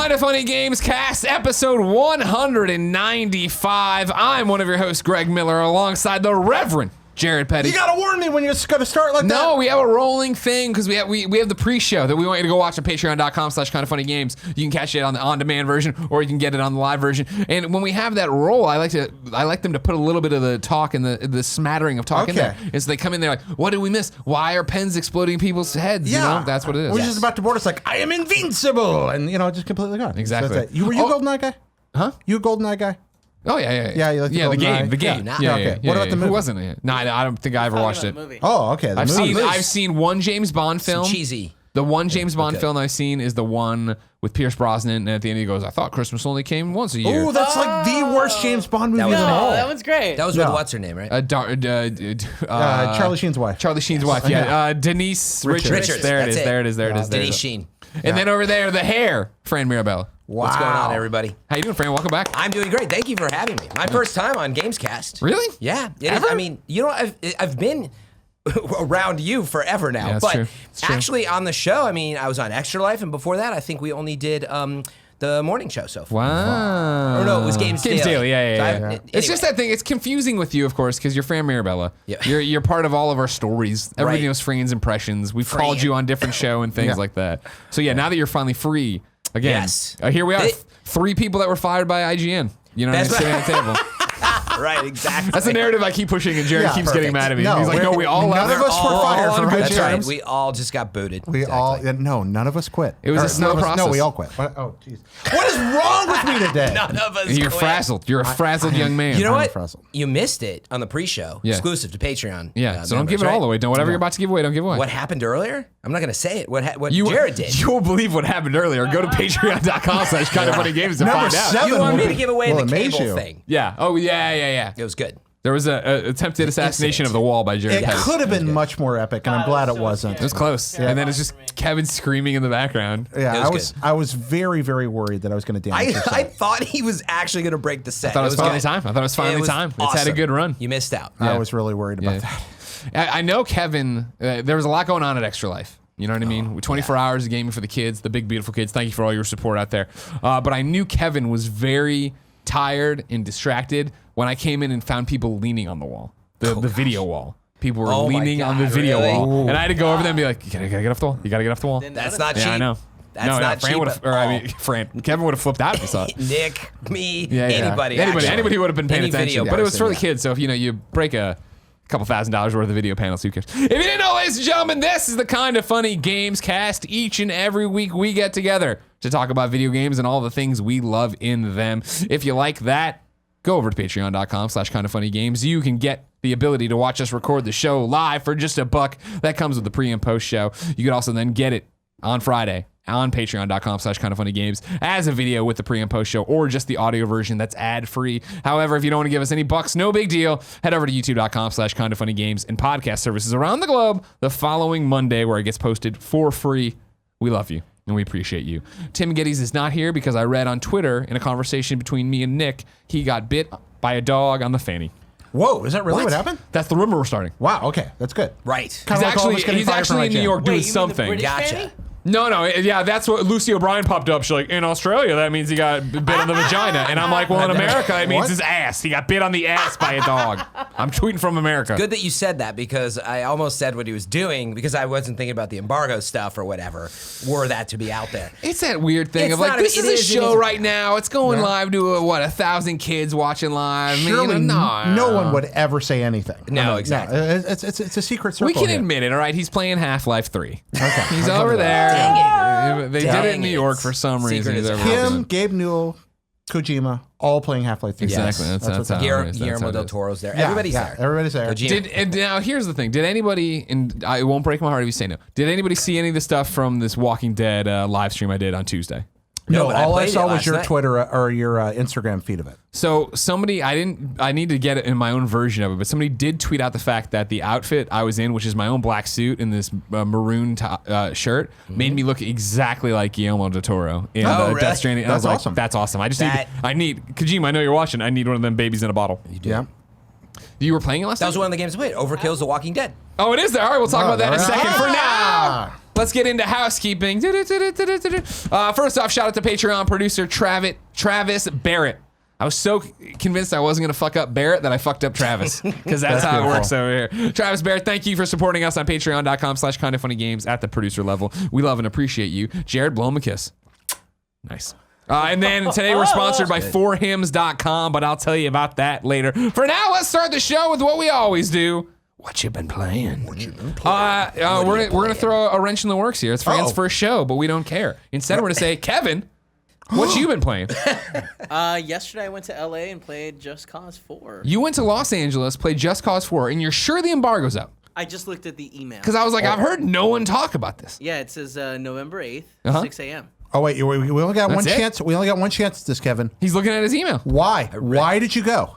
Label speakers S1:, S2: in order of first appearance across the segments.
S1: Kinda Funny Gamescast, episode 195. I'm one of your hosts, Greg Miller, alongside the Reverend Jared Petty.
S2: You gotta warn me when you're gonna start like that.
S1: No, we have a rolling thing because we have the pre-show that we want you to go watch on patreon.com/kindafunnygames. You can catch it on the on-demand version, or you can get it on the live version. And when we have that roll, I like them to put a little bit of the talk and the smattering of talk in there. And so they come in there like, what did we miss? Why are pens exploding in people's heads?
S2: Yeah.
S1: You know, that's what it is.
S2: We're just about to board. It's like, I am invincible, and just completely gone.
S1: Exactly.
S2: So were you a GoldenEye guy?
S1: Huh?
S2: You a GoldenEye guy?
S1: Oh yeah.
S2: You like the
S1: game.
S2: Yeah. Okay. What about the movie?
S1: Who wasn't it? No, I don't think I ever watched it.
S2: Oh, okay.
S1: I've seen one James Bond film.
S3: Some cheesy.
S1: The one James Bond film I've seen is the one with Pierce Brosnan, and at the end he goes, "I thought Christmas only came once a year."
S2: Oh, that's like the worst James Bond movie of them all.
S4: That one's great.
S3: That was with what's her name, right?
S2: Charlie Sheen's wife.
S1: Charlie Sheen's wife. Yeah. Denise Richards. There it is.
S3: Denise Sheen.
S1: And then over there, the hair, Fran Mirabella.
S2: Wow.
S3: What's going on, everybody?
S1: How you doing, Fran? Welcome back.
S3: I'm doing great. Thank you for having me. My first time on Gamescast.
S1: Really?
S3: Yeah. It is.
S1: Ever?
S3: I mean, I've been around you forever now.
S1: Yeah, that's
S3: but
S1: true. It's true.
S3: actually on the show, I mean, I was on Extra Life, and before that, I think we only did the morning show so far.
S1: Wow.
S3: Or no, it was Games Daily.
S1: Yeah.
S3: Anyway.
S1: It's just that thing. It's confusing with you, of course, because you're Fran Mirabella.
S3: Yeah.
S1: You're part of all of our stories. Everybody
S3: Right.
S1: knows Fran's impressions. We've
S3: Fran.
S1: called you on different show and things like that. So yeah, now that you're finally free again,
S3: Yes.
S1: Here we are. 3 people that were fired by IGN. You know,
S3: That's
S1: sitting at the table.
S3: Right, exactly.
S1: That's the narrative I keep pushing, and Jared
S2: Yeah,
S1: keeps getting mad at me.
S2: No,
S1: He's like, "No, we all
S2: none
S1: left.
S2: of us were fired
S1: all
S2: from
S1: on good
S3: That's
S2: IGN.
S3: right.
S1: terms."
S3: We all just got booted.
S2: We none of us quit.
S1: It was a slow process.
S2: No, we all quit. Oh, jeez. What is wrong with me today?
S3: None of us
S1: You're
S3: quit.
S1: frazzled. You're a frazzled young man.
S3: You know
S2: I'm
S3: what?
S2: frazzled.
S3: You missed it on the pre-show,
S1: Yeah.
S3: exclusive to Patreon.
S1: Yeah, so don't
S3: members,
S1: give it
S3: right?
S1: all away. Don't whatever you're about to give away. Don't give away.
S3: What happened earlier? I'm not going to say it. What
S1: You,
S3: Jared did.
S1: You won't believe what happened earlier. Go to patreon.com/kindafunnygames to
S2: Number
S1: find out.
S2: 7
S3: You want me
S2: will
S3: to
S2: be-
S3: give away
S2: will
S3: the
S2: amaze
S3: cable
S2: you.
S3: thing?
S1: Yeah. Oh, yeah.
S3: It was good.
S1: There was a attempted assassination of the wall by Jared
S2: It
S1: Petty.
S2: could have been much more epic, and I'm glad it wasn't.
S1: It was close. And then it's just Kevin screaming in the background.
S2: Yeah,
S3: It was
S2: I was very, very worried that I was going to damage
S3: I
S2: yourself.
S3: thought he was actually going to break the set.
S1: I thought it was finally
S3: good.
S1: time. I thought it was finally time. It's had a
S3: awesome.
S1: good run.
S3: You missed out.
S2: I was really worried about that.
S1: I know Kevin, there was a lot going on at Extra Life. You know what I mean? 24 hours of gaming for the kids, the big, beautiful kids. Thank you for all your support out there. But I knew Kevin was very tired and distracted when I came in and found people leaning on the wall, the video wall. People were
S3: Oh my
S1: leaning on the
S3: God,
S1: video
S3: really?
S1: wall. And I had to go over there and be like, you gotta get off the wall. You gotta get off the wall.
S3: That's not cheap.
S1: Yeah, I know.
S3: That's
S1: no,
S3: not
S1: Fran
S3: cheap.
S1: would've-
S3: at all.
S1: Kevin would have flipped out if he saw it.
S3: Nick, me,
S1: Yeah.
S3: anybody. actually.
S1: Anybody would have been paying
S3: Any
S1: attention.
S3: video
S1: But it was for the
S3: person.
S1: kids, so if you break a couple $1,000s worth of video panels, who cares? If you didn't know, ladies and gentlemen, this is the Kinda Funny Games Cast. Each and every week we get together to talk about video games and all the things we love in them. If you like that, go over to patreon.com/kindafunnygames. You can get the ability to watch us record the show live for just $1. That comes with the pre and post show. You could also then get it on Friday on patreon.com/kindafunnygames as a video with the pre and post show, or just the audio version that's ad free. However, if you don't want to give us any bucks, no big deal. Head over to youtube.com/kindafunnygames and podcast services around the globe the following Monday, where it gets posted for free. We love you and we appreciate you. Tim Gettys is not here because I read on Twitter in a conversation between me and Nick, he got bit by a dog on the fanny.
S2: Whoa, is that really what happened?
S1: That's the rumor we're starting.
S2: Wow, okay, that's good.
S3: Right.
S2: Kinda like all of us getting
S1: He's
S2: fired
S1: actually
S2: from
S1: in New
S2: IGN.
S1: York doing
S4: Wait, you mean the
S1: something.
S4: British
S3: Gotcha.
S4: fanny?
S1: No, yeah, that's what Lucy O'Brien popped up. She's like, in Australia, that means he got bit on the vagina. And I'm like, well, in America, it means
S2: What?
S1: his ass. He got bit on the ass by a dog. I'm tweeting from America.
S3: Good that you said that, because I almost said what he was doing because I wasn't thinking about the embargo stuff or whatever, were that to be out there.
S1: It's that weird thing
S3: It's
S1: of like,
S3: not-
S1: this
S3: it
S1: is a
S3: is- it
S1: show
S3: is-
S1: right now. It's going live to 1,000 kids watching live.
S2: Surely
S1: no.
S2: no one would ever say anything.
S3: No, exactly.
S2: It's a secret circle.
S1: We can
S2: here.
S1: admit it, all right? He's playing Half-Life 3.
S2: Okay.
S1: He's over there.
S3: Dang
S1: They did it in New York for some
S3: Secret
S1: reason.
S3: is
S1: He's over
S3: out.
S1: there.
S2: Him, Gabe Newell, Kojima, all playing Half-Life 3.
S1: Exactly.
S3: Yes.
S1: That's
S2: what's
S1: how
S2: happening.
S1: it is. That's how
S3: Guillermo
S1: it
S3: del
S1: is.
S3: Toro's there.
S2: Yeah,
S3: Everybody's
S2: yeah,
S3: there.
S2: everybody's there.
S3: Kojima.
S1: And now here's the thing. Did anybody, and it won't break my heart if you say no, did anybody see any of the stuff from this Walking Dead live stream I did on Tuesday?
S2: No,
S3: but I
S2: all I
S3: played
S2: saw
S3: it
S2: was
S3: last
S2: your
S3: night.
S2: Twitter or your Instagram feed of it.
S1: So somebody, I need to get it in my own version of it, but somebody did tweet out the fact that the outfit I was in, which is my own black suit and this maroon shirt, made me look exactly like Guillermo del Toro in
S3: Oh, really?
S1: Death Stranding. And I was
S2: That's
S1: like,
S2: awesome.
S1: that's awesome. I just
S3: That-
S1: need Kojima, I know you're watching. I need one of them babies in a bottle.
S2: Yeah.
S1: You were playing it last
S3: That was
S1: night?
S3: one of the games I played. Overkill's The Walking Dead.
S1: Oh, it is there. All right, we'll talk about that in a
S2: there we
S1: second.
S2: go.
S1: For now, let's get into housekeeping. First off, shout out to Patreon producer Travis Barrett. I was so convinced I wasn't going to fuck up Barrett that I fucked up Travis, because that's how it works over here. Travis Barrett, thank you for supporting us on patreon.com/kindoffunnygames at the producer level. We love and appreciate you. Jared, blow him a kiss. Nice. And then today we're sponsored by forhims.com, but I'll tell you about that later. For now, let's start the show with what we always do. What you been playing? We're gonna throw a wrench in the works here. It's Fran's first show, but we don't care. Instead, we're gonna say, Kevin, what you been playing?
S4: Yesterday I went to LA and played Just Cause 4.
S1: You went to Los Angeles, played Just Cause 4, and you're sure the embargo's up?
S4: I just looked at the email.
S1: Because I was like, I've heard no one talk about this.
S4: Yeah, it says November 8th, 6 a.m.
S2: Oh wait, we only got
S1: That's
S2: one
S1: it?
S2: chance. We only got one chance at this, Kevin.
S1: He's looking at his email.
S2: Why? Why did you go?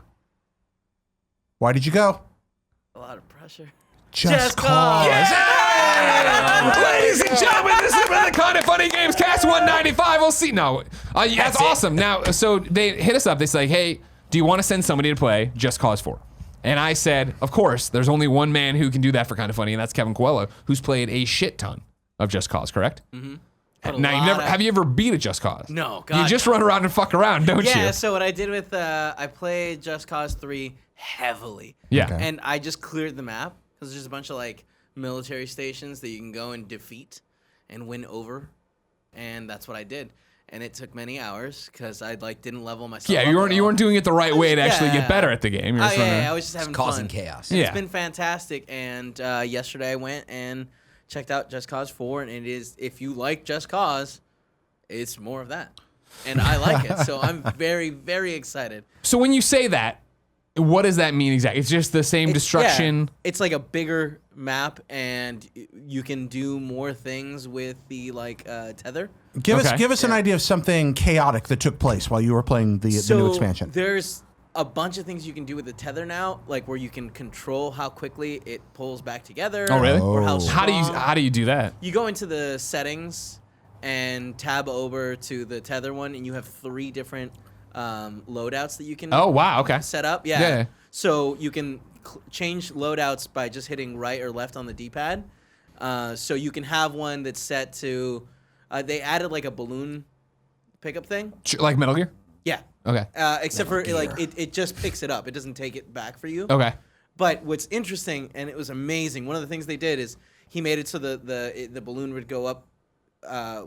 S2: Why did you go?
S4: A lot of pressure.
S2: Just Cause.
S1: Ladies and gentlemen, this has been the Kind of Funny Games Cast 195. We'll see. No, that's awesome. Now, so they hit us up. They say, hey, do you want to send somebody to play Just Cause 4? And I said, of course, there's only one man who can do that for Kind of Funny, and that's Kevin Coelho, who's played a shit ton of Just Cause, correct? Mm-hmm. Now, have you ever beat a Just Cause?
S4: No, God.
S1: You just run around and fuck around, don't you?
S4: Yeah, so what I did with, I played Just Cause 3 heavily.
S1: Yeah.
S2: Okay.
S4: And I just cleared the map, because there's a bunch of, like, military stations that you can go and defeat and win over. And that's what I did. And it took many hours, because I, like, didn't level myself
S1: Yeah,
S4: up
S1: you weren't doing it the right way to actually get better at the game. You're just running-
S4: I was just having
S3: causing
S4: fun.
S3: chaos.
S1: Yeah.
S4: It's been fantastic. And yesterday I went and checked out Just Cause 4, and it is, if you like Just Cause, it's more of that. And I like it. So I'm very, very excited.
S1: So when you say that, what does that mean exactly? It's just the same destruction.
S4: Yeah, it's like a bigger map, and you can do more things with the tether.
S2: Give
S1: Okay.
S2: us an idea of something chaotic that took place while you were playing the new expansion.
S4: There's a bunch of things you can do with the tether now, like where you can control how quickly it pulls back together.
S1: Oh, really?
S4: Or how
S1: How do you do that?
S4: You go into the settings and tab over to the tether one, and you have 3 different loadouts that you can
S1: Oh, wow. Okay.
S4: set up.
S1: Yeah.
S4: So you can change loadouts by just hitting right or left on the D-pad. So you can have one that's set to, they added like a balloon pickup thing.
S1: Like Metal Gear?
S4: Yeah.
S1: Okay.
S4: Except for it just picks it up. It doesn't take it back for you.
S1: Okay.
S4: But what's interesting, and it was amazing, one of the things they did is he made it so the balloon would go up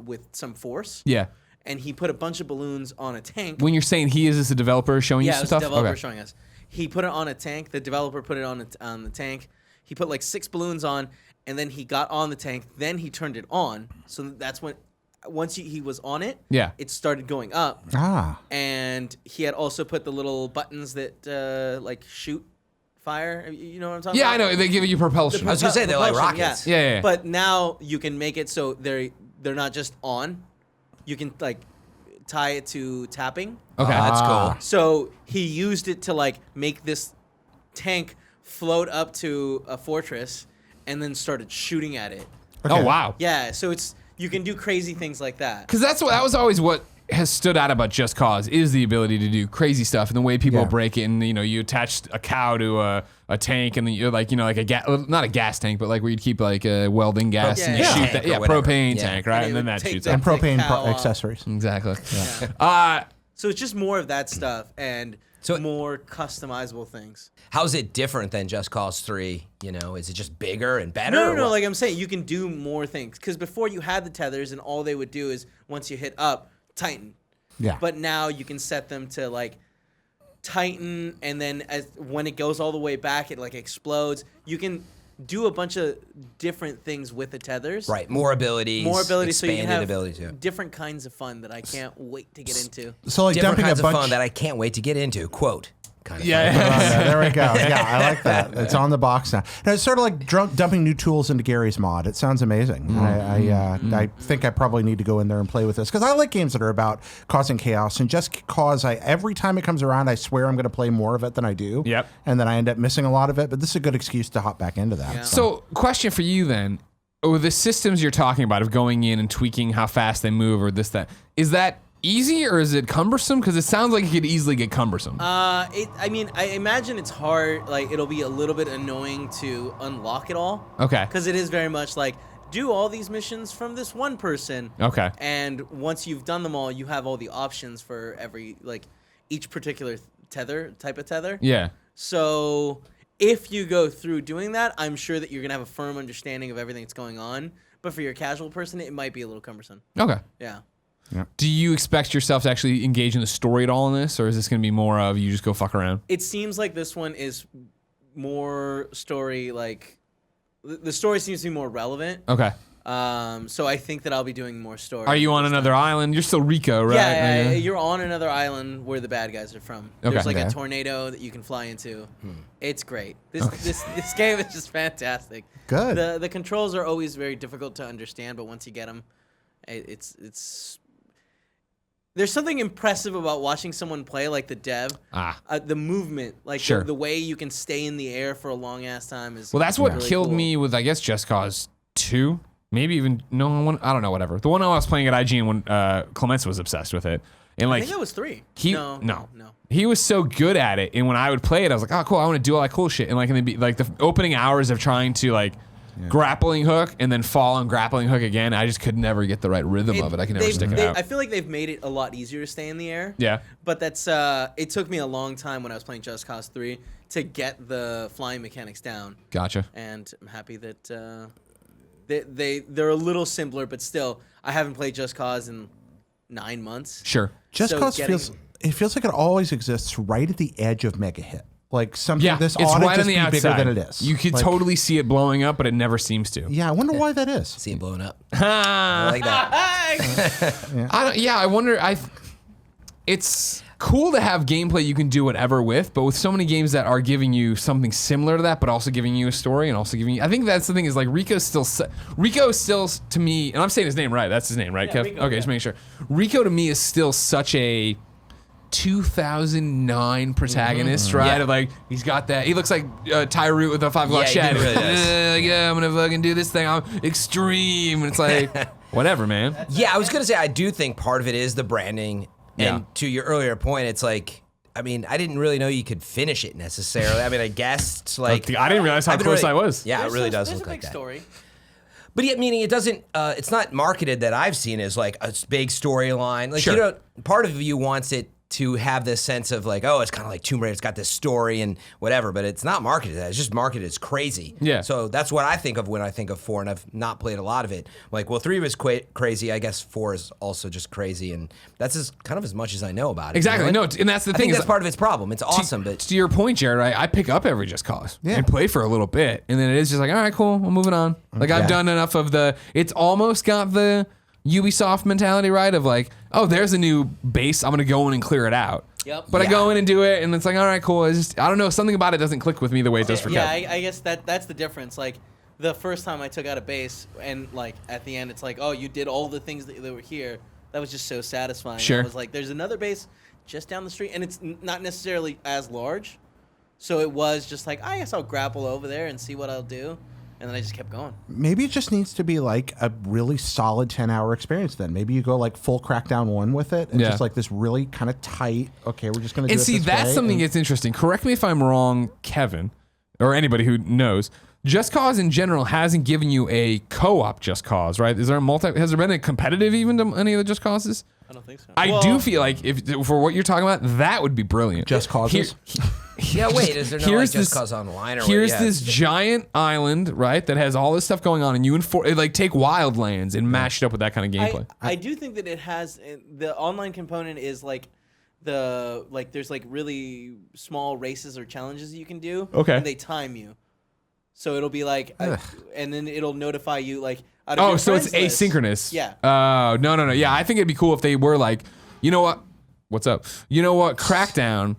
S4: with some force.
S1: Yeah.
S4: And he put a bunch of balloons on a tank.
S1: When you're saying he is this a developer showing you
S4: Yeah,
S1: some
S4: it was
S1: stuff?
S4: the developer
S1: Okay.
S4: showing us. He put it on a tank. The developer put it on the tank. He put like 6 balloons on, and then he got on the tank. Then he turned it on. So that's when, once he was on it,
S1: Yeah.
S4: it started going up.
S2: Ah.
S4: And he had also put the little buttons that like shoot fire. You know what I'm talking
S1: Yeah,
S4: about?
S1: I know. They give you propulsion.
S3: I was gonna say they're like
S4: Propulsion,
S3: rockets.
S1: Yeah.
S4: But now you can make it so they're not just on. You can like tie it to tapping.
S1: Okay.
S3: That's cool.
S4: So he used it to like make this tank float up to a fortress, and then started shooting at it.
S2: Okay.
S1: Oh, wow.
S4: Yeah, so you can do crazy things like that.
S1: Because that was always what has stood out about Just Cause is the ability to do crazy stuff and the way people
S2: Yeah.
S1: break it. And you attach a cow to a tank, and then you're like not a gas tank, but like where you'd keep like welding gas and you
S4: Yeah.
S1: shoot
S3: Tank
S1: that.
S3: or
S1: Yeah,
S3: whatever.
S1: propane
S3: Yeah.
S1: tank, right?
S4: And
S1: And
S4: it
S1: then
S4: would
S1: that
S4: take
S1: shoots
S4: the-
S1: up.
S2: And propane
S4: cow off.
S2: accessories.
S1: Exactly.
S4: Yeah. So it's just more of that stuff and
S3: So-
S4: more customizable things.
S3: How's it different than Just Cause 3? Is it just bigger and better? or
S4: No.
S3: what?
S4: Like I'm saying, you can do more things. Because before you had the tethers, and all they would do is once you hit up, tighten.
S2: Yeah.
S4: But now you can set them to like tighten, and then when it goes all the way back, it like explodes. You can do a bunch of different things with the tethers.
S3: Right, more abilities.
S4: More abilities, so you
S3: expanded
S4: can have
S3: abilities. Yeah.
S4: different kinds of fun that I can't wait to get into.
S2: So like
S3: Different
S2: dumping
S3: kinds
S2: a bunch.
S3: of fun that I can't wait to get into. Quote. Kind of
S1: Yeah.
S2: Yeah, there we go. Yeah, I like that. It's on the box now. Now it's sort of like dumping new tools into Gary's mod. It sounds amazing. I think I probably need to go in there and play with this because I like games that are about causing chaos. And Just Cause, every time it comes around, I swear I'm going to play more of it than I do.
S1: Yep.
S2: And then I end up missing a lot of it. But this is a good excuse to hop back into that.
S4: Yeah.
S1: So, question for you then. The systems you're talking about of going in and tweaking how fast they move or this, that, is that easy or is it cumbersome? Because it sounds like it could easily get cumbersome.
S4: I imagine it's hard. Like it'll be a little bit annoying to unlock it all.
S1: Okay.
S4: Because it is very much like do all these missions from this one person.
S1: Okay.
S4: And once you've done them all, you have all the options for each particular type of tether.
S1: Yeah.
S4: So if you go through doing that, I'm sure that you're going to have a firm understanding of everything that's going on. But for your casual person, it might be a little cumbersome.
S1: Okay.
S4: Yeah.
S1: Do you expect yourself to actually engage in the story at all in this, or is this going to be more of you just go fuck around?
S4: It seems like this one is more story, the story seems to be more relevant.
S1: Okay.
S4: So I think that I'll be doing more story.
S1: Are you on another island? You're still Rico, right?
S4: Yeah, you're on another island where the bad guys are from.
S1: Okay.
S4: There's
S2: Okay.
S4: a tornado that you can fly into. It's great. This game is just fantastic.
S2: Good.
S4: The controls are always very difficult to understand, but once you get them, it's there's something impressive about watching someone play, like the dev. The movement,
S1: Sure.
S4: the way you can stay in the air for a long ass time is.
S1: Well, that's what
S4: really
S1: killed
S4: cool.
S1: me with, I guess, Just Cause 2. Maybe even, no, I don't know, whatever. The one I was playing at IGN when Clements was obsessed with it. And
S4: I think that was 3.
S1: No. He was so good at it. And when I would play it, I was like, oh, cool, I want to do all that cool shit. And the opening hours of trying to grappling hook and then fall on grappling hook again, I just could never get the right rhythm of it. I could never stick it out.
S4: I feel like they've made it a lot easier to stay in the air.
S1: Yeah.
S4: But that's it took me a long time when I was playing Just Cause 3 to get the flying mechanics down.
S1: Gotcha.
S4: And I'm happy that they're a little simpler, but still, I haven't played Just Cause in 9 months.
S1: Sure.
S2: Just Cause feels like it always exists right at the edge of mega hit. Like something this
S1: it's
S2: ought to
S1: right
S2: just
S1: on the
S2: be
S1: outside.
S2: bigger than it is.
S1: You could totally see it blowing up, but it never seems to.
S2: Yeah, I wonder why that is.
S3: See it blowing up. I like that.
S1: I wonder. It's cool to have gameplay you can do whatever with, but with so many games that are giving you something similar to that, but also giving you a story and also giving you. I think that's the thing is Rico still to me, and I'm saying his name right. That's his name, right,
S4: Yeah,
S1: Kev?
S4: Rico,
S1: Okay, just making sure. Rico to me is still such a 2009 protagonist, right?
S3: Yeah.
S1: Of he's got that. He looks like Tyrute with a 5 o'clock
S3: he
S1: shadow.
S3: really does.
S1: Yeah, I'm gonna fucking do this thing. I'm extreme, and it's like whatever, man.
S3: Yeah, I was gonna say I do think part of it is the branding,
S1: Yeah.
S3: and to your earlier point, it's like. I mean, I didn't really know you could finish it necessarily. I mean, I guessed
S1: I didn't realize how close I was.
S3: Yeah, it really does
S4: There's
S3: look
S4: a
S3: like
S4: big
S3: that.
S4: story.
S3: But yet, meaning it doesn't. It's not marketed that I've seen as like a big storyline. Like
S1: Sure.
S3: you know, part of you wants it to have this sense of like, oh, it's kind of like Tomb Raider. It's got this story and whatever, but it's not marketed that. It's just marketed as crazy.
S1: Yeah.
S3: So that's what I think of when I think of 4, and I've not played a lot of it. Like, well, 3 was crazy. I guess 4 is also just crazy, and that's kind of as much as I know about it.
S1: Exactly.
S3: You know?
S1: No, and that's the
S3: I
S1: thing.
S3: think
S1: is
S3: that's part of its problem. It's awesome, but
S1: to your point, Jared, I pick up every Just Cause and play for a little bit, and then it is just like, all right, cool, I'm moving on. Like I've done enough of it's almost got the Ubisoft mentality, right? Of like, oh, there's a new base, I'm gonna go in and clear it out.
S4: Yep.
S1: But I go in and do it, and it's like, all right, cool. It's just, I don't know, something about it doesn't click with me the way it does for
S4: Yeah,
S1: Kev.
S4: I guess that's the difference. Like the first time I took out a base, and at the end, it's like, oh, you did all the things that were here. That was just so satisfying.
S1: Sure.
S4: I was like, there's another base just down the street, and it's not necessarily as large. So it was just like, I guess I'll grapple over there and see what I'll do. And then I just kept going.
S2: Maybe it just needs to be like a really solid 10-hour experience then. Maybe you go like full Crackdown 1 with it and just like this really kind of tight, okay, we're just going to do
S1: And
S2: it
S1: see,
S2: this
S1: that's
S2: way,
S1: something
S2: and-
S1: that's interesting. Correct me if I'm wrong, Kevin, or anybody who knows. Just Cause in general hasn't given you a co-op Just Cause, right? Has there been a competitive even to any of the Just Causes?
S4: I don't think so.
S1: I do feel like if for what you're talking about, that would be brilliant.
S2: Just Causes?
S3: yeah, wait, is there no like
S1: Here's
S3: Just
S1: this-
S3: Cause Online or
S1: Here's
S3: what? Yeah.
S1: this giant island, right, that has all this stuff going on, and you take Wildlands and mash it up with that kind of gameplay.
S4: I do think that it has the online component is like there's like really small races or challenges you can do.
S1: Okay.
S4: And they time you, so it'll be like, and then it'll notify you like. Out of
S1: Oh,
S4: your
S1: so it's
S4: friends list.
S1: asynchronous.
S4: Yeah.
S1: Oh, no. Yeah, I think it'd be cool if they were like, you know what? What's up? You know what? Crackdown.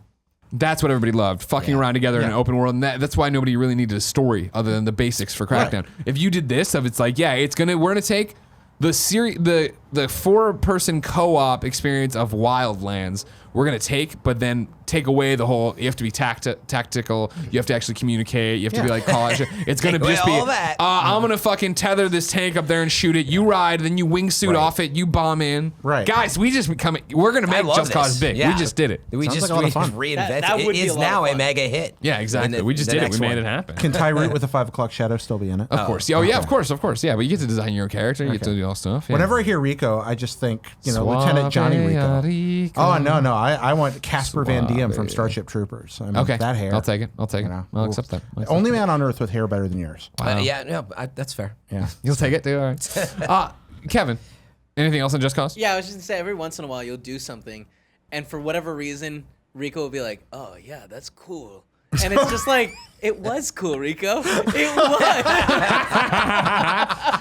S1: That's what everybody loved. Fucking around together in an open world. And that's why nobody really needed a story other than the basics for Crackdown. If you did this, it's like, yeah, we're gonna take the the 4-person co-op experience of Wildlands we're going to take, but then take away the whole, you have to be tactical, you have to actually communicate, you have to be like college. It's going to just be,
S3: all that.
S1: I'm going to fucking tether this tank up there and shoot it. You ride, then you wingsuit off it, you bomb in.
S2: Right.
S1: Guys, we're going to make Just Cause big.
S3: Yeah.
S1: We just did it.
S3: We
S2: Sounds
S3: just
S2: like a lot of fun.
S3: reinvented
S4: That
S3: it.
S4: would
S3: It
S4: be
S3: is
S4: a lot of
S3: now a
S4: fun.
S3: mega hit.
S1: Yeah, exactly. We just
S3: the
S1: did it.
S3: next
S1: We made
S3: one.
S1: it happen.
S2: Can Tyroot with a 5 o'clock shadow still be in it?
S1: Of course. Oh, yeah, of course. Yeah, but you get to design your own character. You get to do all stuff. Yeah.
S2: Whenever I hear Rico, I just think, Lieutenant Johnny Rico.
S1: Rico.
S2: Oh, no. I want Casper Van Diem from Starship Troopers. I mean,
S1: Okay.
S2: that hair.
S1: I'll take it. I'll accept that.
S2: Only man on earth with hair better than yours.
S3: That's fair.
S2: Yeah.
S1: You'll take it, too. All right. Kevin, anything else on Just Cause?
S4: Yeah, I was just gonna say every once in a while you'll do something, and for whatever reason, Rico will be like, "Oh yeah, that's cool," and it's just like, it was cool, Rico. It was.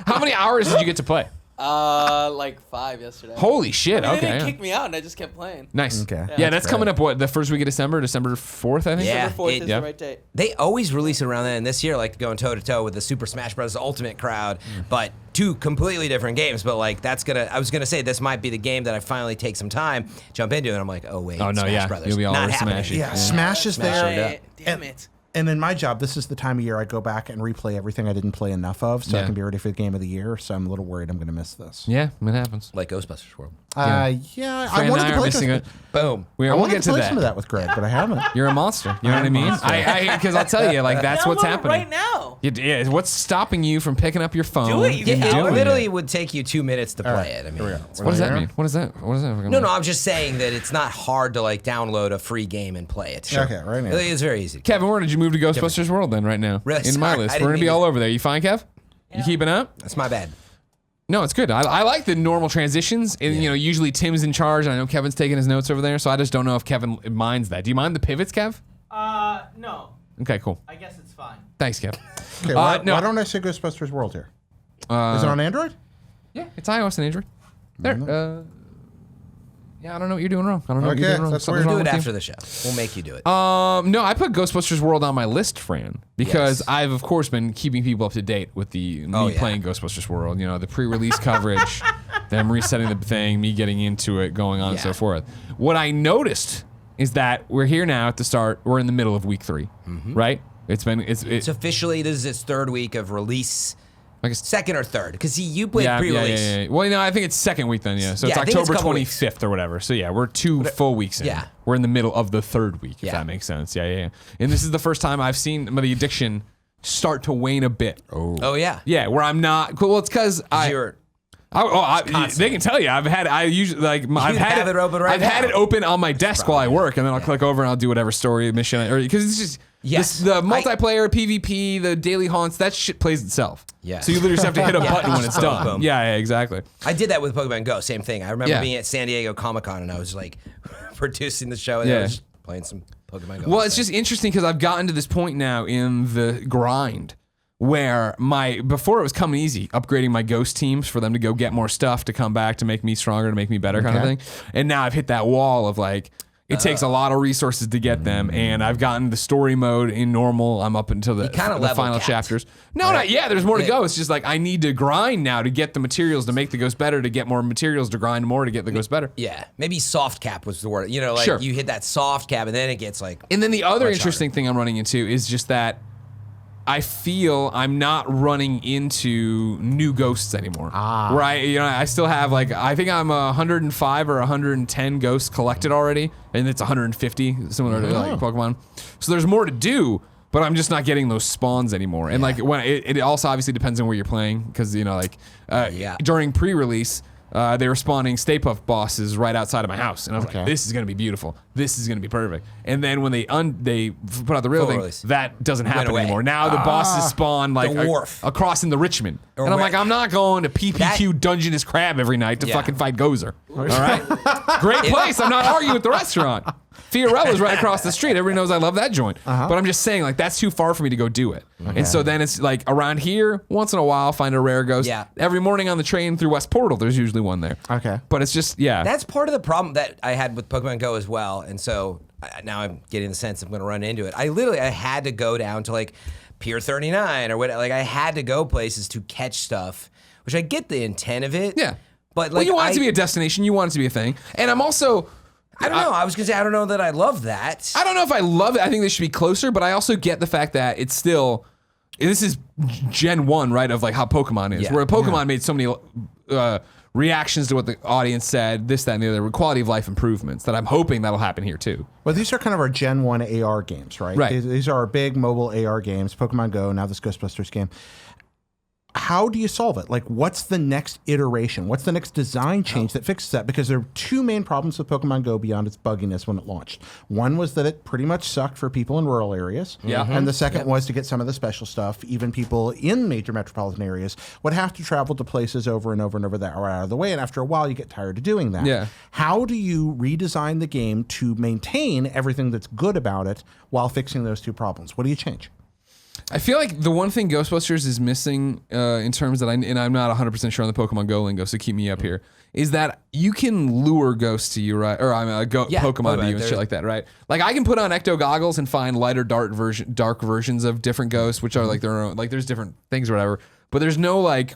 S1: How many hours did you get to play?
S4: Like 5 yesterday.
S1: Holy shit.
S4: They
S1: Okay.
S4: didn't kick me out, and I just kept playing.
S1: Nice.
S2: Okay.
S1: Yeah, that's coming up, the first week of December 4th, I think?
S3: Yeah.
S4: December 4th is
S3: Yeah.
S4: the right date.
S3: They always release it around then, and this year, like going toe to toe with the Super Smash Bros. Ultimate crowd, but 2 completely different games. But like I was gonna say this might be the game that I finally take some time, jump into, and I'm like, oh wait,
S1: Oh, no,
S3: Smash
S1: yeah.
S3: Brothers.
S1: You'll be all
S3: Not
S1: over
S3: happening.
S1: Smash.
S2: Yeah, Smash is there.
S4: Hey, damn it.
S2: And in my job, this is the time of year I go back and replay everything I didn't play enough of, so I
S1: Yeah.
S2: can be ready for the game of the year. So I'm a little worried I'm going to miss this.
S1: Yeah, it happens.
S3: Like Ghostbusters World.
S2: I
S1: Fran
S2: wanted
S1: and I
S2: to
S1: are
S2: play
S1: missing it.
S3: Boom.
S2: I
S1: We'll
S2: wanted
S1: get
S2: to
S1: to
S2: play
S1: that.
S2: some of that with Greg, but I haven't.
S1: You're a monster. You know what I mean?
S2: monster.
S1: Because I'll tell you, like, that's what's
S4: Download it
S1: happening.
S4: right now.
S1: Yeah, what's stopping you from picking up your phone?
S4: Do it, you
S1: and
S4: can do
S3: It
S1: doing
S3: literally would take you 2 minutes to play
S2: right,
S3: it. I mean,
S2: here we go.
S1: What does that
S2: Here?
S1: mean? What is that?
S3: no, I'm just saying that it's not hard to like download a free game and play it.
S2: Okay, right now.
S3: It's very easy.
S1: Kevin, where did you move to Ghostbusters World then right now?
S3: Really?
S1: In my
S3: Sorry,
S1: list.
S3: I
S1: We're going
S3: didn't
S1: to be
S3: mean
S1: all
S3: to-
S1: over there. You fine, Kev? You keeping up?
S3: That's my bad.
S1: No, it's good. I like the normal transitions. And, usually Tim's in charge. And I know Kevin's taking his notes over there. So I just don't know if Kevin minds that. Do you mind the pivots, Kev?
S4: No.
S1: Okay, cool.
S4: I guess it's fine.
S1: Thanks, Kev.
S2: Okay, why don't I say Ghostbusters World here? Is it on Android?
S1: Yeah, it's iOS and Android. There. Yeah, I don't know what you're doing wrong. I don't know what you're
S2: Okay,
S1: doing wrong.
S2: that's
S1: Something's
S2: weird.
S1: wrong
S3: Do it
S1: with
S3: after
S1: you.
S3: the show. We'll make you do it.
S1: No, I put Ghostbusters World on my list, Fran, because
S3: Yes.
S1: I've of course been keeping people up to date with the me playing Ghostbusters World. The pre-release coverage, them resetting the thing, me getting into it, going on and so forth. What I noticed is that we're here now at the start. We're in the middle of week 3, right? It's
S3: Officially, this is its 3rd week of release.
S1: like a,
S3: 2nd or 3rd, because you played pre-release.
S1: Yeah. Well, no, I think it's 2nd week then. Yeah, so it's
S3: Yeah, I think it's a
S1: October
S3: couple weeks.
S1: 25th or whatever. So yeah, we're 2 full weeks in.
S3: Yeah.
S1: We're in the middle of the 3rd week. If
S3: Yeah.
S1: that makes sense. Yeah. And this is the first time I've seen the addiction start to wane a bit.
S3: Oh yeah.
S1: Yeah, where I'm not. Well, it's because
S3: You're
S1: they can tell you. I've had
S3: have it open right
S1: I've had
S3: now.
S1: it open on my desk while I work, and then I'll click over and I'll do whatever story mission because it's just the multiplayer PvP, the daily haunts. That shit plays itself.
S3: Yeah.
S1: So you literally just have to hit a button when it's done.
S3: Boom.
S1: Yeah, exactly.
S3: I did that with Pokemon Go. Same thing. I remember
S1: Yeah.
S3: being at San Diego Comic-Con and I was like producing the show and I
S1: Yeah.
S3: was just playing some Pokemon Go.
S1: Well, it's just interesting because I've gotten to this point now in the grind where before it was coming easy, upgrading my ghost teams for them to go get more stuff to come back to make me stronger, to make me better kind of thing. And now I've hit that wall of like, it takes a lot of resources to get them, and I've gotten the story mode in normal. I'm up until the
S3: kinda
S1: the
S3: level
S1: final
S3: capped.
S1: chapters. No, not yet. There's more to go. It's just like I need to grind now to get the materials to make the ghost better, to get more materials to grind more to get the ghost better.
S3: yeah, maybe soft cap was the word. Like
S1: Sure.
S3: you hit that soft cap and then it gets like
S1: And then the other
S3: much
S1: interesting thing I'm running into is just that I feel I'm not running into new ghosts anymore. Where I still have I think I'm 105 or 110 ghosts collected already, and it's 150 similar to like Pokemon. So there's more to do, but I'm just not getting those spawns anymore. And like when it also obviously depends on where you're playing because during pre-release. They were spawning Stay Puft bosses right outside of my house, and I was like, "This is gonna be beautiful. This is gonna be perfect." And then when they put out the real
S3: Full
S1: thing,
S3: release.
S1: that doesn't happen
S3: away.
S1: anymore. Now the bosses spawn like
S3: wharf.
S1: across in the Richmond, and I'm
S3: Right.
S1: like, I'm not going to PPQ Dungeness Crab every night to
S3: Yeah.
S1: fucking fight Gozer. All right, great place. I'm not arguing with the restaurant. Fiorella's right across the street. Everybody knows I love that joint. But I'm just saying, like, that's too far for me to go do it. And so then it's like around here, once in a while, find a rare ghost.
S3: Yeah.
S1: Every morning on the train through West Portal, there's usually one there.
S2: Okay.
S1: But it's just,
S3: That's part of the problem that I had with Pokemon Go as well. And so now I'm getting the sense I'm going to run into it. I had to go down to like Pier 39 or what. Like I had to go places to catch stuff, which I get the intent of it.
S1: Yeah.
S3: But like,
S1: Well, you want it to be a destination. You want it to be a thing. And I'm also...
S3: I don't know. I was going to say, I don't know that I love that.
S1: I don't know if I love it. I think they should be closer, but I also get the fact that it's still... This is Gen 1, right, of like how Pokemon is.
S3: Yeah.
S1: Where Pokemon made so many reactions to what the audience said, this, that, and the other, quality of life improvements that I'm hoping that'll happen here too.
S2: Well, these are kind of our Gen 1 AR games, right?
S1: Right.
S2: These are our big mobile AR games, Pokemon Go, now this Ghostbusters game. How do you solve it? Like, what's the next iteration? What's the next design change that fixes that? Because there are two main problems with Pokemon Go beyond its bugginess when it launched. One was that it pretty much sucked for people in rural areas.
S1: Yeah.
S2: And the second was to get some of the special stuff, even people in major metropolitan areas would have to travel to places over and over and over that are out of the way. And after a while, you get tired of doing that.
S1: Yeah.
S2: How do you redesign the game to maintain everything that's good about it while fixing those two problems? What do you change?
S1: I feel like the one thing Ghostbusters is missing in terms that I'm not 100% sure on the Pokemon Go lingo, so keep me up here, is that you can lure ghosts to you, right? Or Pokemon to you and shit like that, right? Like I can put on ecto goggles and find lighter dark versions of different ghosts, which are like their own, like there's different things or whatever. But there's no like,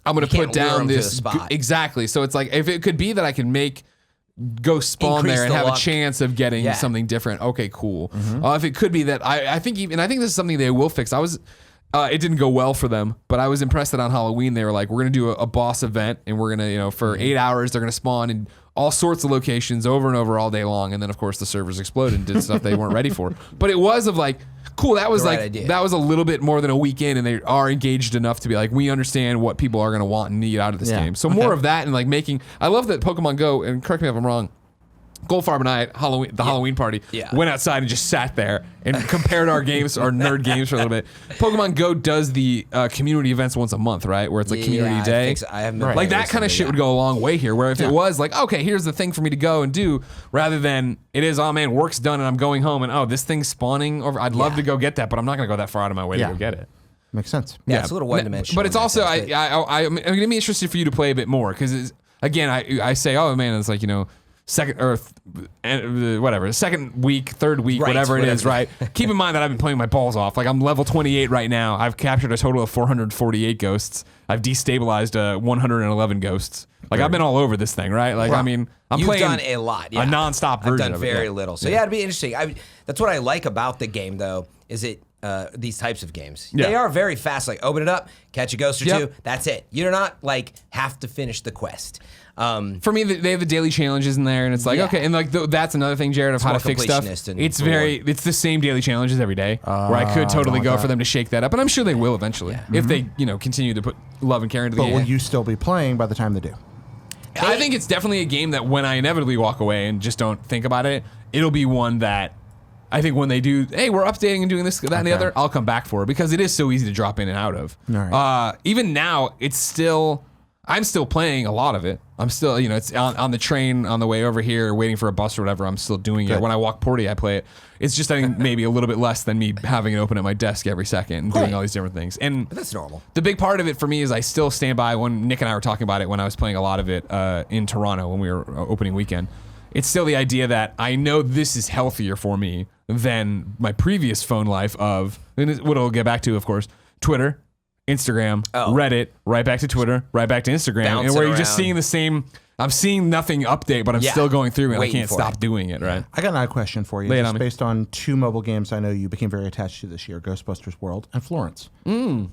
S1: I'm going to put down this. Exactly. So it's like, if it could be that I can make ghost spawn
S3: Increase
S1: there and
S3: the
S1: have
S3: luck.
S1: a chance of getting something different. Okay, cool. If it could be that I think this is something they will fix. It didn't go well for them, but I was impressed that on Halloween they were like, we're gonna do a boss event and we're gonna, for 8 hours they're gonna spawn in all sorts of locations over and over all day long, and then of course the servers exploded and did stuff they weren't ready for. But it was of like, cool, that was
S3: The right
S1: like
S3: idea.
S1: that was a little bit more than a week in, and they are engaged enough to be like, we understand what people are gonna want and need out of this game. So more of that, and like making, I love that Pokemon Go, and correct me if I'm wrong, Goldfarb and I at Halloween party went outside and just sat there and compared our games, our nerd games for a little bit. Pokemon Go does the community events once a month, right? Where it's like community day.
S3: I haven't been
S1: like that kind of shit would go a long way here. Where if it was like, okay, here's the thing for me to go and do, rather than it is, oh man, work's done and I'm going home and oh, this thing's spawning over. I'd love to go get that, but I'm not gonna go that far out of my way to go get it.
S2: Makes sense.
S3: Yeah, it's a little one-dimensional.
S1: But it's also, I'm gonna be interested for you to play a bit more because again, I say, oh man, it's like second or whatever, second week, third week, whatever it is, right? Keep in mind that I've been playing my balls off. Like I'm level 28 right now. I've captured a total of 448 ghosts. I've destabilized 111 ghosts. Like I've been all over this thing, right? Like I mean,
S3: You've
S1: playing
S3: done a lot,
S1: a nonstop version.
S3: I've done
S1: of it,
S3: very little. So it'd be interesting. That's what I like about the game, though, is it these types of games.
S1: Yeah.
S3: They are very fast. Like open it up, catch a ghost or two. That's it. You do not like have to finish the quest.
S1: For me, they have the daily challenges in there, and it's like okay, and like that's another thing, Jared, of how to fix stuff. It's it's the same daily challenges every day, where I could totally go for them to shake that up, and I'm sure they will eventually if they continue to put love and care into the game.
S2: But will you still be playing by the time they do?
S1: I think it's definitely a game that when I inevitably walk away and just don't think about it, it'll be one that I think when they do, hey, we're updating and doing this, that, and the other, I'll come back for it because it is so easy to drop in and out of.
S2: All right.
S1: Even now, I'm still playing a lot of it. I'm still, it's on the train on the way over here, waiting for a bus or whatever. I'm still doing it. When I walk Porty, I play it. It's just, I think, maybe a little bit less than me having it open at my desk every second and doing all these different things. And
S3: But that's normal.
S1: the big part of it for me is I still stand by when Nick and I were talking about it when I was playing a lot of it in Toronto when we were opening weekend. It's still the idea that I know this is healthier for me than my previous phone life of, and what I'll get back to, of course, Twitter, Instagram, Reddit, right back to Twitter, right back to Instagram,
S3: Bouncing
S1: and where you're just
S3: around.
S1: seeing the same. I'm seeing nothing update, but I'm still going through and I
S3: Waiting
S1: can't
S3: for
S1: stop
S3: it.
S1: doing it, right?
S2: I got another question for you.
S1: Lay it
S2: Just
S1: on me.
S2: based on two mobile games I know you became very attached to this year, Ghostbusters World and Florence. In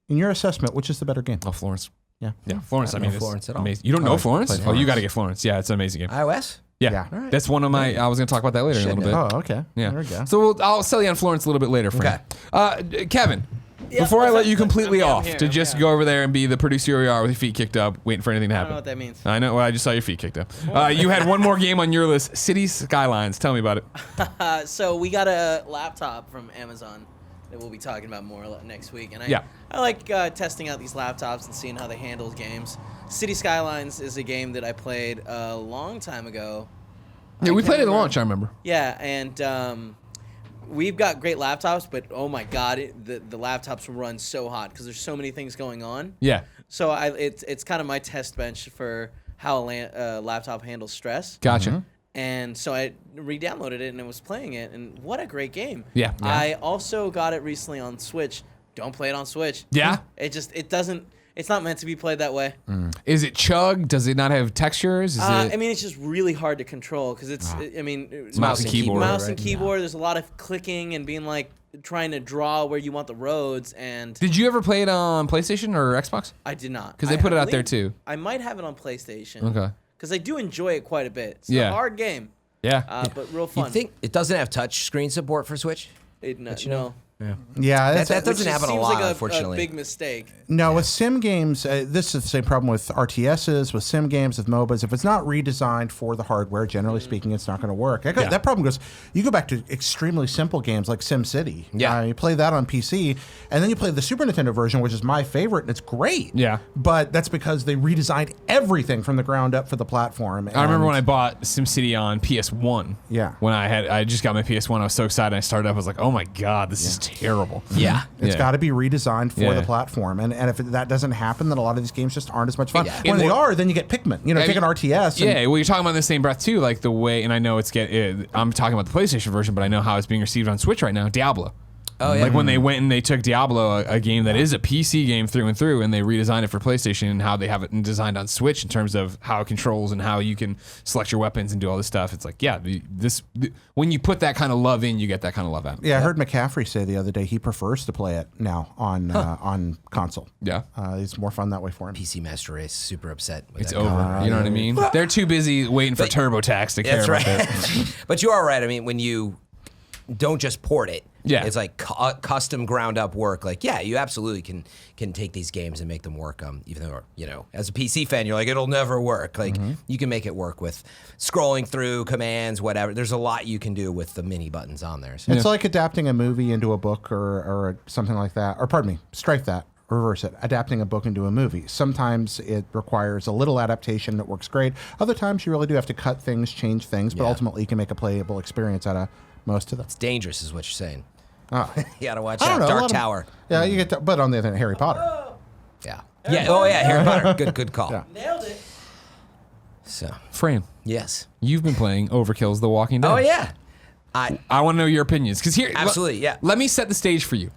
S2: your assessment, which is the better game?
S1: Oh, Florence.
S2: Yeah.
S1: Yeah, Florence. I mean,
S3: know
S1: it's
S3: Florence at all.
S1: amazing. You don't know Florence?
S2: played
S1: Oh, you
S2: Florence.
S1: got to get Florence. Yeah, it's an amazing game.
S3: iOS?
S1: Yeah.
S2: Yeah.
S1: That's one of my. I was going to talk about that later in a little bit.
S2: Oh, okay.
S1: Yeah.
S2: There we go.
S1: So I'll sell you on Florence a little bit later, Fran. Kevin, before I let you completely
S4: I'm
S1: off
S4: here,
S1: to
S4: I'm
S1: just
S4: here.
S1: go over there and be the producer you are with your feet kicked up, waiting for anything to
S4: I
S1: happen.
S4: don't know what that means.
S1: I know. Well, I just saw your feet kicked up. You had one more game on your list, City Skylines. Tell me about it.
S4: So we got a laptop from Amazon that we'll be talking about more next week. And I like testing out these laptops and seeing how they handle games. City Skylines is a game that I played a long time ago.
S1: Yeah, we
S4: can't
S1: played it at
S4: remember.
S1: launch. I remember.
S4: Yeah, and we've got great laptops, but oh my god, the laptops run so hot because there's so many things going on.
S1: Yeah.
S4: So it's kind of my test bench for how a laptop handles stress.
S1: Gotcha.
S4: And so I re-downloaded it and I was playing it, and what a great game.
S1: Yeah.
S4: I also got it recently on Switch. Don't play it on Switch.
S1: Yeah?
S4: It It's not meant to be played that way.
S1: Is it chug? Does it not have textures? Is
S4: I mean, it's just really hard to control because it's. I mean,
S1: it's mouse and keyboard.
S4: Mouse and keyboard. There's a lot of clicking and being like trying to draw where you want the roads. And
S1: Did you ever play it on PlayStation or Xbox?
S4: I did not,
S1: because they put it out there too.
S4: I might have it on PlayStation.
S1: Okay.
S4: Because I do enjoy it quite a bit. It's
S1: Yeah.
S4: a hard game,
S1: Yeah.
S4: but real fun.
S3: You think it doesn't have touch screen support for Switch?
S4: No.
S2: Yeah,
S3: That
S2: that's,
S3: doesn't happen a
S4: Seems
S3: lot,
S4: like
S3: unfortunately.
S4: a big mistake.
S2: no, with sim games, this is the same problem with RTSs, with sim games, with MOBAs. If it's not redesigned for the hardware, generally speaking, it's not going to work. That problem goes, you go back to extremely simple games like SimCity.
S3: Yeah.
S2: You play that on PC, and then you play the Super Nintendo version, which is my favorite, and it's great.
S1: Yeah.
S2: But that's because they redesigned everything from the ground up for the platform.
S1: I remember when I bought SimCity on PS1.
S2: Yeah.
S1: When I just got my PS1, I was so excited. I started up. I was like, oh my god, this is terrible.
S3: Yeah.
S2: It's
S1: Yeah.
S2: got to be redesigned for
S1: Yeah.
S2: the platform, and if that doesn't happen, then a lot of these games just aren't as much fun.
S3: Yeah.
S2: When
S1: And
S2: they
S1: what-
S2: are, then you get Pikmin. You know, take an RTS. And,
S1: Yeah, well, you're talking about in the same breath too, like the way, and I know I'm talking about the PlayStation version, but I know how it's being received on Switch right now. Diablo.
S3: Oh, yeah.
S1: Like when they went and they took Diablo, a game that is a PC game through and through, and they redesigned it for PlayStation and how they have it designed on Switch in terms of how it controls and how you can select your weapons and do all this stuff. It's like, yeah, when you put that kind of love in, you get that kind of love out.
S2: Yeah, I heard McCaffrey say the other day he prefers to play it now on console.
S1: Yeah.
S2: It's more fun that way for him.
S3: PC Master Race super upset. With
S1: It's
S3: that
S1: over.
S3: comment.
S1: You know what I mean? They're too busy waiting for TurboTax to care
S3: That's
S1: about
S3: right.
S1: this.
S3: But you are right. I mean, when you don't just port it,
S1: Yeah.
S3: it's like custom ground up work. Like, yeah, you absolutely can take these games and make them work. Even though, as a PC fan, you're like, it'll never work. Like, you can make it work with scrolling through commands, whatever. There's a lot you can do with the mini buttons on there. So.
S2: It's like adapting a movie into a book or something like that. Or pardon me, strike that. Reverse it. Adapting a book into a movie. Sometimes it requires a little adaptation that works great. Other times you really do have to cut things, change things, but
S3: Yeah.
S2: ultimately you can make a playable experience out of most of them.
S3: It's dangerous, is what you're saying.
S2: Oh.
S3: You gotta watch
S2: I don't
S3: out.
S2: know, a
S3: Dark
S2: lot of-
S3: Tower.
S2: Yeah, you get, but on the other hand, Harry Potter.
S3: Yeah. Yeah. Oh, yeah. Harry Potter. Good call.
S2: Yeah.
S4: Nailed it.
S3: So,
S1: Fran,
S3: yes.
S1: you've been playing Overkill's The Walking Dead.
S3: Oh, yeah.
S1: I want to know your opinions because here,
S3: Absolutely, yeah.
S1: Let me set the stage for you.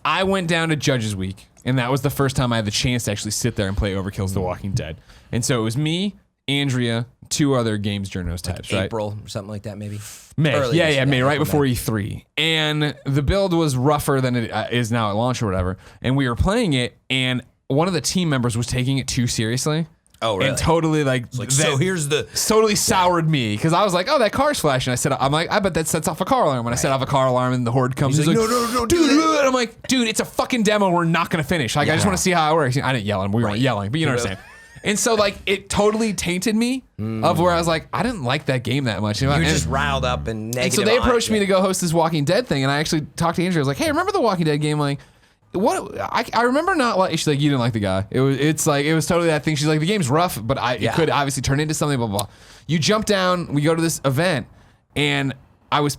S1: I went down to Judges Week, and that was the first time I had the chance to actually sit there and play Overkill's The Walking Dead. And so it was me, Andrea, two other games journals types, right?
S3: April or something like that, maybe.
S1: May.
S3: Early
S1: Yeah,
S3: this-
S1: yeah, May, right
S3: April,
S1: before
S3: May.
S1: E3. And the build was rougher than it is now at launch or whatever. And we were playing it, and one of the team members was taking it too seriously.
S3: Oh, really?
S1: And totally
S3: So here's the.
S1: totally soured me because I was like, "Oh, that car's flashing." I'm like, "I bet that sets off a car alarm." When I set off a car alarm and the horde comes,
S3: He's like, "No,
S1: dude!" And I'm like, "Dude, it's a fucking demo. We're not gonna finish. Like, I just want to see how it works." I didn't yell at him. We weren't yelling, but you know what I'm saying. And so, like, it totally tainted me of where I was like, I didn't like that game that much.
S3: You were
S1: And-
S3: just riled up and negative.
S1: and so they
S3: on it.
S1: approached me to go host this Walking Dead thing, and I actually talked to Andrea. I was like, "Hey, remember the Walking Dead game?" Like, what? I remember not like. She's like, "You didn't like the guy." It was totally that thing. She's like, "The game's rough, but it could obviously turn into something." Blah blah. Blah. You jump down. We go to this event, and I was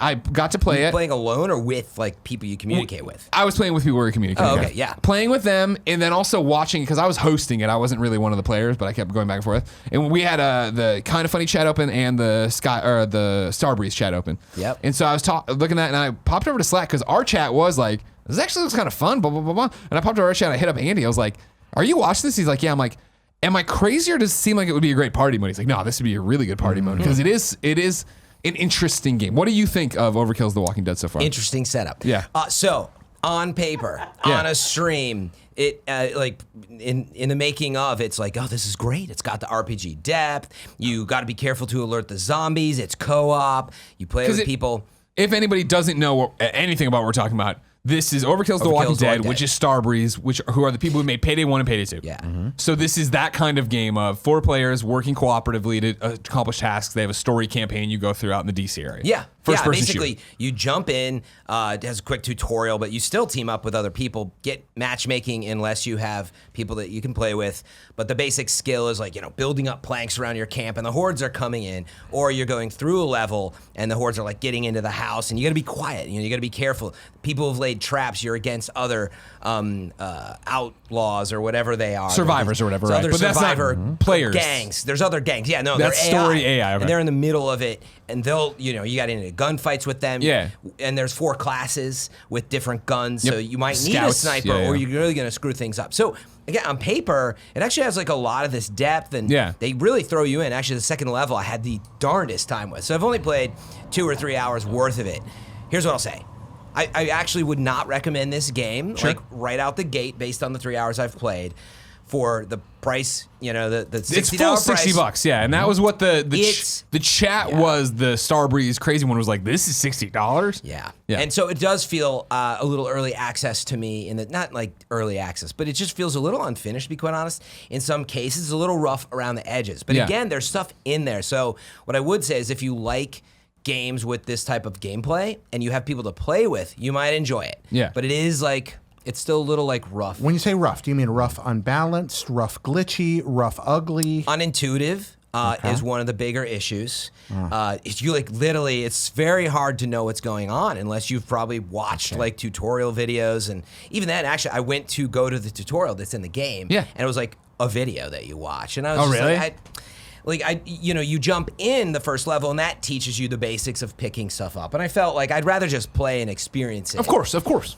S1: I got to play it.
S3: Playing alone or with like people you communicate with?
S1: I was playing with people we were communicating.
S3: Oh, okay,
S1: with.
S3: yeah.
S1: Playing with them, and then also watching because I was hosting it. I wasn't really one of the players, but I kept going back and forth. And we had the Kind of Funny chat open and the Starbreeze chat open.
S3: Yep.
S1: And so I was looking at it, and I popped over to Slack because our chat was like, "This actually looks kind of fun." Blah blah blah blah. And I popped over our chat. I hit up Andy. I was like, "Are you watching this?" He's like, "Yeah." I'm like, "Am I crazy or does it seem like it would be a great party mode?" He's like, "No, this would be a really good party mode because it is an interesting game." What do you think of Overkill's The Walking Dead so far?
S3: Interesting setup.
S1: Yeah.
S3: So on paper,
S1: Yeah.
S3: on a stream, it like in the making of, it's like, oh, this is great. It's got the RPG depth. You got to be careful to alert the zombies. It's co-op. You play with people.
S1: If anybody doesn't know anything about what we're talking about, this is Overkill's The Walking Dead, which is Starbreeze, who are the people who made Payday 1 and Payday 2.
S3: Yeah.
S1: So this is that kind of game of 4 players working cooperatively to accomplish tasks. They have a story campaign you go through out in the DC area.
S3: Yeah.
S1: First person
S3: Basically,
S1: shooter.
S3: you jump in, it has a quick tutorial, but you still team up with other people, get matchmaking unless you have people that you can play with. But the basic skill is like, building up planks around your camp and the hordes are coming in, or you're going through a level and the hordes are like getting into the house and you got to be quiet. You got to be careful. People have laid traps. You're against other outlaws or whatever they are.
S1: Survivors or whatever,
S3: It's
S1: right?
S3: other
S1: But that's not
S3: survivor
S1: players.
S3: gangs. There's other gangs. Yeah, no,
S1: That's
S3: they're
S1: story AI, okay.
S3: And they're in the middle of it, and they'll, you got into gunfights with them.
S1: Yeah.
S3: And there's 4 classes with different guns, so
S1: Yep.
S3: you might need a
S1: Scouts,
S3: sniper,
S1: yeah,
S3: or
S1: yeah.
S3: you're really going to screw things up. So again, on paper, it actually has like a lot of this depth, and they really throw you in. Actually, the second level I had the darndest time with. So I've only played 2 or 3 hours worth of it. Here's what I'll say. I actually would not recommend this game like right out the gate based on the 3 hours I've played. For the price, the $60
S1: it's full
S3: price.
S1: $60, yeah, and that was what the chat was. The Starbreeze crazy one was like, this is $60.
S3: Yeah, and so it does feel a little early access to me, in that not like early access, but it just feels a little unfinished, to be quite honest. In some cases, a little rough around the edges, but again, there's stuff in there. So what I would say is, if you like games with this type of gameplay and you have people to play with, you might enjoy it.
S1: Yeah,
S3: but it is like. It's still a little like rough.
S2: When you say rough, do you mean rough unbalanced, rough glitchy, rough ugly?
S3: Unintuitive is one of the bigger issues. You like literally, it's very hard to know what's going on unless you've probably watched like tutorial videos. And even then, actually, I went to go to the tutorial that's in the game.
S1: Yeah.
S3: And it was like a video that you watch. And I was just
S1: really?
S3: like, you jump in the first level and that teaches you the basics of picking stuff up. And I felt like I'd rather just play and experience it.
S1: Of course.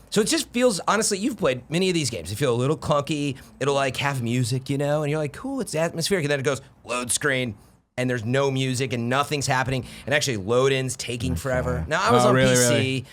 S3: So it just feels, honestly, you've played many of these games. They feel a little clunky. It'll like have music, and you're like, cool, it's atmospheric. And then it goes load screen and there's no music and nothing's happening. And actually load-in's taking forever. Now I was on PC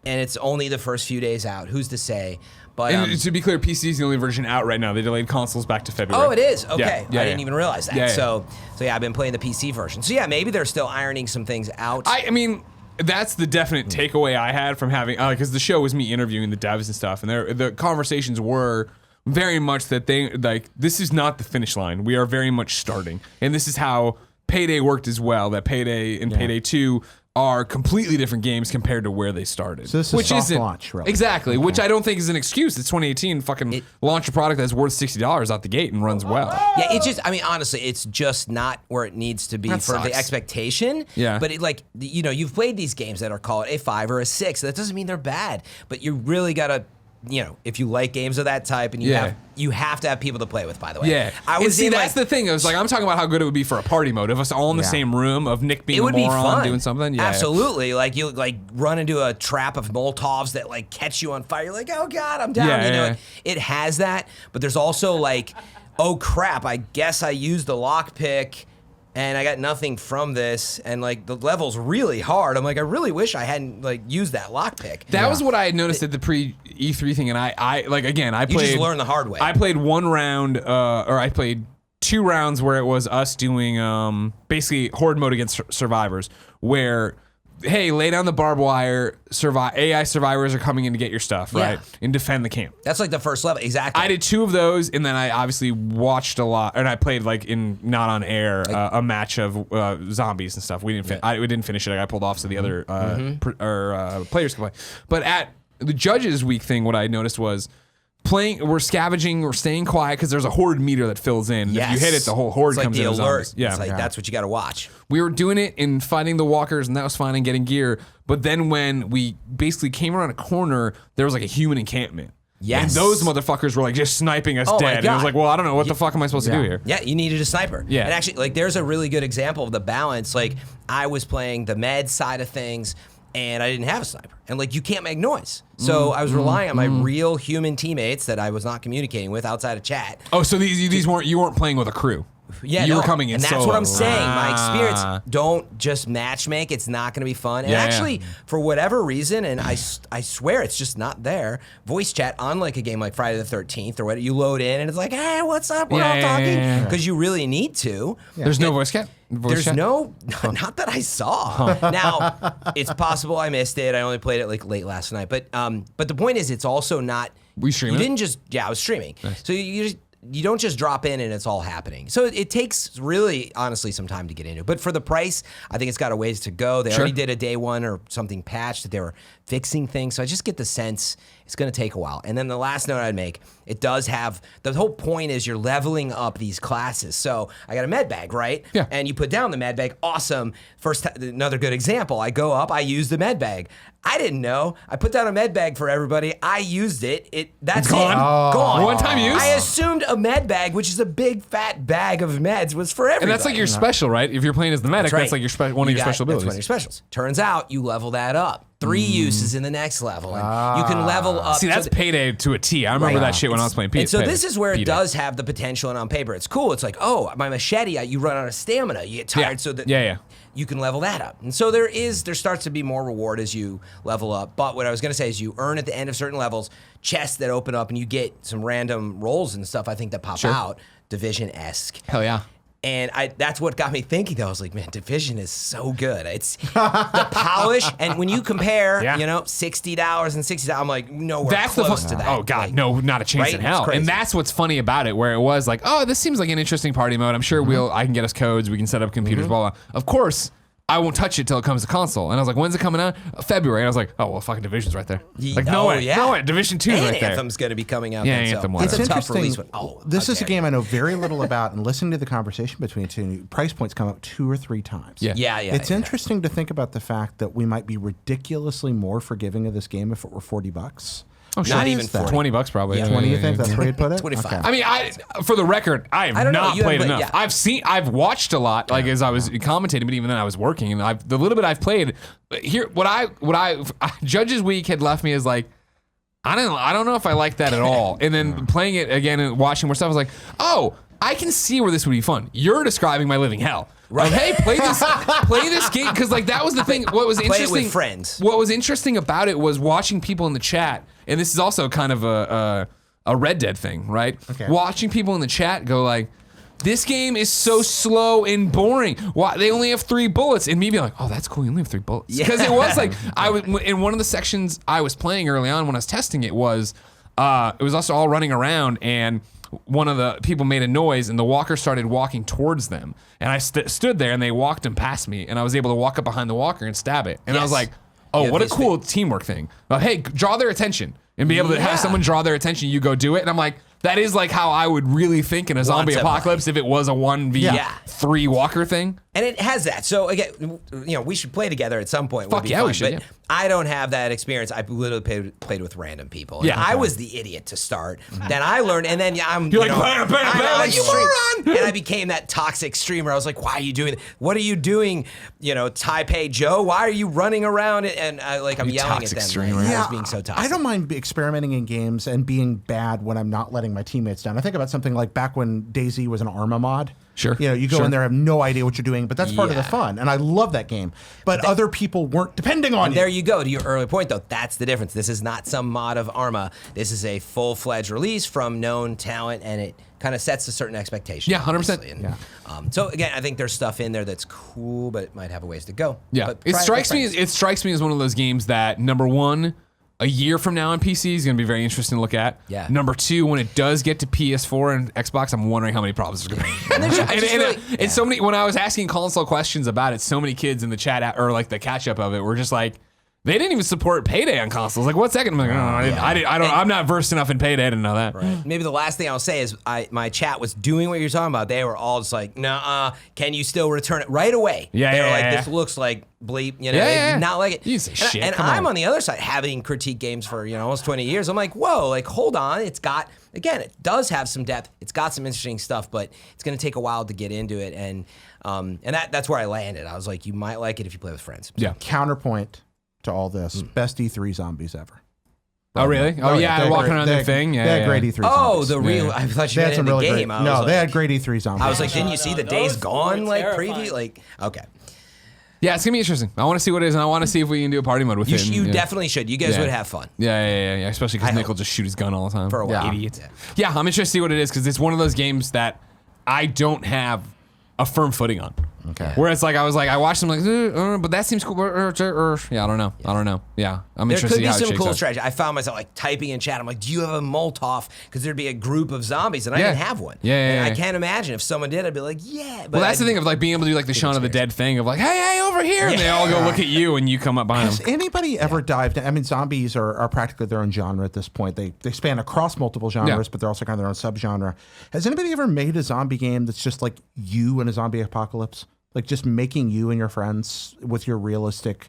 S3: and it's only the first few days out. Who's to say? But,
S1: and to be clear, PC is the only version out right now. They delayed consoles back to February.
S3: Oh, it is? Okay.
S1: Yeah,
S3: I didn't even realize that. So I've been playing the PC version. So maybe they're still ironing some things out.
S1: I mean, that's the definite takeaway I had from having, because the show was me interviewing the devs and stuff, and the conversations were very much that they, like, this is not the finish line. We are very much starting. And this is how Payday worked as well, that Payday and Payday 2 are completely different games compared to where they started.
S2: So this is soft launch, really.
S1: Exactly, which I don't think is an excuse. It's 2018. Fucking launch a product that's worth $60 out the gate and runs well.
S3: Yeah, it's just, I mean, honestly, it's just not where it needs to be for the expectation.
S1: Yeah.
S3: But it, like, you've played these games that are called a 5 or a 6. That doesn't mean they're bad, but you really gotta, if you like games of that type, and you have to have people to play with, by the way.
S1: Yeah.
S3: I was
S1: that's the thing. I was like, I'm talking about how good it would be for a party mode. If us all in the same room, of Nick being
S3: it would
S1: a moron
S3: be fun.
S1: doing something. Yeah.
S3: Absolutely. Like, you run into a trap of Molotovs that like catch you on fire. You're like, oh God, I'm down. It has that, but there's also like, oh crap, I guess I used the lockpick and I got nothing from this, and like the level's really hard. I'm like, I really wish I hadn't like used that lockpick.
S1: That was what I had noticed at the pre-E3 thing, and I like, again, I played.
S3: You just learned the hard way.
S1: I played one round, or I played 2 rounds where it was us doing basically horde mode against survivors, where, hey, lay down the barbed wire, AI survivors are coming in to get your stuff, right? And defend the camp.
S3: That's like the first level, exactly.
S1: I did 2 of those, and then I obviously watched a lot, and I played like in not on air a match of zombies and stuff. We didn't finish it. I got pulled off so the other players could play. But at the judges week thing, what I noticed was we're scavenging, we're staying quiet because there's a horde meter that fills in.
S3: Yes.
S1: If you hit it, the whole horde
S3: it's
S1: comes
S3: like
S1: in.
S3: the alert.
S1: Yeah,
S3: it's like that's what you got to watch.
S1: We were doing it and fighting the walkers, and that was fine, and getting gear. But then when we basically came around a corner, there was like a human encampment.
S3: Yes.
S1: And those motherfuckers were like just sniping us dead. And it was like, well, I don't know what the fuck am I supposed to do here?
S3: Yeah, you needed a sniper.
S1: Yeah.
S3: And actually, like, there's a really good example of the balance. Like, I was playing the med side of things, and I didn't have a sniper. And like, you can't make noise. So I was relying on my real human teammates that I was not communicating with outside of chat.
S1: Oh, so you weren't playing with a crew.
S3: Yeah,
S1: you were coming in
S3: and that's
S1: solo.
S3: what I'm saying. My experience, don't just matchmake. It's not going to be fun. And actually, for whatever reason, and I swear it's just not there, voice chat on like a game like Friday the 13th or whatever, you load in and it's like, hey, what's up? We're all talking. Because you really need to.
S1: There's no voice chat?
S3: Not that I saw. Now, it's possible I missed it. I only played it like late last night. But the point is, it's also not.
S1: Were you streaming?
S3: You didn't just, I was streaming. Nice. So you don't just drop in and it's all happening. So it takes really, honestly, some time to get into. But for the price, I think it's got a ways to go. They already did a day 1 or something patch that they were fixing things. So I just get the sense it's going to take a while. And then the last note I'd make, it does have, the whole point is you're leveling up these classes. So I got a med bag, right?
S1: Yeah.
S3: And you put down the med bag. Awesome. Another good example. I go up, I use the med bag. I didn't know. I put down a med bag for everybody. I used it. That's
S1: gone.
S3: Gone.
S1: One time use.
S3: I assumed a med bag, which is a big fat bag of meds, was for everybody.
S1: And that's like your special, right? If you're playing as the medic, that's like one of your special abilities.
S3: That's one of your specials. Turns out you level that up. 3 uses in the next level. And you can level up.
S1: See, that's Payday to a T. I remember that shit when I was playing Payday.
S3: And so this is where it does have the potential, and on paper it's cool. It's like, oh, my machete, you run out of stamina, you get tired, so that you can level that up. And so there starts to be more reward as you level up. But what I was going to say is you earn at the end of certain levels chests that open up, and you get some random rolls and stuff, I think, that pop out, Division-esque.
S1: Hell yeah.
S3: And that's what got me thinking, though. I was like, man, Division is so good. It's the polish. And when you compare, $60 and $60, I'm like, nowhere close to that.
S1: Oh, God, no, not a chance in hell. And that's what's funny about it, where it was like, oh, this seems like an interesting party mode. I'm sure I can get us codes. We can set up computers, blah, blah. Of course, I won't touch it till it comes to console. And I was like, when's it coming out? February. And I was like, oh, well, fucking Division's right there. Like, no way. Division 2 is right there.
S3: Anthem's going to be coming out.
S1: Yeah, Anthem was.
S3: It's a tough release.
S2: This is a game I know very little about, and listening to the conversation between two, price points come up 2 or 3 times.
S3: Yeah.
S2: It's interesting to think about the fact that we might be ridiculously more forgiving of this game if it were $40.
S1: Oh, sure.
S3: Not even
S1: $20 probably.
S2: Yeah. 20, you think that's where you'd put it?
S3: 25.
S2: Okay.
S1: I mean, for the record, I have not played enough. I've watched a lot, like as I was commentating, but even then I was working, and the little bit I've played here, what I Judges Week had left me as like, I don't know if I like that at all. And then playing it again and watching more stuff, I was like, oh, I can see where this would be fun. You're describing my living hell. Right. Like, hey, play this game, because like that was the thing. What was interesting?
S3: Play it with friends.
S1: What was interesting about it was watching people in the chat, and this is also kind of a Red Dead thing, right?
S2: Okay.
S1: Watching people in the chat go like, this game is so slow and boring. Why they only have 3 bullets, and me being like, oh, that's cool. You only have 3 bullets, because it was like I was in one of the sections I was playing early on when I was testing it was also all running around, and one of the people made a noise, and the walker started walking towards them, and I stood there, and they walked and past me, and I was able to walk up behind the walker and stab it, and I was like, oh, what a cool teamwork thing. Hey, draw their attention, and be able to have someone draw their attention, you go do it, and I'm like, that is like how I would really think in a zombie apocalypse if it was a 1v3 walker thing.
S3: And it has that. So again, we should play together at some point.
S1: Fuck yeah, we should.
S3: But I don't have that experience. I literally played with random people. And I was the idiot to start. Then I learned, and then
S1: you're like, bam, you moron!
S3: And I became that toxic streamer. I was like, why are you doing that? What are you doing? Taipei Joe, why are you running around? And I'm yelling at them.
S1: Streamer.
S3: I was being so toxic.
S2: I don't mind experimenting in games and being bad when I'm not letting my teammates down. I think about something like back when DayZ was an Arma mod.
S1: Sure.
S2: You go in there, have no idea what you're doing, but that's part of the fun. And I love that game. But other people weren't depending on you.
S3: There you go. To your earlier point, though, that's the difference. This is not some mod of Arma. This is a full-fledged release from known talent, and it kind of sets a certain expectation.
S1: Yeah, 100%.
S3: And, so again, I think there's stuff in there that's cool, but it might have a ways to go.
S1: Yeah.
S3: But
S1: It strikes me as one of those games that, number one, a year from now on PC is going to be very interesting to look at.
S3: Yeah.
S1: Number 2, when it does get to PS4 and Xbox, I'm wondering how many problems there's going to be. And so many, when I was asking console questions about it, so many kids in the chat, or like the catch up of it, were just like, they didn't even support Payday on consoles. Like, what's that? I'm like, I'm not versed enough in Payday. I didn't know that.
S3: Right. Maybe the last thing I'll say is my chat was doing what you're talking about. They were all just like, nah, can you still return it right away? They were like, this looks like bleep, they did not like it.
S1: You say shit.
S3: And I'm on the other side, having critiqued games for almost 20 years. I'm like, whoa, like hold on. It's got, again, it does have some depth. It's got some interesting stuff, but it's going to take a while to get into it. And that's where I landed. I was like, you might like it if you play with friends.
S1: Yeah.
S2: Counterpoint to all this, best E3 zombies ever.
S1: Oh, really? Oh, yeah, they're walking around their thing. Yeah,
S2: they had great E3 zombies.
S3: Oh, the real. I thought you meant in the game.
S2: They had great E3 zombies.
S3: I was like, didn't you see the Days Gone preview? Like, okay.
S1: Yeah, it's gonna be interesting. I want to see what it is, and I want to see if we can do a party mode with it.
S3: You definitely should. You guys would have fun.
S1: Yeah. Especially because Nick will just shoot his gun all the time.
S3: For a while.
S1: Idiot. Yeah, I'm interested to see what it is, because it's one of those games that I don't have a firm footing on.
S2: Okay.
S1: Whereas, like, I watched them, like, but that seems cool. Yeah, I don't know. Yeah, I'm interested to see how it shakes out.
S3: There could be some cool strategy. I found myself like typing in chat. I'm like, do you have a Molotov? Because there'd be a group of zombies, and I didn't have one. And I can't imagine if someone did, I'd be like, yeah. But
S1: well, that's the thing of like being able to do like the Shaun of the Dead thing of like, hey, over here, and they all go look at you, and you come up behind them.
S2: Has anybody ever dived in? I mean, zombies are practically their own genre at this point. They span across multiple genres, but they're also kind of their own subgenre. Has anybody ever made a zombie game that's just like you in a zombie apocalypse? Like just making you and your friends with your realistic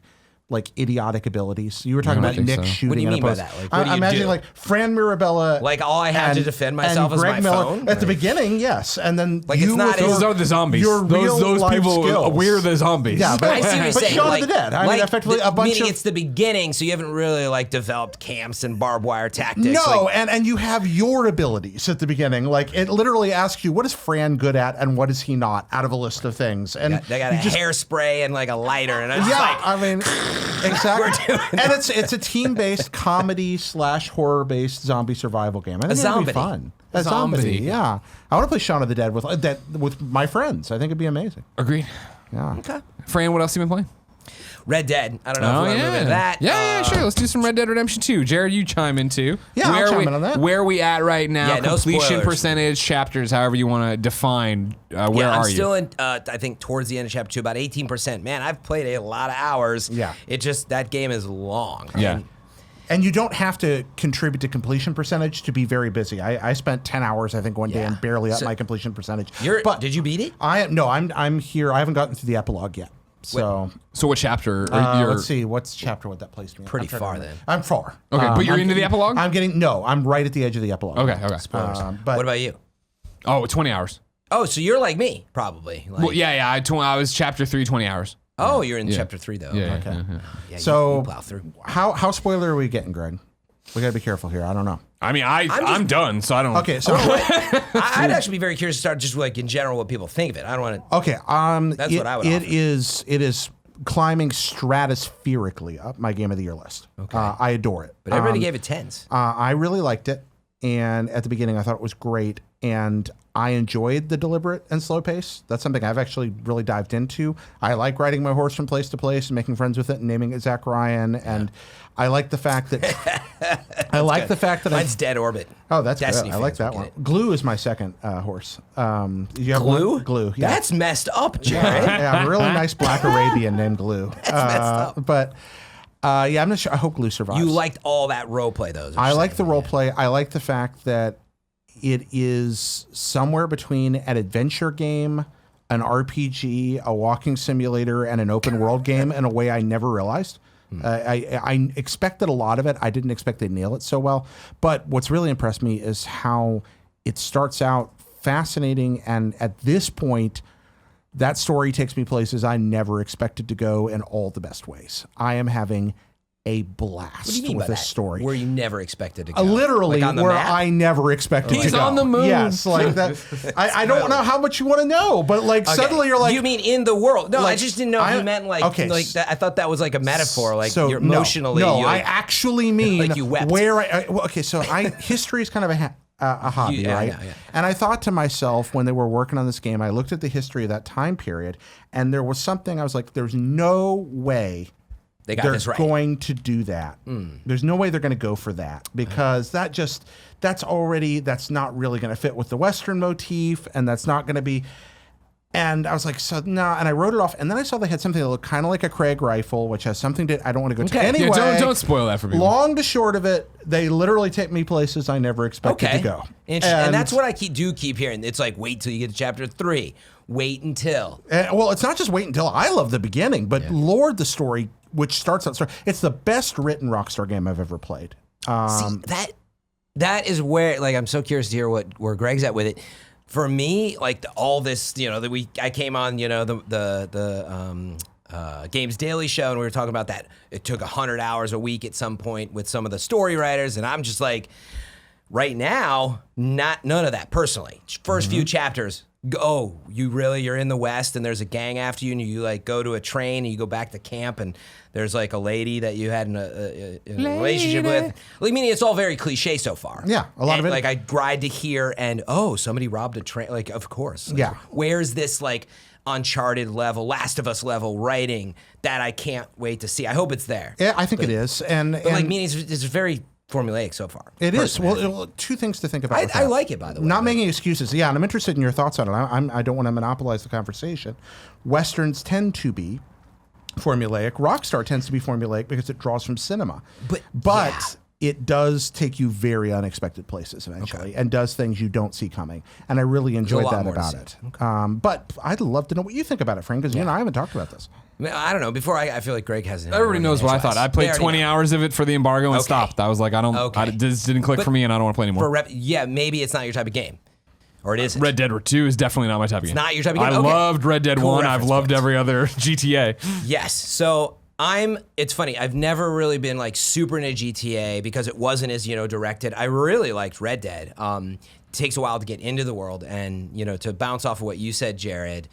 S2: like idiotic abilities. You were talking about
S1: think
S2: Nick
S1: so.
S2: shooting.
S3: What do you
S2: at
S3: mean by
S2: opposed-
S3: that? Like, what do you
S2: I'm imagining
S3: do?
S2: like Fran Mirabella.
S3: Like, all I have to defend myself
S2: and
S3: is
S2: Greg
S3: my
S2: Miller
S3: phone?
S2: at the
S3: Like-
S2: beginning. Yes, and then
S3: Like,
S2: you
S3: it's not
S2: with
S3: as-
S1: Those are the zombies.
S2: Your real
S1: Those
S2: life
S1: people,
S2: skills.
S1: we're the zombies.
S2: Yeah, but,
S3: I see what you're
S2: but
S3: saying.
S2: Shaun
S3: like,
S2: of the Dead. I mean, effectively a bunch
S3: meaning
S2: of.
S3: it's the beginning, so you haven't really like developed camps and barbed wire tactics.
S2: No,
S3: like,
S2: and you have your abilities at the beginning. Like it literally asks you, what is Fran good at and what is he not out of a list of things. And
S3: they got a
S2: you just-
S3: hairspray and like a lighter, and I'm
S2: Yeah,
S3: just like,
S2: I mean, exactly. And it's a team-based comedy / horror-based zombie survival game. I think it'd be
S3: zombie.
S2: fun.
S1: A zombie.
S2: Yeah. I want to play Shaun of the Dead with my friends. I think it'd be amazing.
S1: Agreed.
S2: Yeah.
S3: okay.
S1: Fran, what else you been playing?
S3: Red Dead. I don't know if we want to move into that.
S1: Yeah, sure. Let's do some Red Dead Redemption 2. Jared, you chime in too.
S2: Yeah, I'll chime in on that.
S1: Where are we at right now?
S3: Yeah, no
S1: Completion
S3: spoilers.
S1: percentage, chapters, however you want to define. Where
S3: Yeah,
S1: are
S3: I'm
S1: you?
S3: still in, I think, towards the end of chapter 2, about 18%. Man, I've played a lot of hours.
S2: Yeah.
S3: It just, that game is long.
S1: Yeah.
S2: And you don't have to contribute to completion percentage to be very busy. I spent 10 hours, I think, one day
S3: Yeah.
S2: and barely up
S3: So-
S2: my completion percentage.
S3: But did you beat it?
S2: I'm here. I haven't gotten through the epilogue yet. So
S1: So what chapter? Are
S2: let's see. What's chapter would that place me?
S3: Pretty
S2: I'm trying to
S3: far
S2: remember.
S3: then.
S2: I'm far.
S1: Okay, but you're
S2: I'm
S1: into the
S2: getting-
S1: epilogue?
S2: I'm right at the edge of the epilogue.
S1: Okay, okay.
S2: But
S3: What about you?
S1: Oh, 20 hours.
S3: Oh, so you're like me, probably. Like,
S1: Well, yeah. I was chapter 3, 20 hours.
S3: Oh, you're in chapter 3, though.
S1: Yeah.
S3: Okay.
S1: yeah, yeah.
S3: Yeah,
S2: So-
S3: you plow through.
S2: how spoiler are we getting, Greg? We got to be careful here. I don't know.
S1: I mean, I'm done, so I don't.
S2: Okay, so
S3: I'd actually be very curious to start just like in general what people think of it. I don't want to.
S2: okay,
S3: That's what I would
S2: It
S3: offer.
S2: is climbing stratospherically up my game of the year list. Okay, I adore it.
S3: But everybody gave it 10s.
S2: I really liked it, and at the beginning I thought it was great, and I enjoyed the deliberate and slow pace. That's something I've actually really dived into. I like riding my horse from place to place and making friends with it and naming it Zach Ryan, and I like the fact that
S3: Mine's Dead Orbit.
S2: Oh, that's
S3: Destiny
S2: good. I like
S3: fans will
S2: that
S3: get
S2: one.
S3: it.
S2: Glue is my second horse. You have
S3: Glue?
S2: one? Glue. Yeah.
S3: That's messed up, Jared.
S2: yeah, a really nice black Arabian named Glue. But yeah, I'm not sure. I hope Glue survives.
S3: You liked all that role play, though. is what
S2: I
S3: you're
S2: like the
S3: saying.
S2: role play. I like the fact that it is somewhere between an adventure game, an RPG, a walking simulator, and an open world game in a way I never realized. I expected a lot of it. I didn't expect they'd nail it so well. But what's really impressed me is how it starts out fascinating. And at this point, that story takes me places I never expected to go in all the best ways. I am having a blast
S3: What do you mean
S2: with
S3: by
S2: this
S3: that?
S2: story.
S3: Where you never expected to go.
S2: Literally,
S3: Like on the
S2: where
S3: map?
S2: I never expected
S1: He's
S2: to go.
S1: on the moon.
S2: Yes, like that. I don't know how much you want to know, but like
S3: Okay.
S2: suddenly you're like,
S3: you mean in the world? No, I
S2: like,
S3: just didn't know if you meant like
S2: okay,
S3: like that. I thought that was like a metaphor, like
S2: so
S3: you're emotionally.
S2: No,
S3: you,
S2: I
S3: like,
S2: actually mean
S3: Like you wept.
S2: where well, okay, so history is kind of a hobby,
S3: Yeah,
S2: right?
S3: yeah, yeah.
S2: And I thought to myself when they were working on this game, I looked at the history of that time period, and there was something I was like, there's no way
S3: they got
S2: they're
S3: this right.
S2: going to do that. There's no way they're going to go for that because that's not really going to fit with the Western motif, and that's not going to be. And I was like, so no, and I wrote it off. And then I saw they had something that looked kind of like a Craig rifle, which has something I don't want to go to.
S3: Okay.
S2: Anyway,
S1: Yeah, don't spoil that for people.
S2: long to short of it, they literally take me places I never expected
S3: Okay.
S2: to go.
S3: And that's what I keep hearing. It's like wait till you get to chapter 3. Wait until.
S2: Well, it's not just wait until. I love the beginning, but Lord, the story, which starts out, it's the best written Rockstar game I've ever played.
S3: See, that is where like I'm so curious to hear where Greg's at with it. For me, like all this, I came on, the Games Daily Show, and we were talking about that. It took 100 hours a week at some point with some of the story writers, and I'm just like, right now, none of that personally. First few chapters, you're in the West, and there's a gang after you, and you like go to a train, and you go back to camp, and there's like a lady that you had a relationship with. Like, meaning it's all very cliche so far.
S2: Yeah, a lot of it.
S3: Like I ride to here, and somebody robbed a train. Like, of course. Like,
S2: Yeah.
S3: Where's this like Uncharted level, Last of Us level writing that I can't wait to see? I hope it's there.
S2: Yeah, I think it is. And
S3: Like, meaning it's very formulaic so far.
S2: it is.
S3: personally.
S2: Well, two things to think about. with
S3: I
S2: that.
S3: like it, by the way.
S2: Not making excuses. Yeah, and I'm interested in your thoughts on it. I don't want to monopolize the conversation. Westerns tend to be formulaic. Rockstar tends to be formulaic because it draws from cinema.
S3: But
S2: it does take you very unexpected places eventually, and does things you don't see coming. And I really enjoyed
S3: lot
S2: that
S3: more to
S2: about
S3: see.
S2: it. But I'd love to know what you think about it, Frank, because you and I haven't talked about this.
S3: I don't know. Before I feel like Greg hasn't.
S1: Everybody knows what I thought. I played 20 hours of it for the embargo and stopped. I was like, this didn't click for me, and I don't want to play anymore.
S3: Maybe it's not your type of game, or it isn't.
S1: Red Dead 2 is definitely not my type of game.
S3: It's not your type of game.
S1: I loved Red Dead 1. I've loved every other GTA.
S3: Yes. So it's funny. I've never really been like super into GTA because it wasn't as, directed. I really liked Red Dead. It takes a while to get into the world, and, to bounce off of what you said, Jared,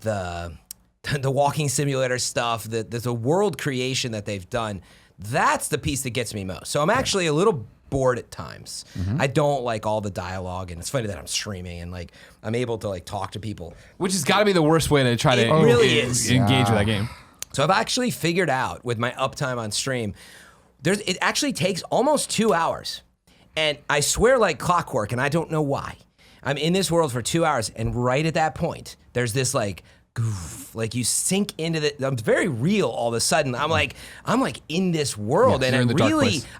S3: the walking simulator stuff, the world creation that they've done, that's the piece that gets me most. So I'm actually a little bored at times. I don't like all the dialogue, and it's funny that I'm streaming and like I'm able to like talk to people,
S1: which has got to be the worst way to try to
S3: really
S1: engage with that game.
S3: So I've actually figured out with my uptime on stream, it actually takes almost 2 hours, and I swear like clockwork, and I don't know why. I'm in this world for 2 hours, and right at that point, there's this like you sink into it's very real all of a sudden. I'm like in this world, and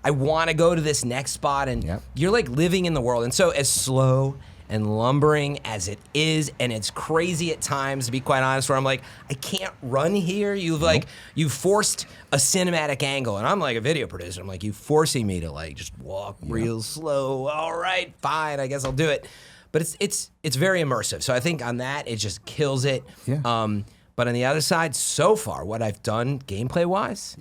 S3: I want to go to this next spot, and you're like living in the world. And so as slow and lumbering as it is, and it's crazy at times, to be quite honest, where I'm like, I can't run here. You've forced a cinematic angle, and I'm like a video producer. I'm like, you forcing me to like just walk real slow. All right, fine, I guess I'll do it. But it's very immersive. So I think on that, it just kills it.
S2: Yeah.
S3: But on the other side, so far, what I've done gameplay-wise,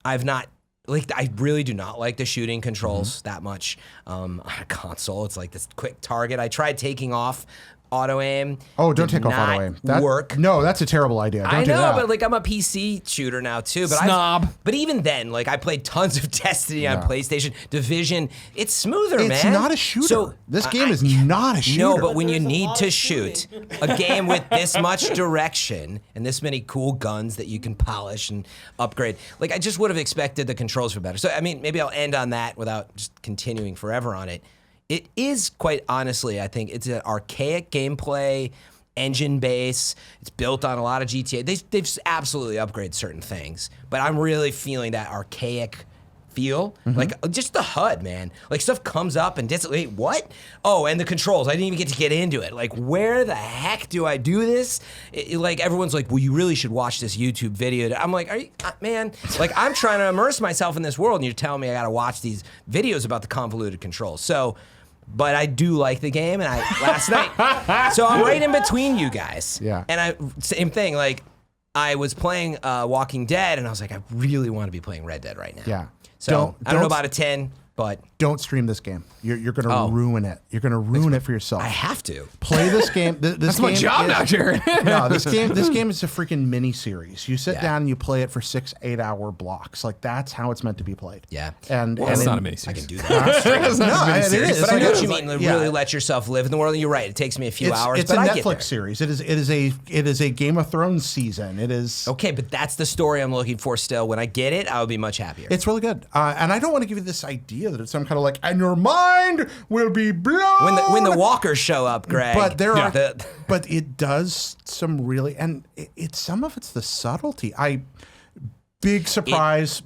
S3: I've not, I really do not like the shooting controls that much on a console. It's like this quick target. I tried taking off auto aim.
S2: Oh, don't take off auto aim. That
S3: work.
S2: No, that's a terrible idea. Don't do that.
S3: But like I'm a PC shooter now too. But
S1: Snob.
S3: But even then, like I played tons of Destiny on PlayStation. Division, it's smoother, man.
S2: It's not a shooter. So this game is not a shooter.
S3: No, but when you need to shoot a game with this much direction and this many cool guns that you can polish and upgrade, like I just would have expected the controls were better. So I mean, maybe I'll end on that without just continuing forever on it. It is, quite honestly, I think it's an archaic gameplay, engine base. It's built on a lot of GTA. They've absolutely upgraded certain things, but I'm really feeling that archaic feel. Like, just the HUD, man. Like, stuff comes up and wait, what? Oh, and the controls. I didn't even get into it. Like, where the heck do I do this? Like, everyone's like, well, you really should watch this YouTube video. I'm like, are you, man? Like, I'm trying to immerse myself in this world, and you're telling me I got to watch these videos about the convoluted controls. So... But I do like the game, and last night, so I'm right in between you guys.
S2: Yeah.
S3: And same thing, like, I was playing Walking Dead, and I was like, I really want to be playing Red Dead right now.
S2: Yeah.
S3: So I don't know about a 10, but...
S2: Don't stream this game. You're going to ruin it. You're going to ruin it for yourself.
S3: I have to.
S2: Play this game.
S1: That's my job now, Jared.
S2: No, this game is a freaking mini series. You sit down and you play it for 6-8 hour blocks. Like that's how it's meant to be played.
S3: Yeah.
S2: And
S1: It's not a mini series.
S3: I can do that.
S2: it is.
S3: But I know what you mean. Really let yourself live in the world. And you're right. It takes me a few hours.
S2: It's
S3: but
S2: a
S3: I get there.
S2: Netflix series. It is a Game of Thrones season. It is
S3: okay, but that's the story I'm looking for. Still, when I get it, I'll be much happier.
S2: It's really good. And I don't want to give you this idea that it's some kind of like, and your mind will be blown
S3: when the walkers show up, Greg.
S2: But but it does some really, and some of it's the subtlety. Big surprise.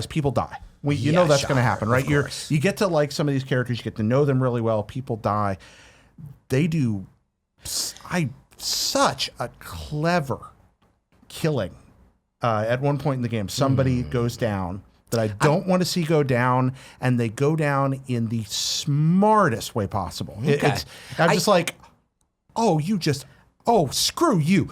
S2: People die. You know that's going to happen, right? You get to like some of these characters. You get to know them really well. People die. They do. Such a clever killing. At one point in the game, somebody goes down that I don't want to see go down, and they go down in the smartest way possible.
S3: Okay.
S2: I'm just like, screw you.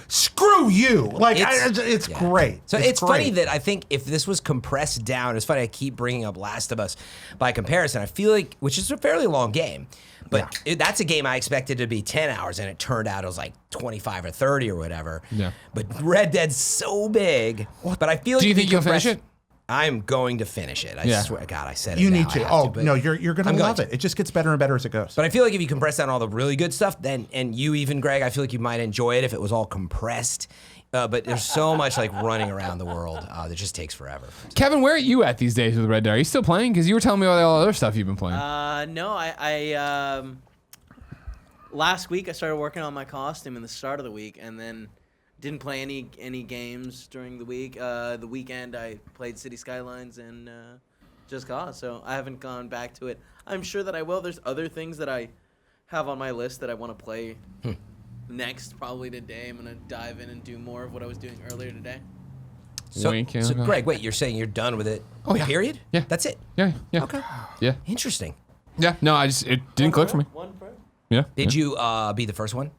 S2: Like, it's great.
S3: So it's funny that I think if this was compressed down, it's funny I keep bringing up Last of Us by comparison. I feel like, which is a fairly long game, but that's a game I expected to be 10 hours, and it turned out it was like 25 or 30 or whatever.
S1: Yeah.
S3: But Red Dead's so big. But I feel like
S1: do you think you'll finish it?
S3: I'm going to finish it. I swear to God, I said it.
S2: You
S3: now.
S2: need to. No, you're going to love it. It just gets better and better as it goes.
S3: But I feel like if you compress down all the really good stuff, then, and you even, Greg, I feel like you might enjoy it if it was all compressed. But there's so much like running around the world that just takes forever.
S1: Kevin, where are you at these days with Red Dead? Are you still playing? Because you were telling me about all the other stuff you've been playing.
S4: No, I last week I started working on my costume in the start of the week, and then didn't play any games during the week. The weekend I played City Skylines and Just Cause, so I haven't gone back to it. I'm sure that I will. There's other things that I have on my list that I want to play next. Probably today, I'm gonna dive in and do more of what I was doing earlier today.
S3: So,
S1: Wink, yeah,
S3: so
S1: okay.
S3: Greg, wait, you're saying you're done with it?
S1: Oh, yeah.
S3: Period?
S1: Yeah.
S3: That's it?
S1: Yeah.
S3: Okay.
S1: Yeah.
S3: Interesting.
S1: Yeah. No, it didn't click for me.
S4: One first.
S1: Yeah.
S3: Did you be the first one?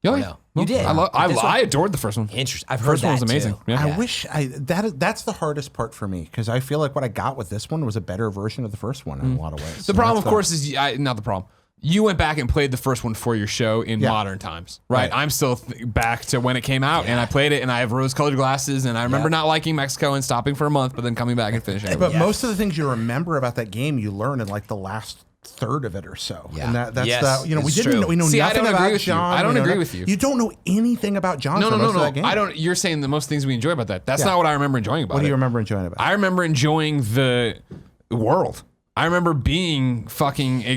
S1: Yeah.
S3: Or
S1: yeah.
S3: no? You did.
S1: I adored the first one.
S3: Interesting. I've heard
S1: First one was
S3: that,
S1: amazing.
S3: too.
S1: Yeah.
S2: I wish that's the hardest part for me because I feel like what I got with this one was a better version of the first one in a lot of ways.
S1: The problem, of course, is not the problem. You went back and played the first one for your show in modern times, right? I'm still back to when it came out, and I played it, and I have rose-colored glasses, and I remember not liking Mexico and stopping for a month, but then coming back and finishing it.
S2: But most of the things you remember about that game, you learn in like the last third of it or so.
S3: Yeah.
S2: And that's
S3: Yes,
S2: we
S3: it's
S2: didn't
S3: true.
S2: we know
S1: See, I
S2: nothing
S1: don't
S2: about
S1: agree with you.
S2: John.
S1: I don't
S2: We know
S1: agree
S2: no-
S1: with you.
S2: You don't know anything about John for most of that game.
S1: I don't. You're saying the most things we enjoy about that. That's
S2: Yeah.
S1: not what I remember enjoying about it.
S2: What do you remember enjoying about it?
S1: I remember enjoying the world. I remember being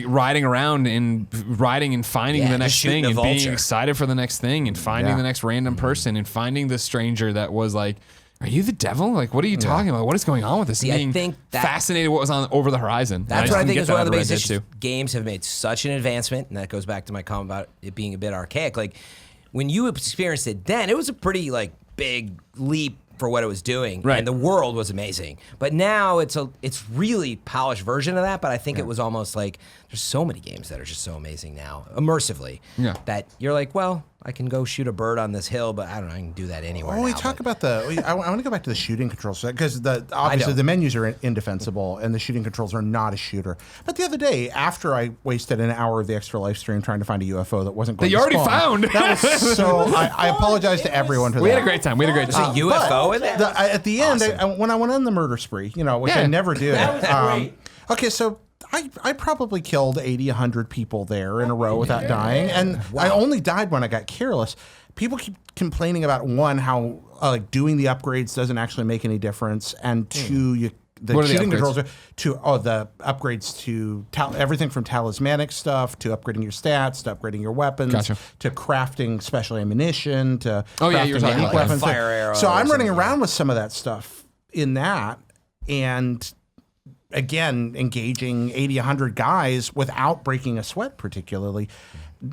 S1: riding around and riding and finding
S3: Yeah,
S1: the
S3: just
S1: next
S3: shooting
S1: thing
S3: a
S1: and being
S3: vulture.
S1: excited for the next thing and finding the next random person and finding the stranger that was like, are you the devil? Like, what are you talking about? What is going on with this?
S3: See, I
S1: being
S3: think that-
S1: fascinated what was on over the horizon.
S3: That's what I think is one of the biggest
S1: issues.
S3: issues. Games have made such an advancement, and that goes back to my comment about it being a bit archaic. Like, when you experienced it then, it was a pretty, like, big leap for what it was doing,
S1: Right.
S3: and the world was amazing. But now it's really polished version of that. But I think it was almost like there's so many games that are just so amazing now, immersively, that you're like, well, I can go shoot a bird on this hill, but I don't know, I can do that anywhere.
S2: Well, we
S3: now,
S2: talk
S3: but-
S2: about I want to go back to the shooting controls because obviously the menus are indefensible and the shooting controls are not a shooter. But the other day, after I wasted an hour of the extra live stream trying to find a UFO that wasn't going
S1: That you
S2: to
S1: already
S2: spawn,
S1: found.
S2: that was so. I apologize to everyone for
S1: We
S2: that.
S1: had a great time. We had a great
S3: There's
S1: time.
S3: a UFO in there?
S2: At the end, when I went on the murder spree, which I never do.
S4: That was great.
S2: Okay, so I probably killed 80, 100 people there in a row without dying. And I only died when I got careless. People keep complaining about, one, how doing the upgrades doesn't actually make any difference. And two, the
S1: What are the
S2: shooting
S1: upgrades?
S2: controls are the upgrades to everything from talismanic stuff to upgrading your stats to upgrading your weapons
S1: Gotcha.
S2: to crafting special ammunition to
S1: Oh, yeah, you were
S2: crafting
S1: talking
S2: unique
S1: about like
S2: weapons.
S3: fire arrows
S2: So I'm running
S3: and-
S2: around with some of that stuff in that, and again, engaging 80, 100 guys without breaking a sweat particularly.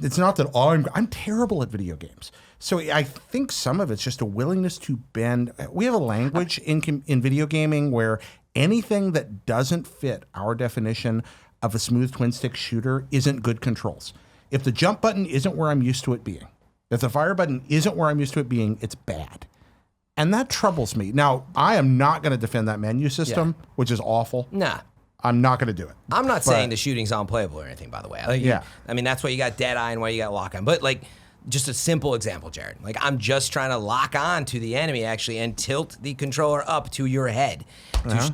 S2: It's not that I'm terrible at video games. So I think some of it's just a willingness to bend. We have a language in video gaming where anything that doesn't fit our definition of a smooth twin stick shooter isn't good controls. If the jump button isn't where I'm used to it being, if the fire button isn't where I'm used to it being, it's bad. And that troubles me. Now, I am not going to defend that menu system, which is awful.
S3: Nah.
S2: I'm not going to do it.
S3: I'm not saying the shooting's unplayable or anything, by the way. I mean, that's why you got Deadeye and why you got Lock On. But, like, just a simple example, Jared. Like, I'm just trying to lock on to the enemy, actually, and tilt the controller up to your head.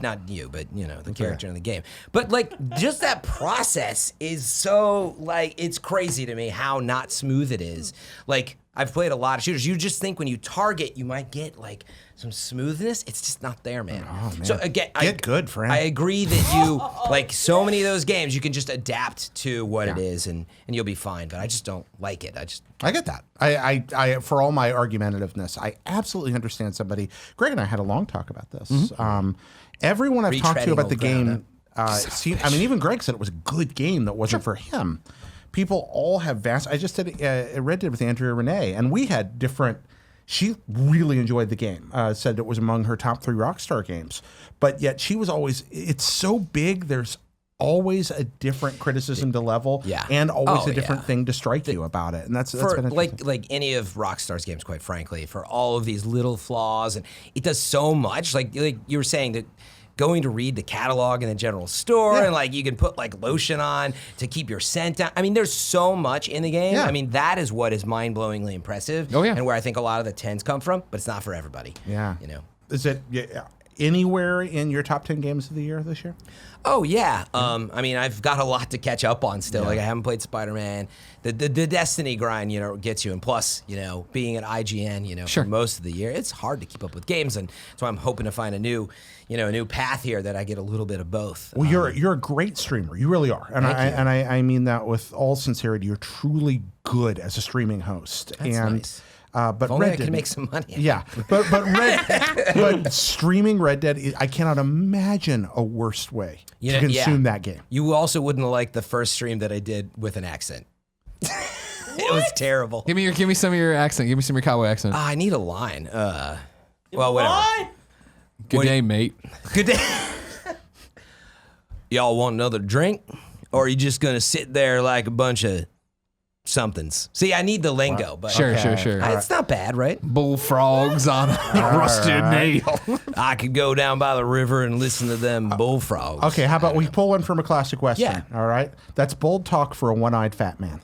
S3: Not you, but, the character in the game. But, like, just that process is so, like, it's crazy to me how not smooth it is. Like, I've played a lot of shooters. You just think when you target, you might get, like, some smoothness. It's just not there, man.
S2: Oh, man.
S3: So, again,
S2: Get good, Fran.
S3: I agree that you, like so many of those games, you can just adapt to what it is and you'll be fine. But I just don't like it.
S2: I get that. I for all my argumentativeness, I absolutely understand somebody. Greg and I had a long talk about this. Everyone I've talked to
S3: Retreading
S2: about the
S3: old ground,
S2: game, even Greg said it was a good game that wasn't for him. People all have vast. I just did a Red Dead with Andrea Renee, and we had different. She really enjoyed the game. Said it was among her top 3 Rockstar games, but yet she was always. It's so big. There's always a different criticism to level, and always a different thing to strike you about it. And that's been
S3: like any of Rockstar's games, quite frankly, for all of these little flaws, and it does so much. Like you were saying that. Going to read the catalog in the general store, and like you can put like lotion on to keep your scent down. I mean, there's so much in the game.
S2: Yeah.
S3: I mean, that is what is mind-blowingly impressive.
S1: Oh, yeah.
S3: And where I think a lot of the 10s come from, but it's not for everybody.
S2: Yeah. Is it anywhere in your top 10 games of the year this year?
S3: Oh yeah. I mean, I've got a lot to catch up on still. Like I haven't played Spider-Man. The Destiny grind, gets you. And plus, being at IGN, for most of the year, it's hard to keep up with games, and that's why I'm hoping to find a new path here that I get a little bit of both.
S2: Well, you're a great streamer. You really are, and I mean that with all sincerity. You're truly good as a streaming host.
S3: That's
S2: and
S3: nice.
S2: But
S3: Only
S2: Red
S3: I
S2: Dead,
S3: can make some money.
S2: yeah, but streaming Red Dead, I cannot imagine a worse way to consume that game.
S3: You also wouldn't like the first stream that I did with an accent. It was terrible.
S1: Give me some of your accent. Give me some of your cowboy accent.
S3: I need a line. Well, whatever.
S1: Good day, mate.
S3: Good day. Y'all want another drink? Or are you just going to sit there like a bunch of somethings? See, I need the lingo, but
S1: Sure.
S3: it's not bad, right?
S1: Bullfrogs on a rusted nail.
S3: I could go down by the river and listen to them bullfrogs.
S2: Okay, how about we pull one from a classic Western?
S3: Yeah.
S2: All right? That's bold talk for a one-eyed fat man.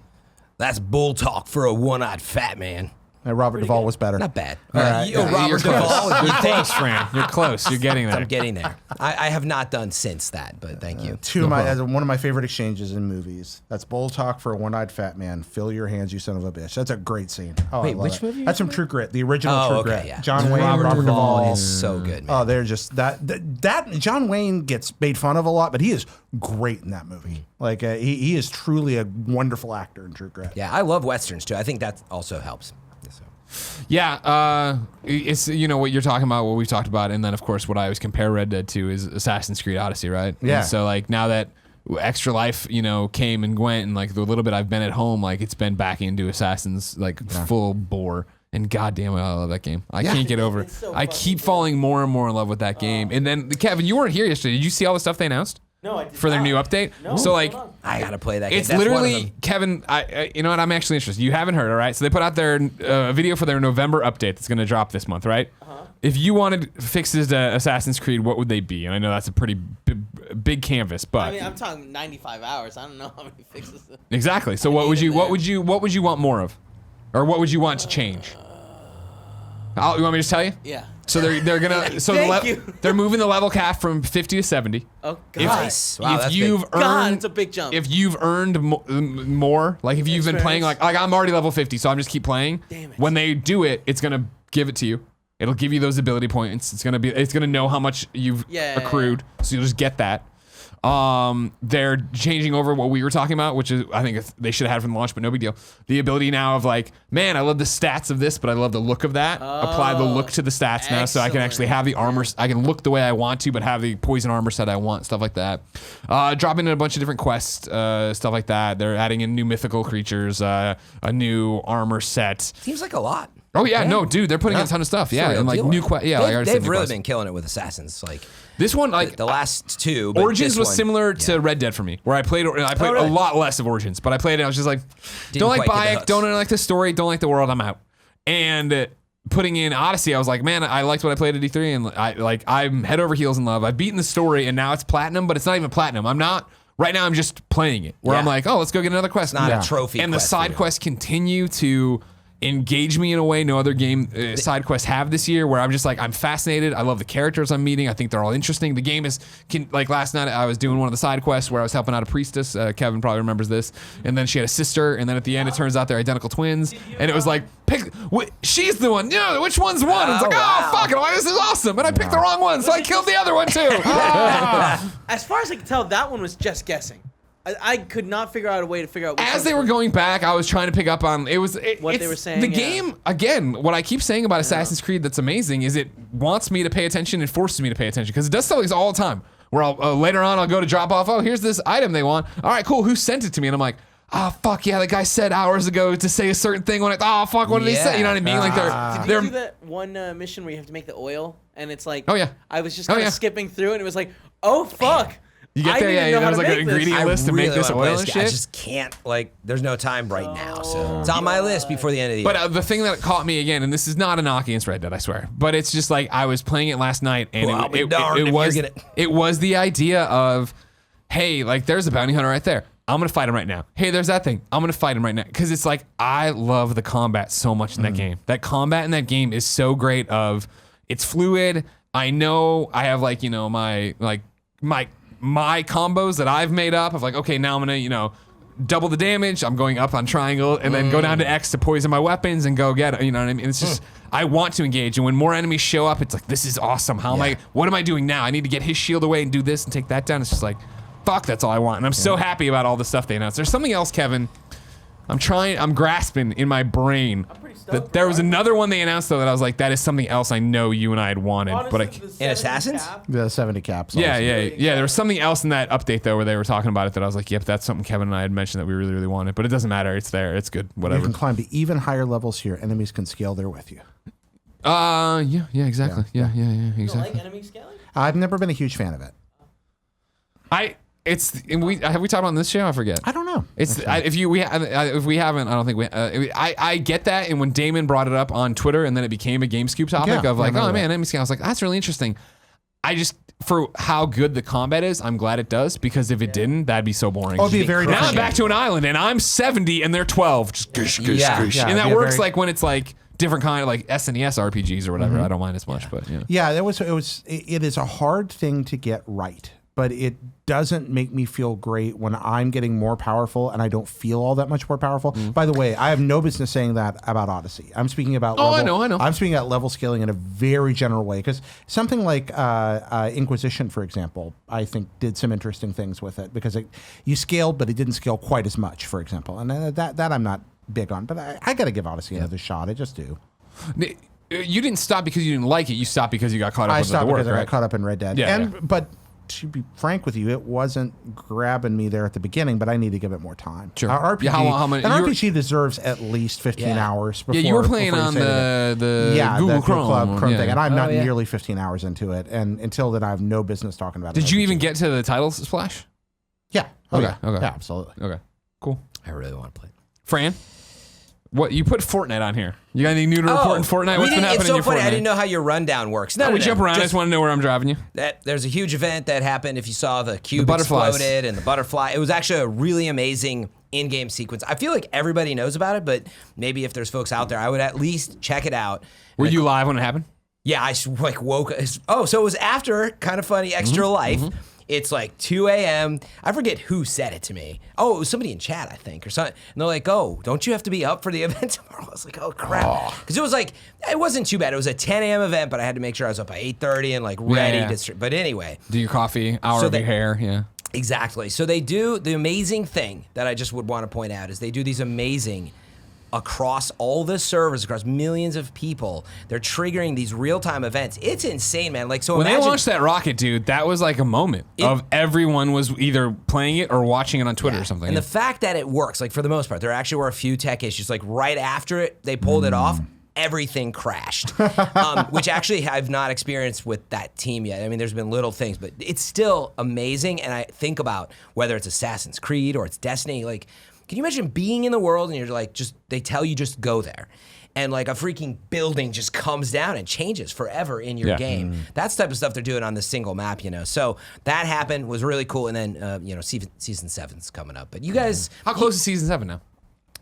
S3: That's bull talk for a one-eyed fat man.
S2: Robert Duvall was better.
S3: Not bad.
S2: right.
S3: Robert Duvall.
S1: You're close, Fran. You're close. You're getting there.
S3: I'm getting there. I have not done since that, but thank you.
S2: One of my favorite exchanges in movies. That's bold talk for a one-eyed fat man. Fill your hands, you son of a bitch. That's a great scene. Oh,
S3: Wait,
S2: I love
S3: which
S2: it.
S3: movie?
S2: That's from True Grit, the original True Grit.
S3: Yeah.
S2: John Wayne, Robert Duvall.
S3: is so good, man.
S2: Oh, they're just that John Wayne gets made fun of a lot, but he is great in that movie. Like he is truly a wonderful actor in True Grit.
S3: Yeah, I love westerns too. I think that also helps.
S1: Yeah, it's what you're talking about, what we've talked about, and then of course what I always compare Red Dead to is Assassin's Creed Odyssey, right?
S2: Yeah.
S1: And so like now that Extra Life, came and went, and like the little bit I've been at home, like it's been back into Assassin's like full bore. And goddamn it, I love that game. I can't get over it.
S4: so
S1: I keep falling more and more in love with that game. And then Kevin, you weren't here yesterday. Did you see all the stuff they announced?
S4: No, I did
S1: for their
S4: not.
S1: new update.
S4: No,
S1: so like,
S3: I gotta play that game.
S1: it's
S3: That's one of
S1: literally
S3: them.
S1: Kevin. You know what? I'm actually interested. You haven't heard, all right? So they put out their video for their November update that's going to drop this month, right? If you wanted fixes to Assassin's Creed, what would they be? And I know that's a pretty big canvas, but
S4: I mean, I'm talking 95 hours. I don't know how many fixes.
S1: exactly. So what would you want more of, or what would you want to change? You want me to just tell you?
S4: Yeah.
S1: So they're gonna
S4: Thank you.
S1: they're moving the level cap from 50 to 70.
S4: Oh God.
S3: Nice. Wow,
S1: if
S3: that's
S1: you've
S3: big.
S1: earned,
S4: God, it's a big jump.
S1: If you've earned more, like if you've been playing, like I'm already level 50, so I'm just keep playing.
S4: Damn it.
S1: When they do it, it's gonna give it to you. It'll give you those ability points. It's gonna know how much you've accrued, so you'll just get that. They're changing over what we were talking about, which is I think they should have had from the launch, but no big deal. The ability now of like, man, I love the stats of this, but I love the look of that. Apply the look to the stats now, so I can actually have the armor. I can look the way I want to, but have the poison armor set I want, stuff like that. Dropping in a bunch of different quests, stuff like that. They're adding in new mythical creatures, a new armor set.
S3: Seems like a lot.
S1: Oh yeah, no, dude, they're putting in a ton of stuff. Yeah, and like new quests. Yeah, like I already said,
S3: they've
S1: new
S3: really
S1: quests.
S3: been killing it with Assassins. Like
S1: This one, like
S3: the last two. But
S1: Origins
S3: this
S1: was
S3: one-
S1: similar to Red Dead for me, where I played
S3: really?
S1: a lot less of Origins, but I played it. I was just like, don't like
S3: quite get the
S1: Bayek,
S3: hooks.
S1: don't like the story, don't like the world. I'm out. And putting in Odyssey, I was like, man, I liked what I played at E3, and I'm head over heels in love. I've beaten the story, and now it's platinum, but it's not even platinum. I'm not. Right now, I'm just playing it. Where
S3: Yeah.
S1: I'm like, oh, let's go get another quest.
S3: Not a trophy
S1: And the
S3: quest
S1: side
S3: for you.
S1: quests continue to engage me in a way no other game side quests have this year, where I'm just like, I'm fascinated. I love the characters I'm meeting. I think they're all interesting. The game is like last night I was doing one of the side quests where I was helping out a priestess. Kevin probably remembers this. And then she had a sister, and then at the end it turns out they're identical twins. And it was like, she's the one. No, which one's one? And it's like,
S3: wow.
S1: oh fuck it, this is awesome. And I picked the wrong one, so I killed the other one too.
S4: As far as I can tell, that one was just guessing. I could not figure out a way to figure out. Which
S1: As they were going back, I was trying to pick up on
S4: What they were saying,
S1: The
S4: yeah.
S1: game, again, what I keep saying about Assassin's Creed that's amazing is it wants me to pay attention and forces me to pay attention, because it does stuff like this all the time. Where later on I'll go to drop off. Oh, here's this item they want. All right, cool. Who sent it to me? And I'm like, oh fuck yeah, the guy said hours ago to say a certain thing. When oh fuck, what did he say? You know what I mean? Like
S4: Did you do that one mission where you have to make the oil, and it's like,
S1: Oh, yeah.
S4: I was just
S1: Oh,
S4: kind of
S1: yeah.
S4: skipping through, and it was like, oh fuck.
S1: You get
S4: I
S1: there,
S4: didn't
S1: yeah,
S4: know how
S1: there's
S4: to
S1: like an
S4: make this.
S1: ingredient list to make this
S3: wanna play
S1: oil and
S3: game. I
S1: shit.
S3: just can't. Like, there's no time right now, so it's on my list before the end of the year.
S1: But the thing that caught me again, and this is not a knock against Red Dead, I swear, but it's just like I was playing it last night, and
S3: Well, I'll be
S1: it
S3: darned if
S1: was
S3: you're gonna-
S1: it was the idea of, hey, like there's a bounty hunter right there. I'm gonna fight him right now. Hey, there's that thing. I'm gonna fight him right now, because it's like I love the combat so much in that game. That combat in that game is so great. It's fluid. I know I have my combos that I've made up of like, okay, now I'm gonna, double the damage. I'm going up on triangle and then go down to X to poison my weapons and go get it. You know what I mean? It's just, I want to engage. And when more enemies show up, it's like, this is awesome. What am I doing now? I need to get his shield away and do this and take that down. It's just like, fuck, that's all I want. And I'm so happy about all the stuff they announced. There's something else, Kevin. I'm grasping in my brain.
S4: I'm pretty stoked.
S1: There was another one they announced though that I was like, that is something else I know you and I had wanted, but
S3: In Assassins?
S2: The 70 caps.
S1: yeah. There was something else in that update though where they were talking about it that I was like, yep, that's something Kevin and I had mentioned that we really, really wanted, but it doesn't matter. It's there. It's good.
S2: You
S1: Whatever.
S2: can climb to even higher levels here. Enemies can scale there with you.
S1: Yeah, exactly. Yeah,
S4: You don't
S1: exactly.
S4: like enemy scaling?
S2: I've never been a huge fan of it.
S1: Have we talked about it on this show? I forget.
S2: I don't know.
S1: It's if we haven't, I don't think we. I get that, and when Damon brought it up on Twitter, and then it became a GameScoop topic of like, oh man, enemy scale. I was like, that's really interesting. I just for how good the combat is, I'm glad it does because if it didn't, that'd be so boring.
S2: Oh, it'd be very
S1: now
S2: different.
S1: I'm back to an island, and I'm 70, and they're 12. Just gush, gush,
S3: Yeah.
S1: gush.
S2: Yeah,
S1: And that
S2: it'd be
S1: works
S2: very-
S1: like when it's like different kind of like SNES RPGs or whatever. I don't mind as much, but yeah.
S2: Yeah, it is a hard thing to get right, but it doesn't make me feel great when I'm getting more powerful and I don't feel all that much more powerful. By the way, I have no business saying that about Odyssey. I'm speaking about
S1: I know.
S2: I'm speaking about level scaling in a very general way because something like Inquisition, for example, I think did some interesting things with it because you scaled, but it didn't scale quite as much, for example. And that I'm not big on, but I got to give Odyssey another shot. I just do.
S1: You didn't stop because you didn't like it. You stopped because you got caught up
S2: I
S1: with the
S2: stopped
S1: work,
S2: because I
S1: right?
S2: got caught up in Red Dead.
S1: Yeah.
S2: But to be frank with you, it wasn't grabbing me there at the beginning, but I need to give it more time.
S1: Sure.
S2: Our RPG,
S1: Yeah, how many-
S2: an
S1: you were-
S2: RPG deserves at least 15
S3: Yeah.
S2: hours before.
S1: Yeah, you were playing
S2: before you
S1: on
S2: say anything.
S1: the Google Chrome
S2: Chrome
S1: yeah.
S2: thing, and I'm not
S3: yeah.
S2: nearly 15 hours into it. And until then, I have no business talking about it.
S1: Did you even get to the title splash?
S2: Yeah. Oh,
S1: Okay,
S2: yeah.
S1: okay.
S2: Yeah, absolutely.
S1: Okay, cool.
S3: I really want to play it.
S1: Fran, what you put Fortnite on here? You got anything new to report in Fortnite? What's been happening
S3: It's so
S1: in your
S3: funny.
S1: Fortnite?
S3: I didn't know how your rundown works.
S1: No, we jump around. I just want to know where I'm driving you.
S3: There's a huge event that happened. If you saw the cube
S1: butterflies.
S3: exploded and the butterfly, it was actually a really amazing in-game sequence. I feel like everybody knows about it, but maybe if there's folks out there, I would at least check it out.
S1: Were you live when it happened?
S3: Yeah, I like woke. Oh, so it was after Kind of Funny Extra Life. It's like 2 a.m. I forget who said it to me. Oh, it was somebody in chat, I think, or something. And they're like, "Oh, don't you have to be up for the event tomorrow?" I was like, "Oh crap," because it was like it wasn't too bad. It was a 10 a.m. event, but I had to make sure I was up by 8:30 and like ready
S1: Yeah.
S3: to. But anyway,
S1: Do your coffee, hour of your hair, yeah.
S3: exactly. So they do the amazing thing that I just would want to point out is they do these amazing. Across all the servers, across millions of people, they're triggering these real-time events. It's insane, man. Like, so
S1: When
S3: imagine,
S1: they launched that rocket, dude, that was like a moment of everyone was either playing it or watching it on Twitter or something.
S3: And the fact that it works, like for the most part, there actually were a few tech issues. Like right after it, they pulled it off. Everything crashed, which actually I've not experienced with that team yet. I mean, there's been little things, but it's still amazing. And I think about whether it's Assassin's Creed or it's Destiny, like, can you imagine being in the world and you're like, they tell you just go there. And like a freaking building just comes down and changes forever in your
S1: Yeah.
S3: game. That's the type of stuff they're doing on this single map, you know. So that happened, was really cool. And then, season 7's coming up. But you guys,
S1: How close is season 7 now?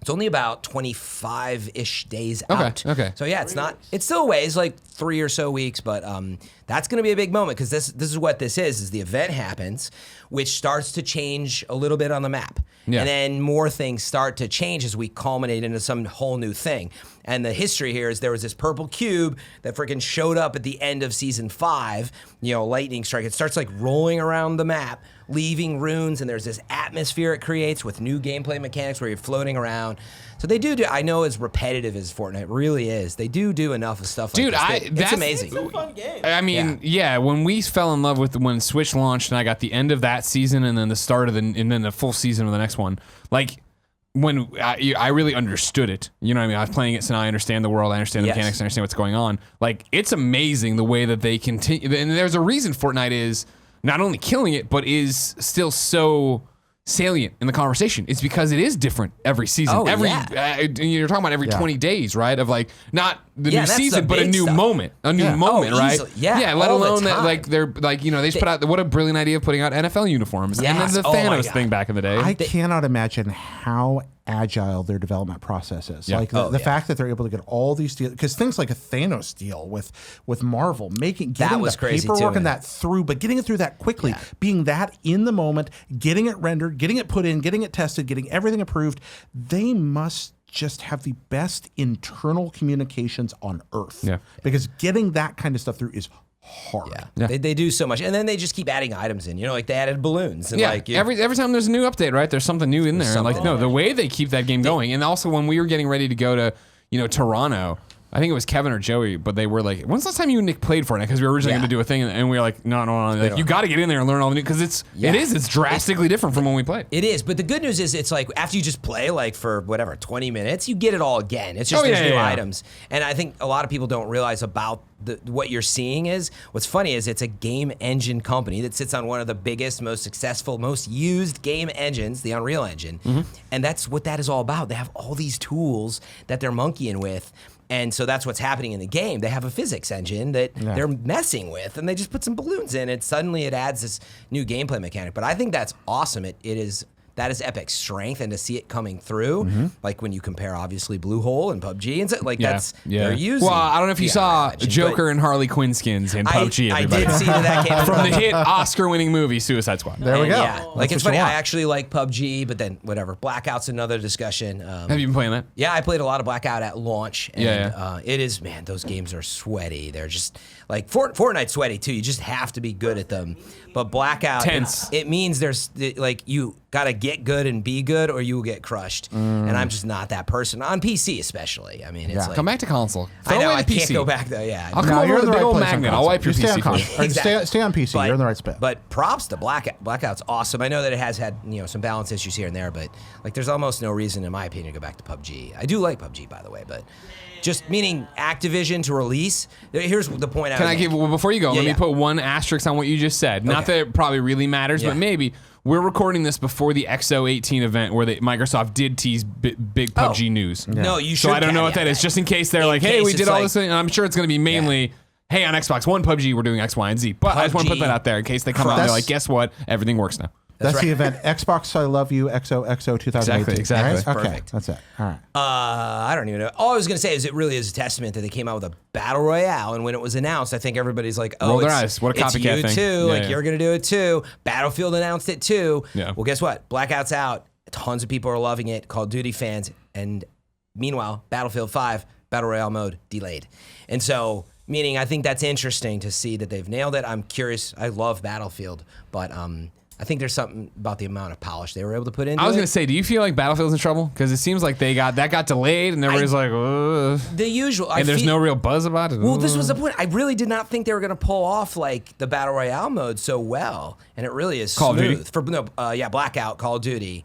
S3: it's only about 25-ish days
S1: Okay,
S3: out.
S1: okay.
S3: So yeah, it's still a ways, like 3 or so weeks, but that's going to be a big moment because this is what this is the event happens, which starts to change a little bit on the map.
S1: Yeah.
S3: And then more things start to change as we culminate into some whole new thing. And the history here is there was this purple cube that freaking showed up at the end of season 5, lightning strike. It starts like rolling around the map, leaving runes, and there's this atmosphere it creates with new gameplay mechanics where you're floating around. So they do I know as repetitive as Fortnite really is, they do enough of stuff
S1: Dude,
S3: like this. It's
S1: that's
S3: amazing.
S4: It's a fun game.
S1: I mean, yeah. When we fell in love with when Switch launched, and I got the end of that season, and then the start of and then the full season of the next one. Like when I really understood it. You know what I mean? I was playing it, so now I understand the world. I understand the
S3: Yes.
S1: mechanics. I understand what's going on. Like it's amazing the way that they continue. And there's a reason Fortnite is not only killing it, but is still so salient in the conversation. It's because it is different every season.
S3: Oh,
S1: You're talking about every 20 days, right? Of like not the
S3: Yeah,
S1: new
S3: that's
S1: season,
S3: the
S1: but a
S3: big
S1: new
S3: stuff.
S1: moment, right?
S3: easily. Yeah,
S1: Let
S3: all the
S1: alone that
S3: time.
S1: like they're like they just put out what a brilliant idea of putting out NFL uniforms and
S3: Yes.
S1: then the
S3: Oh my
S1: Thanos
S3: God.
S1: thing back in the day.
S2: I cannot imagine how agile their development process is.
S1: Yeah.
S2: Like the fact that they're able to get all these deals, because things like a Thanos deal with Marvel, getting
S3: was
S2: the
S3: crazy
S2: paperwork
S3: too,
S2: and
S3: man.
S2: that through, but getting it through that quickly, being that in the moment, getting it rendered, getting it put in, getting it tested, getting everything approved, they must just have the best internal communications on Earth.
S1: Yeah.
S2: Because getting that kind of stuff through is hard.
S1: Yeah.
S3: They do so much, and then they just keep adding items in. Like they added balloons, and
S1: Yeah,
S3: like
S1: every time there's a new update, right? There's something new in there. And like,
S3: something.
S1: no, the way they keep that game going, and also when we were getting ready to go to, Toronto. I think it was Kevin or Joey, but they were like, "When's the last time you and Nick played Fortnite?" Because we were originally going to do a thing, and we were like, "No, like, you got to get in there and learn all the new." Because it's drastically different from when we played.
S3: It is, but the good news is it's like after you just play like for whatever 20 minutes, you get it all again. It's just there's new items, and I think a lot of people don't realize about what you're seeing is what's funny is it's a game engine company that sits on one of the biggest, most successful, most used game engines, the Unreal Engine, and that's what that is all about. They have all these tools that they're monkeying with. And so that's what's happening in the game. They have a physics engine that they're messing with, and they just put some balloons in it. Suddenly it adds this new gameplay mechanic. But I think that's awesome. That is Epic's strength, and to see it coming through, like when you compare obviously Bluehole and PUBG, and so, like they're using.
S1: Well, I don't know if you saw Joker and Harley Quinn skins in PUBG.
S3: I did see that came
S1: from the hit Oscar-winning movie Suicide Squad.
S2: There we go.
S3: Yeah, like it's funny. I actually like PUBG, but then whatever. Blackout's another discussion.
S1: Have you been playing that?
S3: Yeah, I played a lot of Blackout at launch, and it is, man, those games are sweaty. They're just like Fortnite's sweaty too. You just have to be good at them. But Blackout,
S1: tense.
S3: It means there's like you gotta get good and be good, or you will get crushed. And I'm just not that person on PC, especially. I mean, it's like
S1: come back to console.
S3: I know
S1: away
S3: I
S1: the
S3: can't
S1: PC.
S3: go back though. Yeah,
S1: I'll come over with a big old magnet. I'll wipe your PC for you.
S3: Exactly.
S2: Stay on PC. You're in the right spot.
S3: But props to Blackout. Blackout's awesome. I know that it has had some balance issues here and there, but like there's almost no reason, in my opinion, to go back to PUBG. I do like PUBG, by the way, but just meaning Activision to release. Here's the point.
S1: Before you go, let me put one asterisk on what you just said. Not that it probably really matters, but maybe. We're recording this before the XO18 event where Microsoft did tease big PUBG news.
S3: No, you should.
S1: So I don't know what that is, just in case they're like, hey, we did all this thing. And I'm sure it's going to be mainly, hey, on Xbox One PUBG, we're doing X, Y, and Z. But I just want to put that out there in case they come out and they're like, guess what? Everything works now.
S2: That's the event. Xbox I Love You XOXO 2018.
S1: Exactly.
S2: Right? Okay,
S3: Perfect.
S2: that's it. All right.
S3: I don't even know. All I was going to say is it really is a testament that they came out with a battle royale, and when it was announced, I think everybody's like, "Oh,
S1: roll their eyes. What a copycat
S3: it's you
S1: thing.
S3: too. Like you're going to do it too." Battlefield announced it too.
S1: Yeah.
S3: Well, guess what? Blackout's out. Tons of people are loving it. Call of Duty fans, and meanwhile, Battlefield 5 battle royale mode delayed, and so. Meaning, I think that's interesting to see that they've nailed it. I'm curious. I love Battlefield, but I think there's something about the amount of polish they were able to put into it.
S1: I was going to say, do you feel like Battlefield's in trouble? Because it seems like that got delayed, and everybody's like, ugh.
S3: The usual.
S1: And there's no real buzz about it.
S3: Well, this was the point. I really did not think they were going to pull off like the battle royale mode so well, and it really is
S1: Call
S3: smooth.
S1: of
S3: Duty? Blackout, Call of Duty.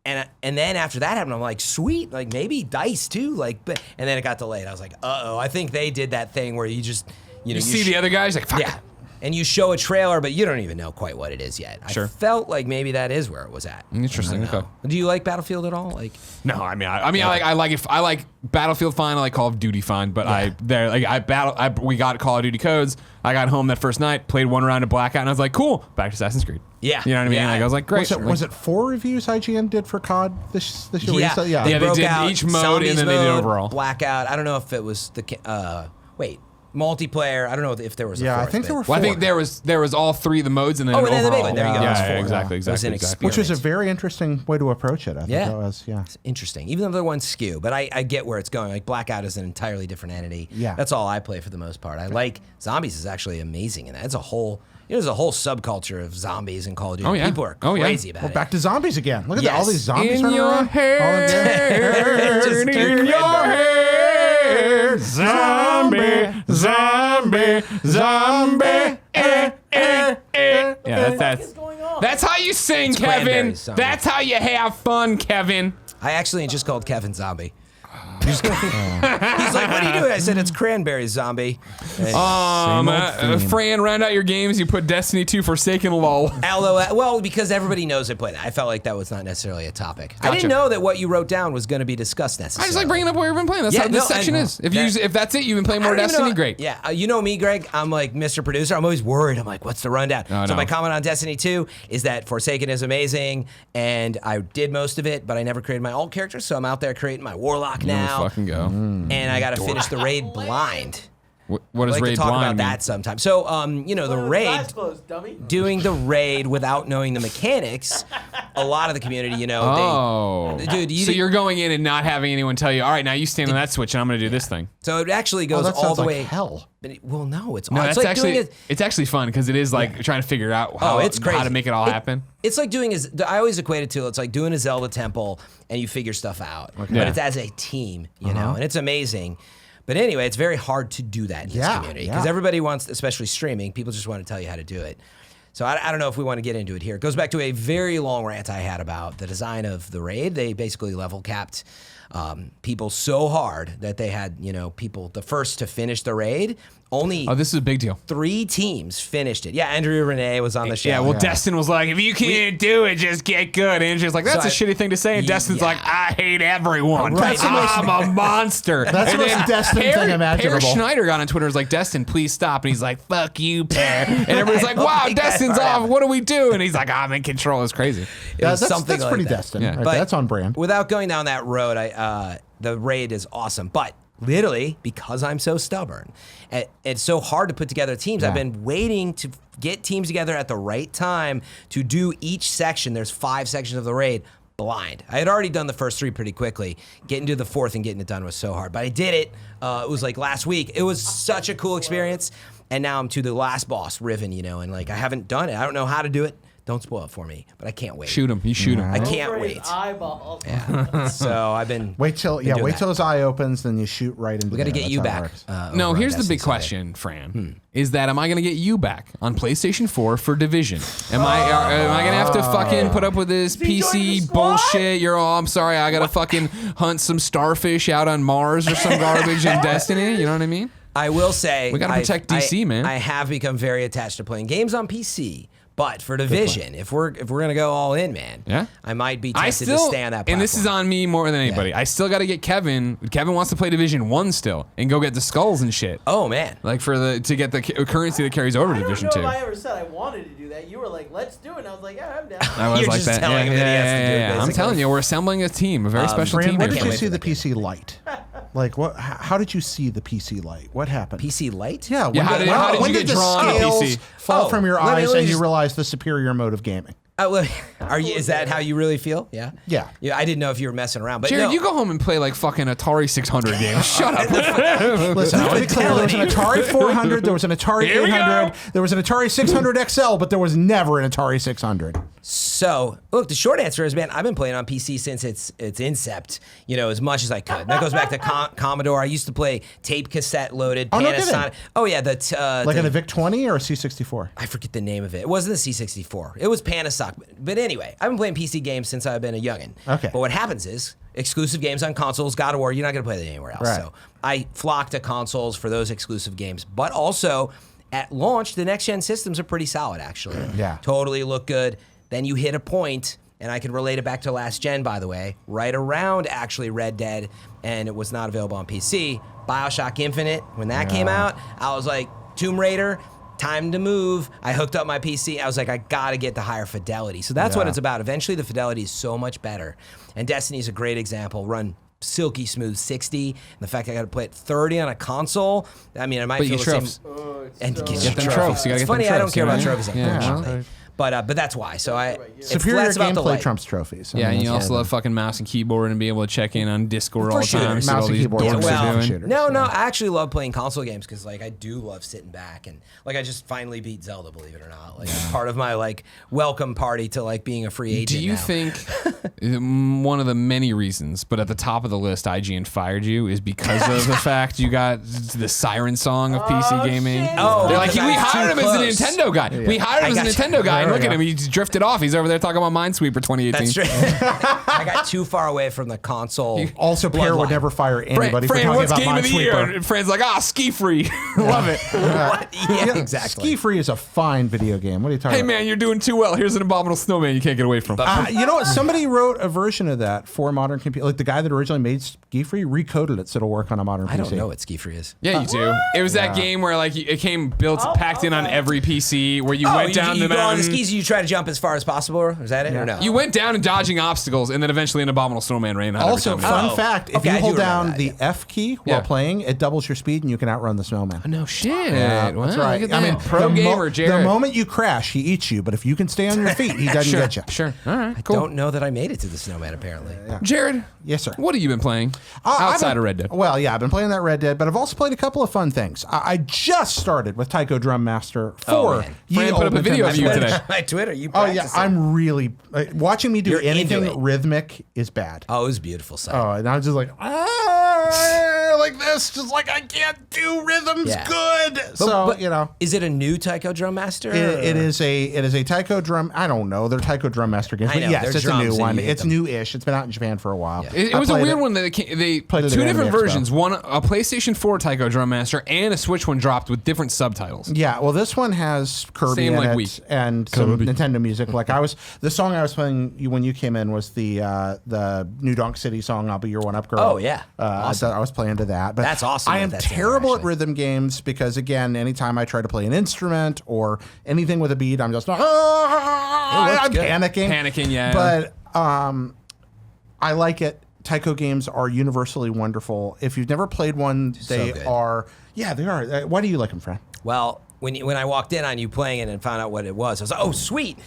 S3: And then after that happened, I'm like, sweet, like maybe Dice too, like. And then it got delayed. I was like, I think they did that thing where you just,
S1: you see the other guys like, fuck.
S3: Yeah. And you show a trailer, but you don't even know quite what it is yet.
S1: Sure.
S3: I felt like maybe that is where it was at.
S1: Interesting. Okay.
S3: Do you like Battlefield at all? Like,
S1: no, I like it. I like Battlefield fine. I like Call of Duty fine. But we got Call of Duty codes. I got home that first night, played one round of Blackout, and I was like, cool, back to Assassin's Creed.
S3: Yeah.
S1: You know what I mean?
S3: Yeah.
S1: Like, I was like, great.
S2: Was it 4 reviews IGN did for COD this year?
S3: Yeah.
S1: They
S3: broke
S1: did
S3: out
S1: each mode,
S3: Zombies
S1: and then they did
S3: mode,
S1: overall.
S3: Blackout. I don't know if it was multiplayer. I don't know if there was a fourth.
S2: I think there were 4.
S1: Well, I think there was all 3 of the modes, and then
S3: and then the big
S1: overall.
S3: one. There you go. It was 4.
S1: Exactly.
S3: It was an
S1: Exactly.
S2: Which was a
S3: experiment.
S2: very interesting way to approach it. I think it was,
S3: It's interesting. Even though they're one skew, but I get where it's going. Like Blackout is an entirely different entity.
S2: Yeah.
S3: That's all I play for the most part. I like Zombies is actually amazing in that. It's a whole there's a whole subculture of zombies in Call of Duty.
S1: Oh, yeah.
S3: People are
S1: Oh, yeah.
S3: crazy about
S2: Well,
S3: it.
S2: back to zombies again. Look at that. All
S3: Yes.
S2: these zombies
S1: In
S2: running
S1: your
S2: around.
S1: hair,
S3: Just
S1: in
S3: keep
S1: your hair, zombie, zombie, zombie. Yeah, that's how you sing, Kevin.
S3: Cranberry zombie.
S1: That's how you have fun, Kevin.
S3: I actually just called Kevin Zombie. He's like, what are you doing? I said, it's Cranberry Zombie. And
S1: Fran, round out your games. You put Destiny 2 Forsaken LOL.
S3: LOL. Well, because everybody knows I played it. I felt like that was not necessarily a topic. I
S1: Gotcha.
S3: didn't know that what you wrote down was going to be discussed necessarily.
S1: I just like bringing up what you've been playing. That's how this section is. If that's it, you've been playing more Destiny, great.
S3: Yeah, you know me, Greg. I'm like Mr. Producer. I'm always worried. I'm like, what's the rundown? So my comment on Destiny 2 is that Forsaken is amazing, and I did most of it, but I never created my alt character, so I'm out there creating my Warlock now.
S1: Fucking go.
S3: And I got to finish the raid blind.
S1: What does
S3: I like
S1: raid
S3: to talk
S1: blind
S3: about
S1: mean?
S3: that sometime. So, the raid, doing the raid without knowing the mechanics, a lot of the community, dude,
S1: so you're going in and not having anyone tell you, all right, now you stand on that switch and I'm going to do this thing.
S3: So it actually goes
S2: that
S3: all
S2: sounds
S3: the
S2: like
S3: way.
S2: hell.
S3: Well, no, it's
S1: No,
S3: it's
S1: that's
S3: like
S1: actually
S3: doing it.
S1: it's actually fun because it is like trying to figure out how,
S3: It's crazy.
S1: how to make it all happen.
S3: It's like doing I always equate it to it's like doing a Zelda temple and you figure stuff out, but
S1: Yeah.
S3: it's as a team, and it's amazing. But anyway, it's very hard to do that in this community because everybody wants, especially streaming, people just want to tell you how to do it. So I don't know if we want to get into it here. It goes back to a very long rant I had about the design of the raid. They basically level capped people so hard that they had, people the first to finish the raid. Only
S1: This is a big deal.
S3: 3 teams finished it. Yeah, Andrea Renee was on the show.
S1: Yeah, well, Destin was like, if you can't do it, just get good. And she's like, that's a shitty thing to say. And Destin's like, I hate everyone.
S2: Right.
S1: I'm a monster.
S2: That's the most Destin thing imaginable.
S1: Per Schneider got on Twitter and was like, Destin, please stop. And he's like, fuck you, Per. And everybody's like, wow, Destin's off. What do we do? And he's like, I'm in control. It's crazy.
S3: It was
S2: that's
S3: something like
S2: pretty
S3: that.
S2: Destin.
S1: Yeah.
S2: Right?
S3: But
S2: That's on brand.
S3: Without going down that road, the raid is awesome. But literally, because I'm so stubborn, it's so hard to put together teams. I've been waiting to get teams together at the right time to do each section. There's 5 sections of the raid blind. I had already done the first 3 pretty quickly. Getting to the 4th and getting it done was so hard. But I did it. It was like last week. It was such a cool experience. And now I'm to the last boss, Riven, and like I haven't done it. I don't know how to do it. Don't spoil it for me, but I can't wait.
S1: Shoot him. You shoot him.
S3: I can't wait.
S4: Eyeballs.
S3: Yeah. So I've been
S2: Wait till
S3: doing
S2: his eye opens, then you shoot right into.
S3: We got to
S2: there.
S3: get you
S2: That's how it
S3: back.
S2: works.
S1: No,
S3: over
S1: here's
S3: on
S1: the big
S3: Destiny
S1: question, Fran. Is that am I going to get you back on PlayStation 4 for Division? Am I going to have to fucking put up with this
S4: he joining the
S1: PC
S4: squad?
S1: bullshit? I'm sorry, I got to fucking hunt some starfish out on Mars or some garbage in Destiny. You know what I mean?
S3: I will say
S1: We gotta protect DC, man.
S3: I have become very attached to playing games on PC. But for Division, if we're gonna go all in, man,
S1: Yeah.
S3: I might be tempted to stay on that platform.
S1: and this is on me more than anybody. I still got to get Kevin. Kevin wants to play Division 1 still and go get the skulls and shit.
S3: Oh man,
S1: Like to get the currency that carries over to Division
S4: I
S1: 2.
S4: don't know if I ever said I wanted to do that. You were like, let's do it. And I was like, yeah, I'm down.
S1: I was
S3: You're
S1: like
S3: just
S1: that.
S3: telling him that he has to do it,
S1: I'm
S3: basically.
S1: telling you, we're assembling a team, a very special
S2: Fran,
S1: team.
S2: when
S1: here.
S2: did you
S3: wait
S2: see
S3: for
S2: the
S3: the
S2: PC Lite? Like what? How did you see the PC Lite? What happened?
S3: PC Lite?
S2: Yeah.
S1: Yeah, how did
S2: when
S1: you get
S2: the
S1: drawn to
S2: scales
S1: PC?
S2: fall
S3: Oh,
S2: from your
S3: let me
S2: eyes and you
S3: just-
S2: realize the superior mode of gaming?
S3: Is that how you really feel? Yeah.
S2: Yeah.
S3: Yeah. I didn't know if you were messing around, but
S1: Jared,
S3: no.
S1: you go home and play like fucking Atari 600 games. Shut up.
S2: Listen, I want to be clear. There was an Atari 400, there was an Atari
S1: Here we
S2: 800,
S1: go.
S2: there was an Atari 600 XL, but there was never an Atari 600.
S3: So, look, the short answer is, man, I've been playing on PC since its incept, as much as I could. And that goes back to Commodore. I used to play tape cassette loaded
S2: Oh, no kidding.
S3: Panasonic. Oh, yeah,
S2: Like in a VIC-20 or a C64?
S3: I forget the name of it. It wasn't the C64. It was Panasonic. But anyway, I've been playing PC games since I've been a youngin'.
S2: Okay.
S3: But what happens is, exclusive games on consoles, God of War, you're not going to play that anywhere else.
S2: Right.
S3: So I flock to consoles for those exclusive games. But also, at launch, the next-gen systems are pretty solid, actually.
S2: Yeah.
S3: Totally look good. Then you hit a point, and I can relate it back to last gen, by the way, right around actually Red Dead, and it was not available on PC. BioShock Infinite, when that came out, I was like, Tomb Raider, time to move. I hooked up my PC. I was like, I gotta get the higher fidelity. So that's what
S2: Yeah.
S3: it's about. Eventually, the fidelity is so much better. And Destiny's a great example. Run silky smooth 60, and the fact I got to play it 30 on a console. I mean, I might
S1: But
S3: feel
S1: you
S3: the
S1: trophies.
S3: same. And get
S1: Get
S3: your
S1: them
S3: trophies.
S1: trophies. You gotta
S3: It's
S1: get
S3: funny,
S1: them
S3: I don't
S1: trophies,
S3: care about
S1: right?
S3: trophies,
S1: Yeah,
S3: unfortunately.
S1: well,
S3: But that's why. So it's
S2: Superior
S3: less about the
S2: gameplay
S3: light.
S2: trumps trophies. I
S1: Yeah,
S2: mean,
S1: and you
S2: that's
S1: also
S2: all.
S1: love fucking mouse and keyboard and be able to check in on Discord
S3: For
S1: all the
S3: sure.
S1: time. See
S2: Mouse
S1: all
S2: and
S1: these
S2: keyboard
S1: dorks
S2: are
S3: well,
S1: are doing.
S2: shooters.
S3: No,
S2: Yeah.
S3: I actually love playing console games because like I do love sitting back and like I just finally beat Zelda, believe it or not. Like it's part of my like welcome party to like being a free agent.
S1: Do you
S3: now.
S1: think one of the many reasons, but at the top of the list, IGN fired you is because of the fact you got the siren song of PC gaming?
S4: shit.
S3: Oh,
S1: They're like,
S3: because
S1: we
S3: I was
S1: hired him
S3: too
S1: as a
S3: close.
S1: Nintendo guy. We hired him
S3: I
S1: as a
S3: got you.
S1: Nintendo guy, and
S2: There
S1: look
S2: we
S1: at
S2: go.
S1: him. He's drifted off. He's over there talking about Minesweeper 2018.
S3: That's true. I got too far away from the console.
S2: Also, Pierre would
S3: bloodline.
S2: never fire anybody
S1: Fran,
S2: for talking
S1: what's
S2: about
S1: game of the year?
S2: Minesweeper.
S1: And Fran's like, ski free. Love it.
S3: What? Yeah, exactly.
S2: Ski Free is a fine video game. What are you talking
S1: Hey,
S2: about?
S1: man, you're doing too well. Here's an abominable snowman you can't get away from.
S2: You know what? Somebody wrote a version of that for modern computer. Like the guy that originally made Ski Free recoded it so it'll work on a modern PC.
S3: I don't know what Ski Free is.
S1: Yeah, you do. It was that game where like it came packed in on every PC where you
S3: Oh,
S1: went down
S3: you
S1: the
S3: go on the
S1: mountain.
S3: skis, you try to jump as far as possible. Is that it or no?
S1: You went down and dodging obstacles, and then eventually an abominable snowman ran out.
S2: Also,
S1: every time.
S2: fun fact: if
S3: okay, I
S2: you
S3: do
S2: hold down
S3: remember
S2: the
S3: that,
S2: F key while playing, it doubles your speed, and you can outrun the snowman.
S1: No shit.
S2: Yeah,
S1: Wow,
S2: that's right.
S1: look at
S2: I mean,
S1: that. Pro gamer, Jared.
S2: The moment you crash, he eats you. But if you can stay on your feet, he doesn't
S1: Sure,
S2: get you.
S1: sure. All right, cool.
S3: Don't know that I made it to the snowman, apparently.
S1: Jared,
S2: Yes, sir.
S1: what have you been playing outside of Red Dead?
S2: Well, yeah, I've been playing that Red Dead, but I've also played a couple of fun things. I just started with Tyco Drum Master 4.
S3: man.
S1: Fran put up a video of you today.
S3: My Twitter, you
S2: Oh, yeah,
S3: practicing.
S2: I'm really... watching me do
S3: You're into
S2: anything
S3: it.
S2: rhythmic is bad.
S3: Oh, it was a beautiful sight.
S2: Oh, and I was just like, like this, just like I can't do rhythms
S3: Yeah.
S2: good.
S3: But,
S2: you know.
S3: Is it a new Tyco Drum Master?
S2: It is a Tyco Drum. I don't know. They're Tyco Drum Master games.
S3: I
S2: But
S3: know,
S2: yes,
S3: they're
S2: it's a new
S3: drums and
S2: one.
S3: you hit
S2: It's
S3: them.
S2: new-ish. It's been out in Japan for a while.
S1: It
S2: I
S1: was a
S2: played
S1: weird
S2: it.
S1: one that they
S2: Played it at
S1: two
S2: Anime
S1: different
S2: Expo.
S1: versions. One, a PlayStation 4 Tyco Drum Master, and a Switch one dropped with different subtitles.
S2: Yeah, well, this one has Kirby
S1: Same
S2: in
S1: like
S2: it
S1: Wii.
S2: and some Nintendo music. Like the song I was playing when you came in was the New Donk City song "I'll Be Your One Up Girl."
S3: Oh, yeah.
S2: Awesome. I was playing to that. But
S3: That's awesome
S2: I am
S3: that that's in there,
S2: terrible at
S3: actually.
S2: rhythm games because again, anytime I try to play an instrument or anything with a beat, I'm just I'm
S3: good.
S2: panicking.
S1: Panicking, yeah.
S2: But I like it. Tyco games are universally wonderful. If you've never played one, they
S3: good.
S2: are. Yeah, they are. Why do you like them, Fran?
S3: Well, when I walked in on you playing it and found out what it was, I was like, oh, sweet.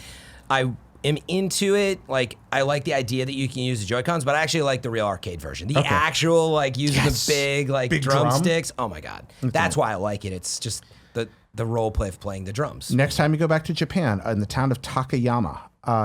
S3: I am into it. Like, I like the idea that you can use the Joy-Cons, but I actually like the real arcade version. The actual, like, using
S2: Yes.
S3: the big
S2: drum.
S3: drumsticks. Oh, my God. That's why I like it. It's just the role play of playing the drums.
S2: Next time you go back to Japan, in the town of Takayama,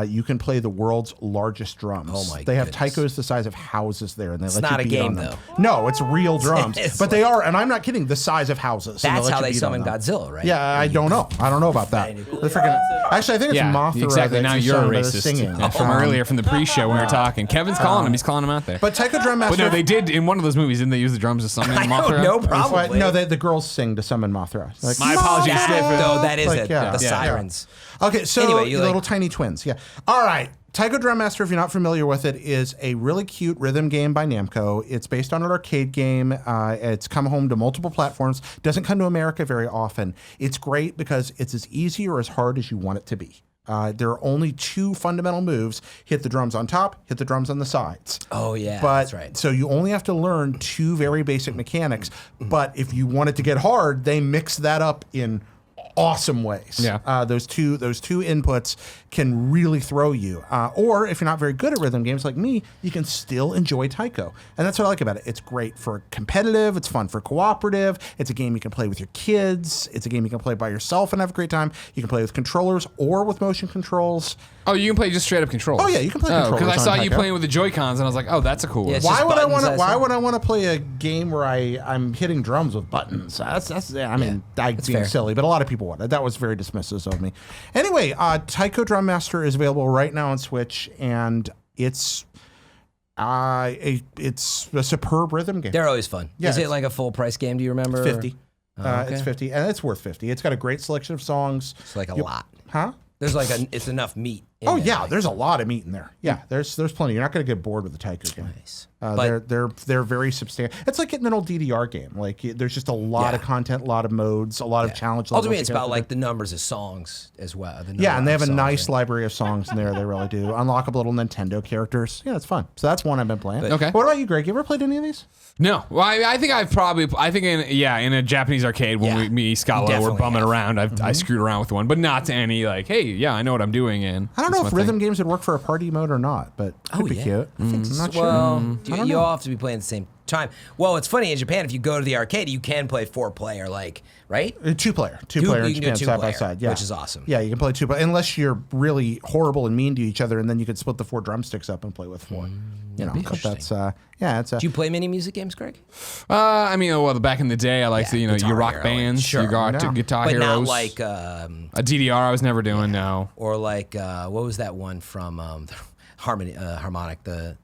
S2: you can play the world's largest drums.
S3: Oh my
S2: They have
S3: goodness.
S2: Tycos the size of houses there, and they let
S3: not
S2: you
S3: a
S2: beat
S3: game,
S2: on them.
S3: though.
S2: No, it's real drums,
S3: It's
S2: but they are, and I'm not kidding, the size of houses. and
S3: That's
S2: let
S3: how
S2: you
S3: they
S2: beat
S3: summon
S2: on them.
S3: Godzilla, right?
S2: Yeah, I don't know. I don't know about that. The freaking, actually, I think it's
S1: Yeah,
S2: Mothra.
S1: exactly.
S2: that's
S1: Now you're a
S2: sung by the
S1: racist.
S2: Singing.
S1: From earlier from the pre-show when we were talking. Kevin's calling him. He's calling him out there.
S2: But Tyco Drum Master.
S1: But no, they did in one of those movies. Didn't they use the drums to summon
S3: I
S1: Mothra?
S3: don't know,
S2: But
S3: probably.
S2: no, the girls sing to summon Mothra. Like,
S1: My apologies.
S3: No, that is
S2: Like,
S3: it.
S2: yeah.
S3: The
S2: Yeah.
S3: sirens.
S2: Okay, so
S3: Anyway, you
S2: little
S3: like-
S2: tiny twins. Yeah. All right. Tyco Drum Master, if you're not familiar with it, is a really cute rhythm game by Namco. It's based on an arcade game. It's come home to multiple platforms. Doesn't come to America very often. It's great because it's as easy or as hard as you want it to be. There are only two fundamental moves: hit the drums on top, hit the drums on the sides.
S3: Oh, yeah.
S2: But
S3: that's right.
S2: so you only have to learn two very basic mechanics. But if you want it to get hard, they mix that up in awesome ways.
S1: Yeah.
S2: Those two inputs can really throw you. Or if you're not very good at rhythm games like me, you can still enjoy Tyco. And that's what I like about it. It's great for competitive. It's fun for cooperative. It's a game you can play with your kids. It's a game you can play by yourself and have a great time. You can play with controllers or with motion controls.
S1: Oh, you can play just straight up controls.
S2: Oh, yeah, you can play
S1: Because I
S2: controllers
S1: saw
S2: on
S1: you
S2: Tyco.
S1: playing with the Joy-Cons, and I was like, oh, that's a cool one.
S3: Yeah, it's
S2: Why
S3: just
S2: would I
S3: buttons,
S2: want to?
S3: I
S2: Why
S3: assume.
S2: would I want to play a game where I'm hitting drums with buttons? That's. I mean, I'm being
S3: fair.
S2: silly, but a lot of people would. That was very dismissive of me. Anyway, Tyco Drum Master is available right now on Switch, and it's a superb rhythm game.
S3: They're always fun.
S2: Yeah,
S3: Is it
S2: it's-
S3: like a full price game? Do you remember?
S2: 50.
S3: okay.
S2: It's 50, and it's worth 50. It's got a great selection of songs.
S3: It's like a lot.
S2: Huh?
S3: There's like it's enough meat. In
S2: Oh
S3: there,
S2: yeah,
S3: like-
S2: there's a lot of meat in there. Yeah, there's plenty. You're not going to get bored with the Tyco game.
S3: Nice.
S2: They're very substantial. It's like getting an old DDR game. Like there's just a lot
S3: Yeah.
S2: of content, a lot of modes, a lot of challenge levels.
S3: Ultimately,
S2: you
S3: it's
S2: can
S3: about
S2: have to
S3: like
S2: do.
S3: the numbers of songs as well. The
S2: Yeah,
S3: number
S2: and they have a
S3: of songs,
S2: nice
S3: right?
S2: library of songs in there. They really do. Unlockable little Nintendo characters. Yeah, it's fun. So that's one I've been playing.
S1: Okay.
S2: What about you, Greg? You ever played any of these?
S1: No, well, I think in a Japanese arcade when
S3: Yeah.
S1: me, Scala, were
S3: definitely
S1: bumming
S3: have.
S1: around, I screwed around with one, but not to any like, hey, yeah, I know what I'm doing. And
S2: I don't
S1: that's
S2: know if
S1: my
S2: rhythm
S1: thing.
S2: games would work for a party mode or not, but could be
S3: yeah.
S2: cute. I'm not sure.
S3: Well,
S2: I don't
S3: you
S2: know.
S3: all have to be playing at the same time. Well, it's funny in Japan. If you go to the arcade, you can play 4-player, like right.
S2: Two-player in
S3: you can do
S2: Japan, side by
S3: two-player,
S2: side. Yeah,
S3: which is awesome.
S2: Yeah, you can play two, but unless you're really horrible and mean to each other, and then you could split the 4 drumsticks up and play with 4. You know, but that's it's a.
S3: Do you play many music games, Greg?
S1: I mean, well, back in the day, I liked
S3: Yeah,
S1: your
S3: Guitar
S1: rock
S3: Hero,
S1: bands,
S3: sure.
S1: your
S2: Yeah.
S1: Guitar
S3: But
S1: Heroes.
S3: not like
S1: a DDR. I was never doing. No.
S3: or like what was that one from harmonic, the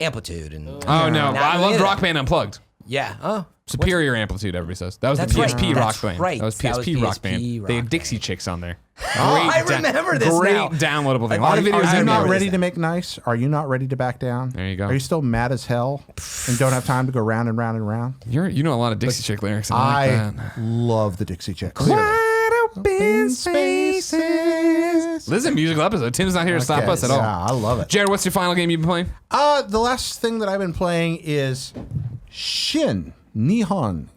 S3: Amplitude and
S1: Oh no,
S3: Not
S1: I
S3: really
S1: loved
S3: either.
S1: Rock Band Unplugged.
S3: yeah. Oh,
S1: Superior amplitude, everybody says. That was
S3: That's
S1: the
S3: right.
S1: PSP
S3: That's
S1: rock band.
S3: right.
S1: That was
S3: That was
S1: PSP rock
S3: PSP
S1: band.
S3: rock
S1: They had Dixie
S3: band.
S1: Chicks on there.
S3: I remember this
S1: Great
S3: now.
S1: downloadable thing. A
S3: Are
S1: lot of
S3: you-
S1: videos.
S3: are
S2: Are you
S1: in
S2: not
S1: there.
S2: ready to make nice? Are you not ready to back down?
S1: There you go.
S2: Are you still mad as hell and don't have time to go round and round and round?
S1: You know a lot of Dixie Chick lyrics. And I like
S2: I
S1: that.
S2: love the Dixie Chicks.
S1: Wide open spaces. This is a musical episode. Tim's not here to stop us at all.
S2: Yeah, I love it.
S1: Jared, what's your final game you've been playing?
S2: The last thing that I've been playing is Shin Nihon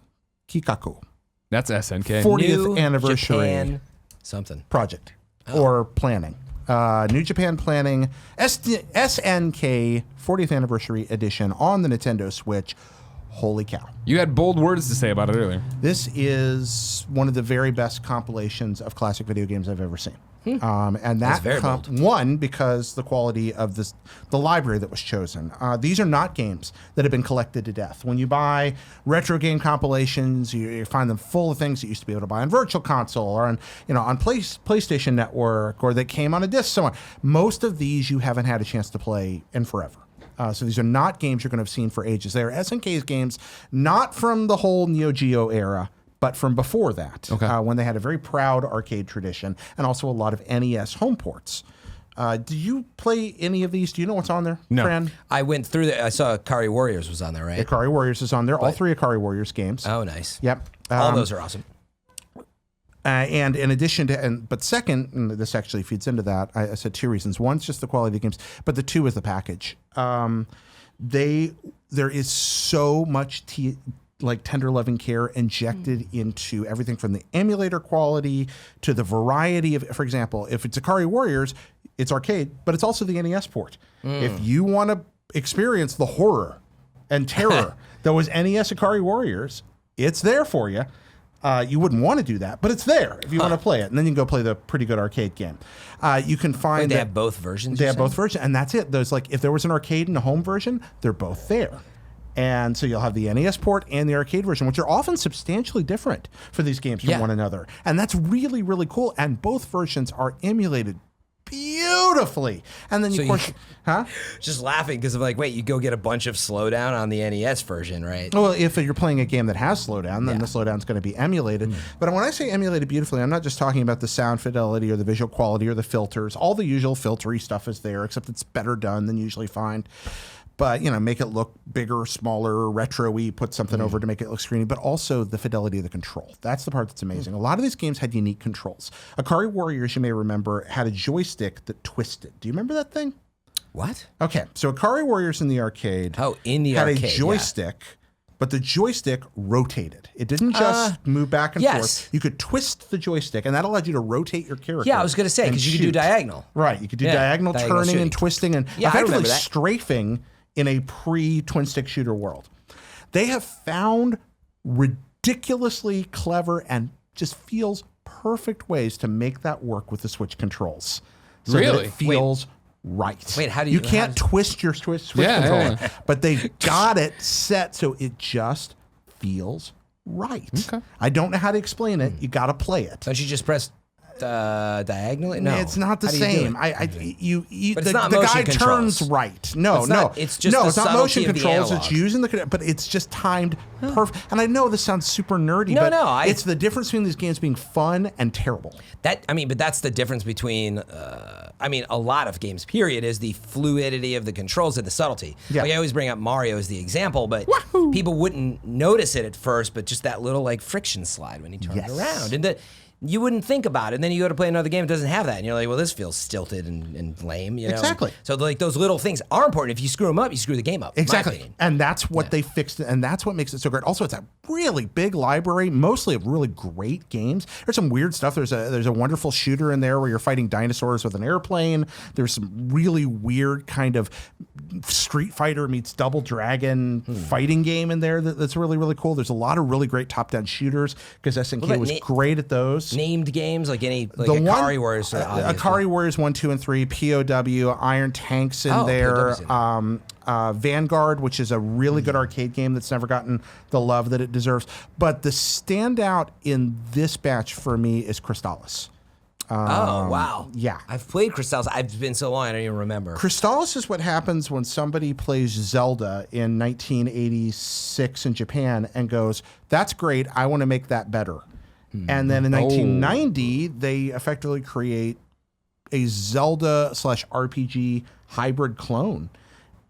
S2: Kikaku.
S1: That's SNK.
S2: 40th
S3: New
S2: anniversary
S3: Japan something.
S2: project or planning. New Japan Planning SNK 40th anniversary edition on the Nintendo Switch. Holy cow.
S1: You had bold words to say about it earlier.
S2: This is one of the very best compilations of classic video games I've ever seen. And
S3: That's
S2: that
S3: very bold.
S2: one, because the quality of the library that was chosen. These are not games that have been collected to death. When you buy retro game compilations, you find them full of things that you used to be able to buy on Virtual Console or on PlayStation Network, or that came on a disc somewhere. Most of these you haven't had a chance to play in forever. So these are not games you're going to have seen for ages. They are SNK's games, not from the whole Neo Geo era, but from before that, when they had a very proud arcade tradition and also a lot of NES home ports. Do you play any of these? Do you know what's on there,
S1: No.
S2: Fran?
S3: I went through I saw Akari Warriors was on there, right?
S2: Akari Warriors is on there. All three Akari Warriors games.
S3: Oh, nice.
S2: Yep.
S3: All those are awesome.
S2: And in addition to, but second, and this actually feeds into that, I said two reasons. One's just the quality of the games, but the two is the package. There is so much tender loving care injected into everything from the emulator quality to the variety of, for example, if it's Akari Warriors, it's arcade, but it's also the NES port. If you want to experience the horror and terror that was NES Akari Warriors, it's there for you. You wouldn't want to do that, but it's there if you want to play it. And then you can go play the pretty good arcade game. You can find
S3: Wait, they have both versions?
S2: They have both versions, and that's it. There's if there was an arcade and a home version, they're both there. And so you'll have the NES port and the arcade version, which are often substantially different for these games from one another. And that's really, really cool. And both versions are emulated beautifully. And then,
S3: Just laughing because I'm like, wait, you go get a bunch of slowdown on the NES version, right?
S2: Well, if you're playing a game that has slowdown, then the slowdown's going to be emulated. But when I say emulated beautifully, I'm not just talking about the sound fidelity or the visual quality or the filters. All the usual filtery stuff is there, except it's better done than you usually find. But, make it look bigger, smaller, retro-y, put something over to make it look screeny, but also the fidelity of the control. That's the part that's amazing. A lot of these games had unique controls. Akari Warriors, you may remember, had a joystick that twisted. Do you remember that thing?
S3: What?
S2: Okay, so Akari Warriors in the arcade
S3: had
S2: a joystick, but the joystick rotated. It didn't just move back and forth. You could twist the joystick, and that allowed you to rotate your character.
S3: Yeah, I was going to say, because you could do diagonal.
S2: Right, you could do diagonal turning
S3: shooting.
S2: and twisting and
S3: I
S2: effectively
S3: remember that.
S2: strafing in a pre-twin stick shooter world. They have found ridiculously clever and just feels perfect ways to make that work with the Switch controls. So that
S1: Really?
S2: it feels right.
S3: Wait, how do
S2: you can't twist your Switch controller, but they got it set so it just feels right.
S1: Okay.
S2: I don't know how to explain it. You got to play it.
S3: Don't you just press diagonally? No,
S2: it's not the
S3: How do you do
S2: same.
S3: it? But it's
S2: The
S3: not
S2: guy
S3: motion
S2: turns
S3: controls.
S2: right. No,
S3: It's
S2: no,
S3: not- it's just
S2: no.
S3: the
S2: It's not
S3: subtlety
S2: motion
S3: of the
S2: controls.
S3: analog.
S2: It's using but it's just timed perfect. And I know this sounds super nerdy,
S3: No,
S2: but
S3: no,
S2: it's the difference between these games being fun and terrible.
S3: But that's the difference between, a lot of games, period, is the fluidity of the controls and the subtlety.
S2: Yeah.
S3: Like I always bring up Mario as the example, but people wouldn't notice it at first, but just that little friction slide when he turned
S2: Yes.
S3: around. And you wouldn't think about it. And then you go to play another game, it doesn't have that. And you're like, well, this feels stilted and lame.
S2: Exactly.
S3: So those little things are important. If you screw them up, you screw the game up. in my
S2: Exactly.
S3: opinion.
S2: And that's what they fixed, and that's what makes it so great. Also, it's a really big library, mostly of really great games. There's some weird stuff. There's a wonderful shooter in there where you're fighting dinosaurs with an airplane. There's some really weird kind of Street Fighter meets Double Dragon fighting game in there that's really, really cool. There's a lot of really great top-down shooters because SNK
S3: about
S2: was great at those.
S3: Named games, like Akari Warriors.
S2: Akari Warriors 1, 2, and 3, POW, Iron Tanks in there,
S3: POW's in
S2: Vanguard, which is a really good arcade game that's never gotten the love that it deserves. But the standout in this batch for me is Crystallis.
S3: Oh, wow.
S2: Yeah.
S3: I've played Crystallis. I've been so long, I don't even remember.
S2: Crystallis is what happens when somebody plays Zelda in 1986 in Japan and goes, that's great, I want to make that better. And then in 1990, they effectively create a Zelda/RPG hybrid clone.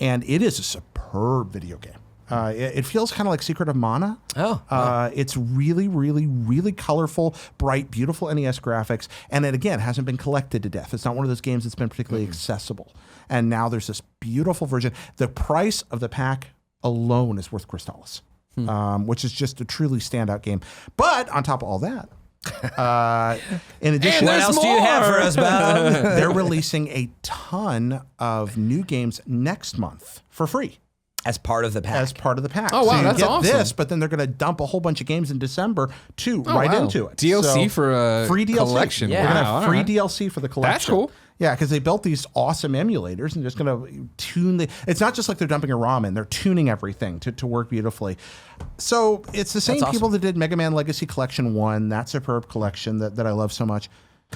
S2: And it is a superb video game. It feels kind of like Secret of Mana.
S3: Oh.
S2: It's really, really, really colorful, bright, beautiful NES graphics. And it, again, hasn't been collected to death. It's not one of those games that's been particularly accessible. And now there's this beautiful version. The price of the pack alone is worth Crystallis, which is just a truly standout game. But on top of all that, in addition,
S3: What else do you have for us, Bob?
S2: they're releasing a ton of new games next month for free.
S3: As part of the pack.
S2: As part of the pack.
S1: Oh, wow,
S2: so you
S1: that's
S2: get
S1: awesome.
S2: this, but then they're going to dump a whole bunch of games in December too, right
S1: wow.
S2: into it.
S1: DLC
S2: So,
S1: for a
S2: free DLC.
S1: collection.
S2: We're going to
S1: Wow,
S2: have free
S1: all right.
S2: DLC for the collection.
S1: That's cool.
S2: Yeah, because they built these awesome emulators and just going to tune it's not just like they're dumping a ROM in, they're tuning everything to work beautifully. So it's the same
S3: That's
S2: people
S3: awesome.
S2: that did Mega Man Legacy Collection 1, that superb collection that I love so much.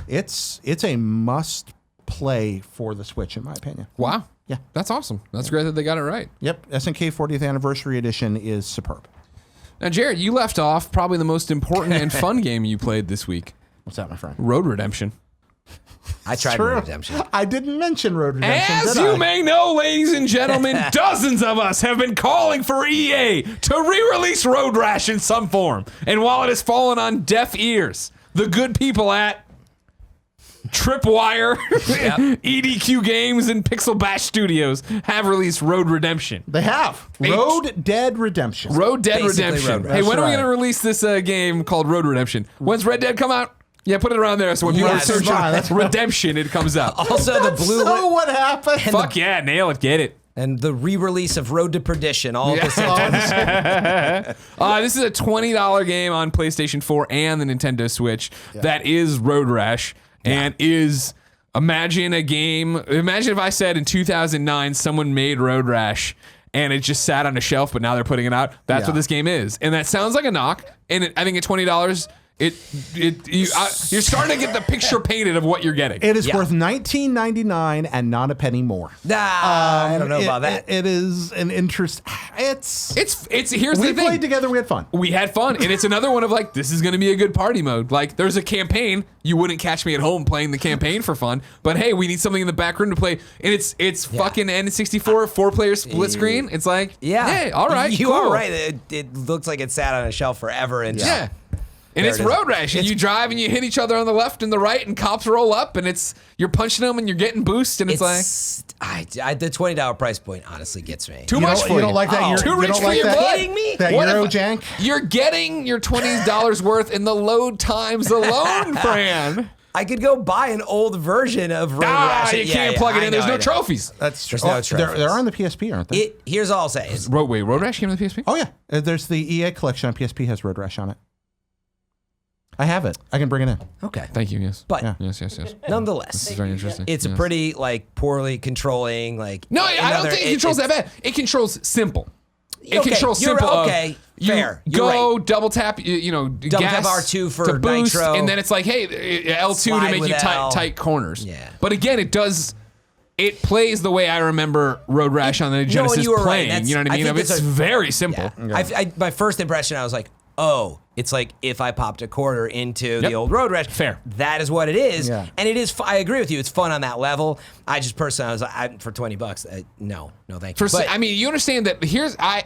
S2: It's a must play for the Switch, in my opinion.
S1: Wow.
S2: Yeah.
S1: That's awesome. That's great that they got it right.
S2: Yep, SNK 40th Anniversary Edition is superb.
S1: Now, Jared, you left off probably the most important and fun game you played this week,
S2: What's that, my friend?
S1: Road Redemption.
S3: I tried
S2: True.
S3: Redemption.
S2: I didn't mention Road Redemption,
S1: As
S2: did
S1: you
S2: I?
S1: may know, ladies and gentlemen, dozens of us have been calling for EA to re-release Road Rash in some form. And while it has fallen on deaf ears, the good people at Tripwire, EDQ Games, and Pixel Bash Studios have released Road Redemption.
S2: They have. Road Dead Redemption.
S1: Road Dead
S3: Basically
S1: Redemption.
S3: Road Rash.
S1: Hey, when are we
S2: That's
S1: going to release this game called Road Redemption? When's Red Dead come out? Yeah, put it around there so when people
S3: Yeah,
S1: are
S3: that's
S1: searching
S2: fine, that's fine.
S1: Redemption, it comes up.
S3: Also, the blue
S2: So what happened?
S1: Fuck yeah, nail it, get it.
S3: and the re-release of Road to Perdition all at the same time.
S1: This is a $20 game on PlayStation 4 and the Nintendo Switch that is Road Rash and is, imagine if I said in 2009 someone made Road Rash and it just sat on a shelf, but now they're putting it out. That's what this game is. And that sounds like a knock. And I think at $20, you're starting to get the picture painted of what you're getting.
S2: It is
S3: Yeah.
S2: worth $19.99 and not a penny more.
S3: Nah, I don't know about that.
S2: It is an interest.
S1: It's here's
S2: We
S1: the thing.
S2: played together. We had fun.
S1: We had fun, and it's another one of like, this is going to be a good party mode. Like, there's a campaign. You wouldn't catch me at home playing the campaign for fun, but hey, we need something in the back room to play, and it's fucking N64 4-player split screen. It's like, hey, all right,
S3: You
S1: cool.
S3: are right. It looks like it sat on a shelf forever. And
S1: Yeah. And
S3: There
S1: it's
S3: it is.
S1: Road Rash, and you drive and you hit each other on the left and the right, and cops roll up, and you're punching them and you're getting boost, and it's like
S3: the $20 price point honestly gets me.
S1: too much for
S2: You don't like that?
S3: Oh,
S2: Euro-
S1: too
S2: you
S1: rich
S2: don't
S1: for
S2: like
S1: your
S2: that?
S1: blood.
S3: Kidding me?
S2: That
S1: What
S2: Euro
S1: if-
S2: jank?
S1: You're getting your $20 worth in the load times alone, Fran.
S3: I could go buy an old version of Road Rash.
S1: You can't plug it in. There's no trophies.
S2: That's true.
S3: There's no trophies.
S2: They're on the PSP, aren't they?
S3: Here's all I'll say. Is
S1: Road Rash came to the PSP?
S2: Oh yeah, there's the EA collection on PSP has Road Rash on it. I have it. I can bring it in.
S3: okay.
S1: Thank you, yes.
S3: But
S2: Yeah.
S1: Yes.
S3: nonetheless,
S1: This is very interesting.
S3: it's
S1: Yes.
S3: a pretty poorly controlling
S1: No, I don't think it controls that bad. It controls simple. It
S3: Okay,
S1: controls
S3: you're
S1: simple.
S3: okay.
S1: You
S3: Fair. You're
S1: go
S3: right.
S1: double tap, double
S3: tap R2 for
S1: to boost,
S3: nitro.
S1: and then it's like, hey, L2
S3: Slide
S1: to make
S3: with
S1: you
S3: L.
S1: tight corners.
S3: Yeah.
S1: But again, it plays the way I remember Road Rash on the Genesis
S3: you were right.
S1: playing.
S3: That's-
S1: You know what I
S3: I
S1: mean?
S3: think
S1: It's
S3: it's a-
S1: very simple.
S3: Yeah. My first impression, I was like, oh, it's like if I popped a quarter into the old Road Rash.
S1: Fair.
S3: That is what it is.
S2: Yeah.
S3: And it is, I agree with you. It's fun on that level. I just personally, I was like, for $20, no, thank you. But,
S1: I mean, you understand that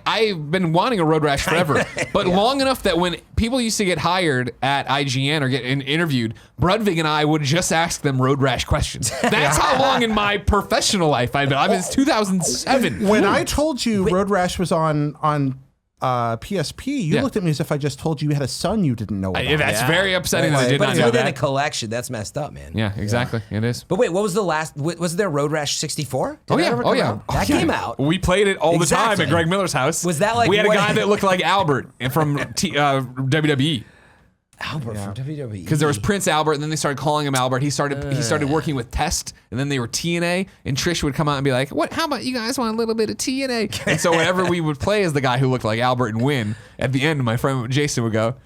S1: I've been wanting a Road Rash forever, but long enough that when people used to get hired at IGN or get interviewed, Brudvig and I would just ask them Road Rash questions. That's how long in my professional life I've been. I've been since 2007.
S2: When I told you Road Rash was on PSP, you looked at me as if I just told you you had a son you didn't know about.
S1: That's very upsetting that I did
S3: but
S1: not
S3: it's
S1: know
S3: within a
S1: that.
S3: collection. That's messed up, man.
S1: Yeah, exactly. It is.
S3: But wait, what was the last? Was there Road Rash 64?
S1: Oh yeah,
S3: That came out.
S1: We played it all the time
S3: Exactly.
S1: at Greg Miller's house.
S3: Was that like
S1: we had a
S3: what-
S1: guy that looked like Albert from WWE
S3: Albert from WWE.
S1: because there was Prince Albert, and then they started calling him Albert. He started working with Test, and then they were TNA, and Trish would come out and be like, "What? How about you guys want a little bit of TNA?" And so whenever we would play as the guy who looked like Albert and win, at the end, my friend Jason would go,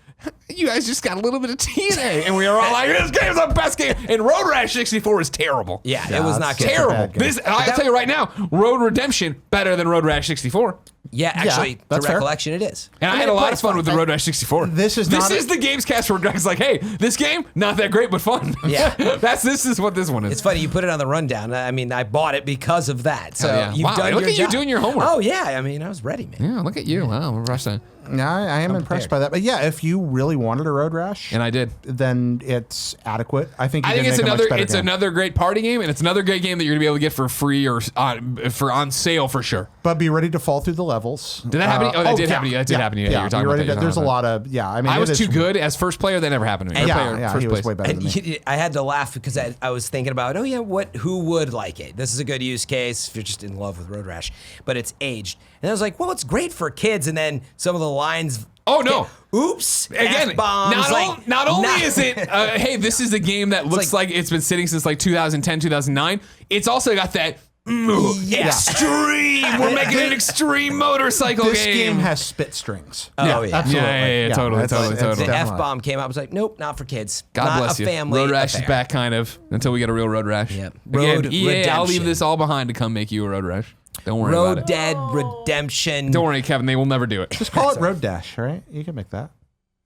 S1: you guys just got a little bit of TNA. And we were all like, this game's the best game. And Road Rash 64 is terrible.
S3: Yeah, it was not good.
S1: Terrible. I'll tell you right now, Road Redemption better than Road Rash 64.
S3: Yeah, actually, to
S2: that's fair.
S3: recollection, it is.
S1: And I had a lot of fun with the Road Rash 64.
S2: This is
S1: the Gamescast where Greg's like, hey, this game, not that great, but fun.
S3: Yeah.
S1: This is what this one is.
S3: It's funny, you put it on the rundown. I mean, I bought it because of that. So
S1: yeah.
S3: you've
S1: Wow,
S3: done
S1: look
S3: your
S1: at you
S3: job.
S1: doing your homework.
S3: Oh, yeah. I mean, I was ready, man.
S1: Yeah, look at you. Wow, we're rushing.
S2: No, I am impressed by that. But yeah, if you really wanted a Road Rash,
S1: And I did.
S2: then it's adequate. I think
S1: I think it's another great party game, and it's another great game that you're gonna be able to get for free or on sale for sure.
S2: But be ready to fall through the levels.
S1: Did that happen? That did happen. That did happen. Yeah, you were talking about that.
S2: There's a lot of I mean,
S1: I was too good as first player. That never happened to me.
S2: He was way better than me.
S3: I had to laugh because I was thinking about, who would like it? This is a good use case if you're just in love with Road Rash, but it's aged. And I was like, well, it's great for kids. And then some of the lines.
S1: Oh no!
S3: Oops!
S1: Again,
S3: F-bombs,
S1: not only is it, hey, this is a game that looks like it's been sitting since like 2010, 2009. It's also got that extreme. We're making an extreme motorcycle game.
S2: This game has spit strings.
S3: Oh yeah,
S2: absolutely.
S1: Yeah, totally.
S3: The F-bomb came out. I was like, nope, not for kids.
S1: God
S3: not
S1: bless
S3: a
S1: you.
S3: Family
S1: Road Rash
S3: affair.
S1: is back, kind of, until we get a real Road Rash.
S3: Yep.
S1: Again,
S3: Road
S1: EA, I'll leave
S3: Redemption.
S1: this all behind to come make you a Road Rash. Don't worry about
S3: Road
S1: it.
S3: Dead Redemption.
S1: Don't worry, Kevin. They will never do it.
S2: Just call it Road Dash, right? You can make that.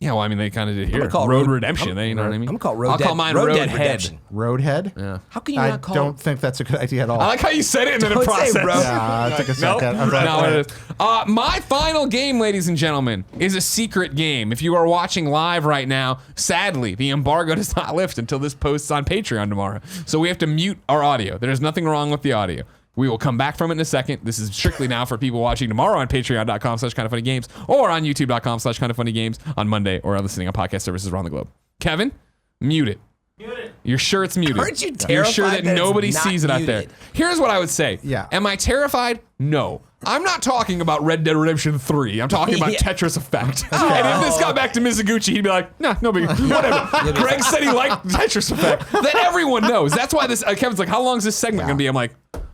S1: Yeah, well, I mean, they kind of did here.
S3: gonna call
S1: Road
S3: Road-
S1: Redemption. You know what I mean?
S3: I'm gonna call Road
S1: I'll
S3: Dead.
S1: call mine
S3: Road
S1: Road
S3: Dead
S1: Head.
S3: Redemption.
S2: Roadhead?
S1: Yeah.
S3: How can you
S2: I
S3: not call?
S2: don't think that's a good idea at all.
S1: I like how you said it and then it
S3: Don't say
S1: processed.
S3: road.
S2: Yeah, it took a
S1: Nope.
S2: second.
S1: No, it is. My final game, ladies and gentlemen, is a secret game. If you are watching live right now, sadly, the embargo does not lift until this posts on Patreon tomorrow. So we have to mute our audio. There's nothing wrong with the audio. We will come back from it in a second. This is strictly now for people watching tomorrow on patreon.com/kindoffunnygames or on youtube.com/kindoffunnygames on Monday or listening on podcast services around the globe. Kevin, mute it. You're sure it's muted.
S3: Aren't you
S1: You're sure
S3: terrified
S1: that
S3: that it's
S1: nobody
S3: not
S1: sees it out there.
S3: muted?
S1: Here's what I would say.
S2: Yeah.
S1: Am I terrified? No. I'm not talking about Red Dead Redemption 3. I'm talking about
S3: Yeah.
S1: Tetris Effect. And if this got back to Mizuguchi, he'd be like, nah, no big whatever. Greg said he liked Tetris Effect. Then everyone knows. That's why this, Kevin's like, how long is this segment going to be? I'm like,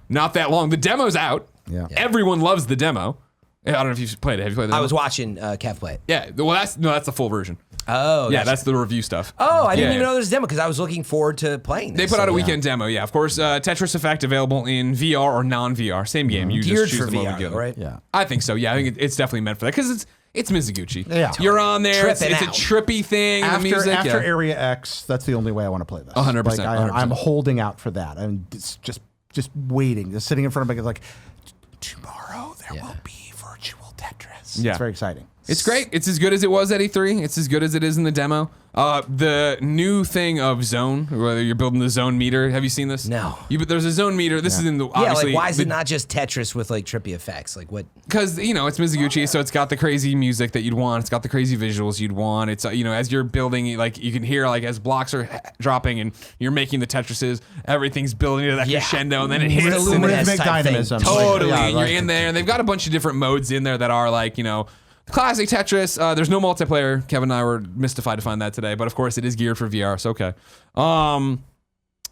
S1: not that long. The demo's out.
S2: Yeah.
S1: Everyone loves the demo. I don't know if you've played it. Have you played the demo?
S3: I was watching Kev play it.
S1: Yeah. Well, that's the full version.
S3: Oh,
S1: Yeah,
S3: gotcha.
S1: that's the review stuff.
S3: Oh, I didn't
S1: Yeah,
S3: even know there was a demo because I was looking forward to playing
S1: They
S3: this.
S1: put out a weekend demo, yeah. Of course, Tetris Effect available in VR or non-VR. Same game. You
S3: Geared
S1: just choose
S3: for
S1: the mode
S3: VR,
S1: together.
S3: right?
S2: Yeah.
S1: I think so. Yeah, I think it's definitely meant for that because it's Mizuguchi.
S2: Yeah.
S1: You're on there. It's
S3: Tripping
S1: a
S3: out.
S1: trippy thing.
S2: After,
S1: the music.
S2: after Area X, that's the only way I want to play this.
S1: 100%,
S2: Like,
S1: 100%.
S2: I'm holding out for that. I'm just waiting, just sitting in front of me, like, tomorrow there will be virtual Tetris.
S1: Yeah.
S2: It's very exciting.
S1: It's great. It's as good as it was at E3. It's as good as it is in the demo. The new thing of zone, whether you're building the zone meter. Have you seen this?
S3: No.
S1: There's a zone meter. This is in the
S3: Yeah,
S1: obviously.
S3: like why is it not just Tetris with like trippy effects? Like what?
S1: Because it's Mizuguchi, so it's got the crazy music that you'd want. It's got the crazy visuals you'd want. It's as you're building, like you can hear like as blocks are dropping and you're making the Tetrises, everything's building to that crescendo, and then it hits.
S3: It's
S1: and then-
S3: Luminous
S2: Rhythmic
S3: type thing.
S2: dynamism.
S1: Totally,
S2: Yeah,
S1: and you're
S2: like-
S1: in there, and they've got a bunch of different modes in there that are like classic Tetris. There's no multiplayer. Kevin and I were mystified to find that today, but of course it is geared for VR, so okay.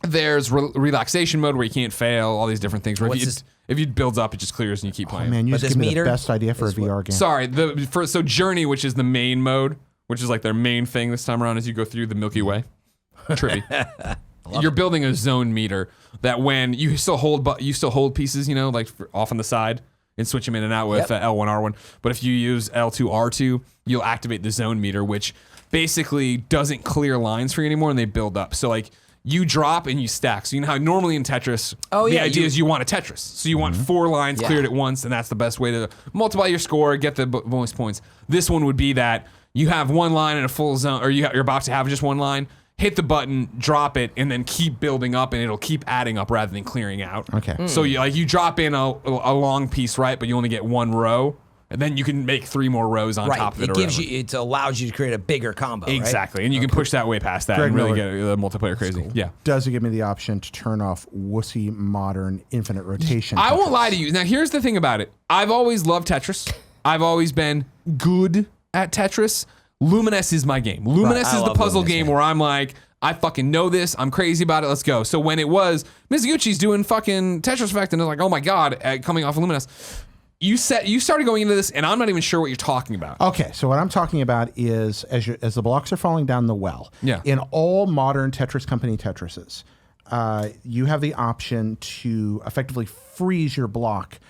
S1: There's relaxation mode where you can't fail. All these different things. Where if it builds up, it just clears and you keep playing.
S2: Man, you
S3: But
S2: just
S3: this
S2: give me
S3: meter
S2: the best idea for a
S3: is what-
S2: VR game.
S1: Sorry, so Journey, which is the main mode, which is like their main thing this time around, as you go through the Milky Way. Trippy. You're building a zone meter that when you still hold pieces, like off on the side and switch them in and out with L1, R1. But if you use L2, R2, you'll activate the zone meter, which basically doesn't clear lines for you anymore, and they build up. So like you drop and you stack. So you know how normally in Tetris, the idea is you want a Tetris. So you want 4 lines cleared at once, and that's the best way to multiply your score, get the bonus points. This one would be that you have one line in a full zone, or you're about to have just one line. Hit the button, drop it, and then keep building up, and it'll keep adding up rather than clearing out.
S2: Okay.
S1: So you drop in a long piece, right? But you only get 1 row, and then you can make 3 more rows on top of it.
S3: It allows you to create a bigger combo.
S1: Exactly, and you can push that way past that
S2: Greg
S1: and really
S2: Miller.
S1: get the multiplayer crazy. Yeah.
S2: Does it give me the option to turn off wussy modern infinite rotation?
S1: I won't
S2: Tetris?
S1: lie to you. Now, here's the thing about it. I've always loved Tetris. I've always been good at Tetris. Luminous is my game. Luminous
S3: I
S1: is the
S3: love
S1: puzzle
S3: Luminous,
S1: game
S3: man.
S1: where I'm like, I fucking know this. I'm crazy about it. Let's go. So when it was Mizuguchi's doing fucking Tetris Effect, and it's like, oh my god, coming off of Luminous, you started going into this, and I'm not even sure what you're talking about.
S2: Okay, so what I'm talking about is as the blocks are falling down the well, in all modern Tetris Company Tetrises, you have the option to effectively freeze your block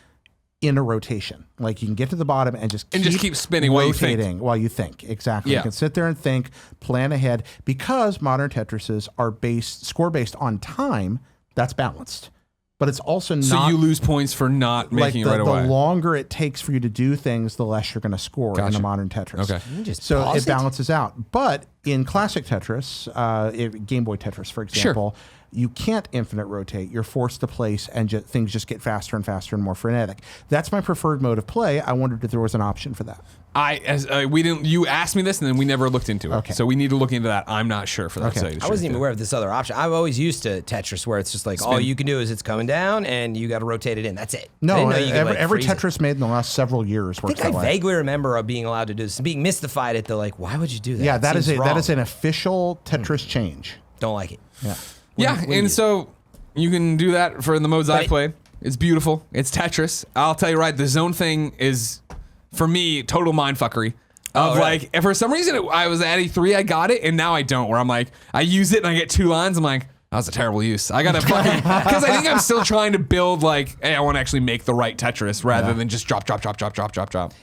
S2: in a rotation. Like you can get to the bottom and just keep
S1: spinning
S2: rotating while you think. Exactly.
S1: Yeah.
S2: You can sit there and think, plan ahead. Because modern Tetrises are score based on time, that's balanced. But it's also not.
S1: So you lose points for not making it right away.
S2: The longer it takes for you to do things, the less you're going to score in a modern Tetris.
S1: Okay.
S2: So it balances out. But in classic Tetris, Game Boy Tetris, for example, you can't infinite rotate. You're forced to place, and things just get faster and faster and more frenetic. That's my preferred mode of play. I wondered if there was an option for that.
S1: We didn't. You asked me this, and then we never looked into it.
S2: Okay.
S1: So we need to look into that. I'm not sure for that.
S2: Okay.
S3: I wasn't even aware of this other option. I'm always used to Tetris, where it's just like all you can do is it's coming down, and you got to rotate it in. That's it.
S2: No,
S3: I didn't know you could,
S2: every
S3: freeze
S2: Tetris
S3: it.
S2: made in the last several years works that
S3: I
S2: way.
S3: vaguely remember of being allowed to do this, being mystified at the like, why would you do that?
S2: Yeah,
S3: It
S2: that
S3: seems
S2: is
S3: wrong.
S2: an official Tetris change.
S3: Don't like it.
S2: Yeah.
S1: And so you can do that for the modes I play. It's beautiful. It's Tetris. I'll tell you right, the zone thing is, for me, total mindfuckery. Like, for some reason, I was at E3, I got it, and now I don't. Where I'm like, I use it and I get 2 lines. I'm like, that was a terrible use. I gotta fucking, because I think I'm still trying to build like, hey, I want to actually make the right Tetris rather than just drop.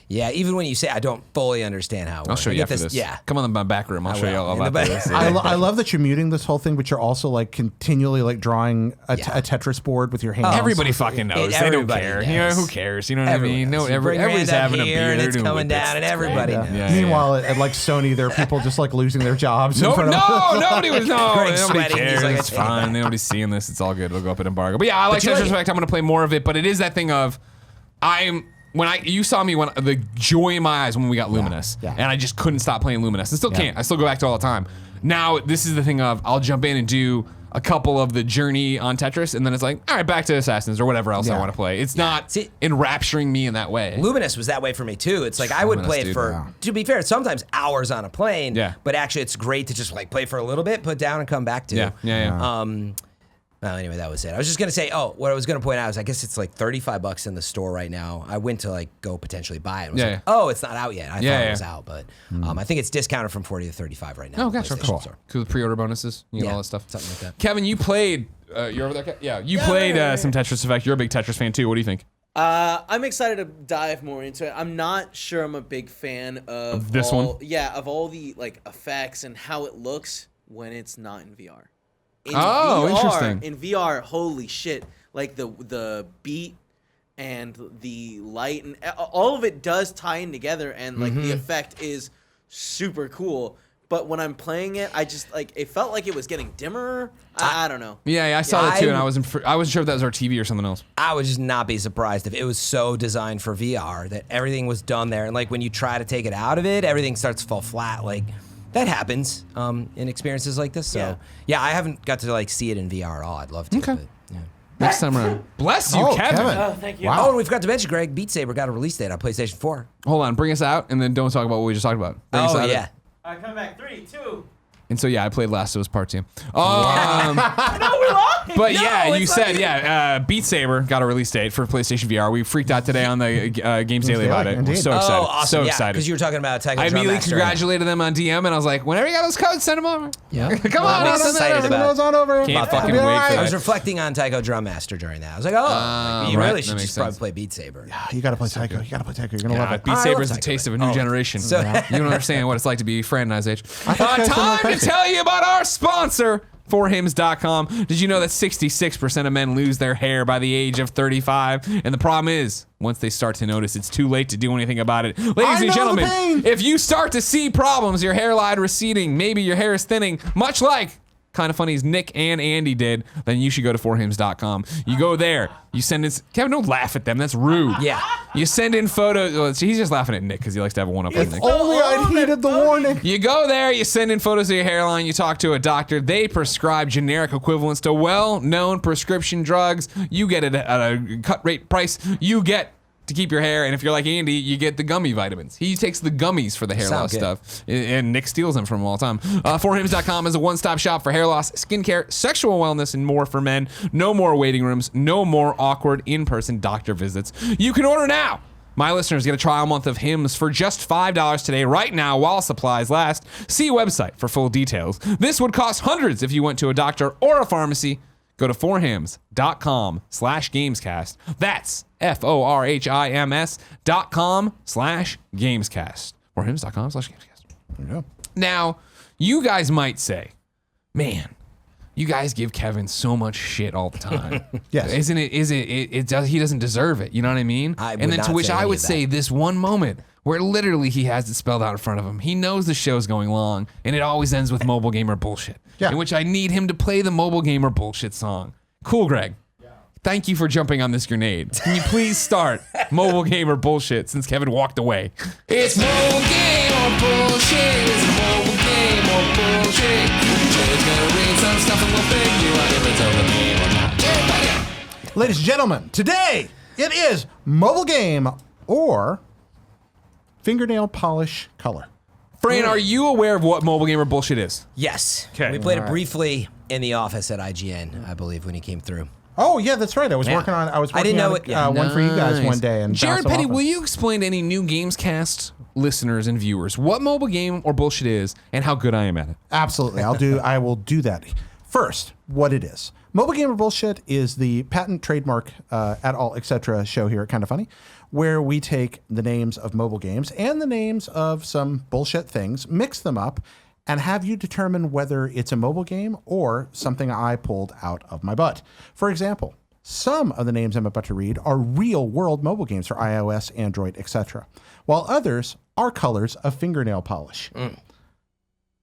S3: Yeah, even when you say I don't fully understand how it
S1: I'll
S3: works.
S1: show
S3: I
S1: you
S3: get
S1: after this.
S3: Yeah.
S1: Come on in my back room. I'll show you all
S3: In the
S1: about
S3: back.
S1: this.
S2: I love that you're muting this whole thing, but you're also like continually like drawing a Tetris board with your hands.
S1: Everybody fucking knows. They don't
S3: Everybody
S1: care.
S3: knows.
S1: You know, who cares? You know what I mean? No,
S3: Bring your
S1: everybody's
S3: hand up
S1: having a
S3: here,
S1: beer.
S3: and
S1: They're
S3: it's
S1: doing
S3: coming
S1: whippets.
S3: down, and everybody knows.
S1: Yeah,
S2: Meanwhile, at like Sony, there are people just like losing their jobs. in front of
S1: Nobody was. No,
S3: Greg's
S1: nobody
S3: sweating. He's
S1: cares.
S3: like,
S1: It's fine. Nobody's seeing this. It's all good. It'll go up in embargo. But yeah, I like
S3: you
S1: Tetris
S3: like it.
S1: Effect. I'm gonna play more of it. But it is that thing of, you saw me when the joy in my eyes when we got Luminous,
S2: yeah.
S1: and I just couldn't stop playing Luminous. I still can't. I still go back to it all the time. Now this is the thing of, I'll jump in and do a couple of the journey on Tetris, and then it's like, all right, back to Assassins or whatever else I want to play. It's not
S3: See,
S1: enrapturing me in that way.
S3: Luminous was that way for me too. It's like I would
S1: Luminous,
S3: play it
S1: dude.
S3: for, to be fair, sometimes hours on a plane.
S1: Yeah.
S3: But actually, it's great to just like play for a little bit, put down, and come back to.
S1: Yeah.
S3: Well, anyway, that was it. I was just gonna say, what I was gonna point out is, I guess it's like $35 in the store right now. I went to like go potentially buy it. And was
S1: Yeah,
S3: like,
S1: yeah.
S3: oh, it's not out yet. I thought it was out, but I think it's discounted from 40 to 35 right now.
S1: Oh,
S3: on the
S1: gotcha.
S3: PlayStation
S1: Cool.
S3: Store.
S1: Because pre-order bonuses, you get all that stuff.
S3: Something like that.
S1: Kevin, you played. You're over there. Yeah, you played some Tetris Effect. You're a big Tetris fan too. What do you think?
S4: I'm excited to dive more into it. I'm not sure I'm a big fan of
S1: this one?
S4: Yeah, of all the like effects and how it looks when it's not in VR. In
S1: interesting.
S4: In VR, holy shit! Like the beat and the light and all of it does tie in together, and like the effect is super cool. But when I'm playing it, I just like it felt like it was getting dimmer. I don't know.
S1: Yeah, I saw that too, and I wasn't sure if that was our TV or something else.
S3: I would just not be surprised if it was so designed for VR that everything was done there, and like when you try to take it out of it, everything starts to fall flat. Like that happens in experiences like this. So yeah, I haven't got to like see it in VR at all. I'd love to.
S1: Okay.
S3: But, yeah.
S1: Next time around. Bless you,
S2: Oh,
S1: Kevin.
S2: Kevin.
S4: Oh, thank you.
S3: Oh, and we forgot to mention, Greg, Beat Saber got a release date on PlayStation 4.
S1: Hold on, bring us out, and then don't talk about what we just talked about. Bring us out.
S3: Yeah.
S4: All right, coming back. 3, 2.
S1: And so yeah, I played Last of Us Part 2.
S4: No, we're lying.
S1: But
S3: No,
S1: yeah, you
S3: it's
S1: said Beat Saber got a release date for PlayStation VR. We freaked out today on the Games Daily about it. We're
S2: Indeed.
S1: so excited.
S3: Awesome.
S1: So
S3: yeah,
S1: excited.
S3: because you were talking about Tyco
S1: I immediately
S3: Drum Master.
S1: congratulated them on DM, and I was like, whenever you got those codes, send them over.
S3: Yeah.
S1: Come on,
S3: I'm
S1: send them
S3: excited
S1: over.
S3: about it.
S2: on over.
S1: Can't fucking
S2: Be
S1: wait
S2: all
S1: for
S2: right.
S1: that.
S3: I was reflecting on Tyco Drum Master during that. I was like, you
S1: right,
S3: really
S1: that
S3: should
S1: makes
S3: just
S1: sense.
S3: probably play Beat Saber.
S2: You gotta play Tyco. You gotta play Tyco. You're gonna love it.
S1: Beat
S3: I
S1: Saber
S3: love
S1: is the
S3: Tyco,
S1: taste of a
S3: man.
S1: new
S3: Oh,
S1: generation.
S3: so-
S1: You don't understand what it's like to be Fran and I's age.
S2: thought you guys
S1: Time
S2: were
S1: to tell you about our sponsor, forhims.com. Did you know that 66% of men lose their hair by the age of 35? And the problem is, once they start to notice, it's too late to do anything about it. Ladies
S2: I
S1: and
S2: know
S1: gentlemen,
S2: the pain.
S1: if you start to see problems, your hairline receding, maybe your hair is thinning, much like Kind of Funny's Nick and Andy did, then you should go to forhims.com. You go there, you send in, Kevin, don't laugh at them, that's rude.
S3: Yeah.
S1: You send in photos, well, he's just laughing at Nick because he likes to have a one-up with
S2: If
S1: Nick.
S2: only I'd heeded the warning.
S1: You go there, you send in photos of your hairline, you talk to a doctor, they prescribe generic equivalents to well-known prescription drugs. You get it at a cut rate price. You get to keep your hair, and if you're like Andy, you get the gummy vitamins. He takes the gummies for the hair
S3: Sound
S1: loss
S3: good.
S1: stuff, and Nick steals them from him all the time. Forhims.com is a one-stop shop for hair loss, skincare, sexual wellness, and more for men. No more waiting rooms, no more awkward in-person doctor visits. You can order now. My listeners get a trial month of Hims for just $5 today, right now, while supplies last. See website for full details. This would cost hundreds if you went to a doctor or a pharmacy. Go to forhims.com/gamescast. That's forhims.com/gamescast. Forhims.com/gamescast.
S2: There you go.
S1: Now, you guys might say, man, you guys give Kevin so much shit all the time.
S2: Yes.
S1: Isn't it? He doesn't deserve it. You know what I mean?
S3: I would
S1: and then to
S3: not
S1: which
S3: say
S1: I
S3: any
S1: would
S3: of that.
S1: say this one moment where literally he has it spelled out in front of him. He knows the show's going long, and it always ends with mobile gamer bullshit.
S2: Yeah.
S1: In which I need him to play the mobile gamer bullshit song. Cool, Greg. Thank you for jumping on this grenade. Can you please start mobile gamer bullshit since Kevin walked away? It's mobile gamer bullshit. It's mobile gamer bullshit. Jay's gonna read some stuff and we'll figure out if it's over game or not.
S2: Ladies and gentlemen, today it is mobile game or fingernail polish color.
S1: Fran, are you aware of what mobile gamer bullshit is?
S3: Yes.
S1: 'Kay.
S3: We played it
S2: Alright.
S3: briefly in the office at IGN, I believe, when he came through.
S2: Oh yeah, that's right. I was
S3: Yeah.
S2: working on. I was
S3: I
S2: working
S3: didn't
S2: on
S3: know it- yeah.
S2: one for you guys
S1: Nice.
S2: one day. And
S1: Jared
S2: bounced it
S1: Petty,
S2: off
S1: will
S2: of-
S1: you explain to any new Gamescast listeners and viewers what mobile game or bullshit is and how good I am at it?
S2: Absolutely. I will do that. First, what it is. Mobile Gamer Bullshit is the patent, trademark, et al., etc. show here at Kinda Funny, where we take the names of mobile games and the names of some bullshit things, mix them up, and have you determine whether it's a mobile game or something I pulled out of my butt. For example, some of the names I'm about to read are real world mobile games for iOS, Android, etc., while others are colors of fingernail polish.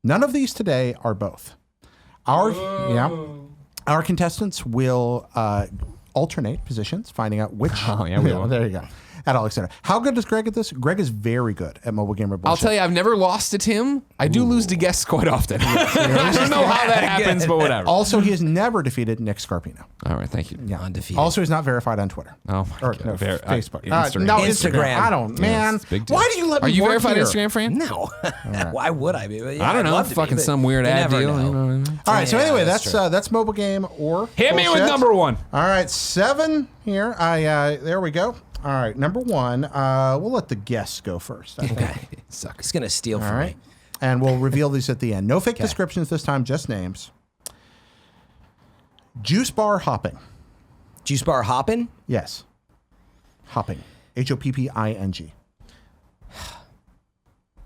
S2: None of these today are both. Our contestants will alternate positions, finding out which.
S1: Oh, yeah, we will.
S2: There you go. At all, etc. How good is Greg at this? Greg is very good at mobile gamer bullshit.
S1: I'll tell you, I've never lost to Tim. I do lose to guests quite often. I don't know how that happens, but whatever.
S2: Also, he has never defeated Nick Scarpino.
S1: All right, thank you.
S2: Yeah.
S3: Undefeated.
S2: Also, he's not verified on Twitter.
S1: Oh my
S2: Or
S1: God.
S2: no, Facebook.
S1: Instagram.
S2: No,
S3: Instagram.
S2: I don't, man.
S1: it's a big deal.
S2: Why do you let me
S1: Are you
S2: work
S1: verified
S2: here?
S1: Instagram, Fran?
S3: No. Why would I be? Yeah,
S1: I don't
S3: I'd
S1: know.
S3: love to be,
S1: Fucking
S3: but
S1: some weird
S3: you
S1: ad
S3: never
S1: deal.
S3: know.
S1: You know what I mean?
S2: All right. So
S3: Yeah,
S2: anyway,
S3: that's true.
S2: that's mobile game or
S1: Hit me with
S2: bullshit.
S1: number one.
S2: All right, 7 here. There we go. All right, number 1. We'll let the guests go first. I think.
S3: Okay. He's going to steal
S2: All
S3: from
S2: right,
S3: me.
S2: and we'll reveal these at the end. No fake descriptions this time, just names. Juice bar hopping.
S3: Juice bar hopping?
S2: Yes, hopping. Hopping.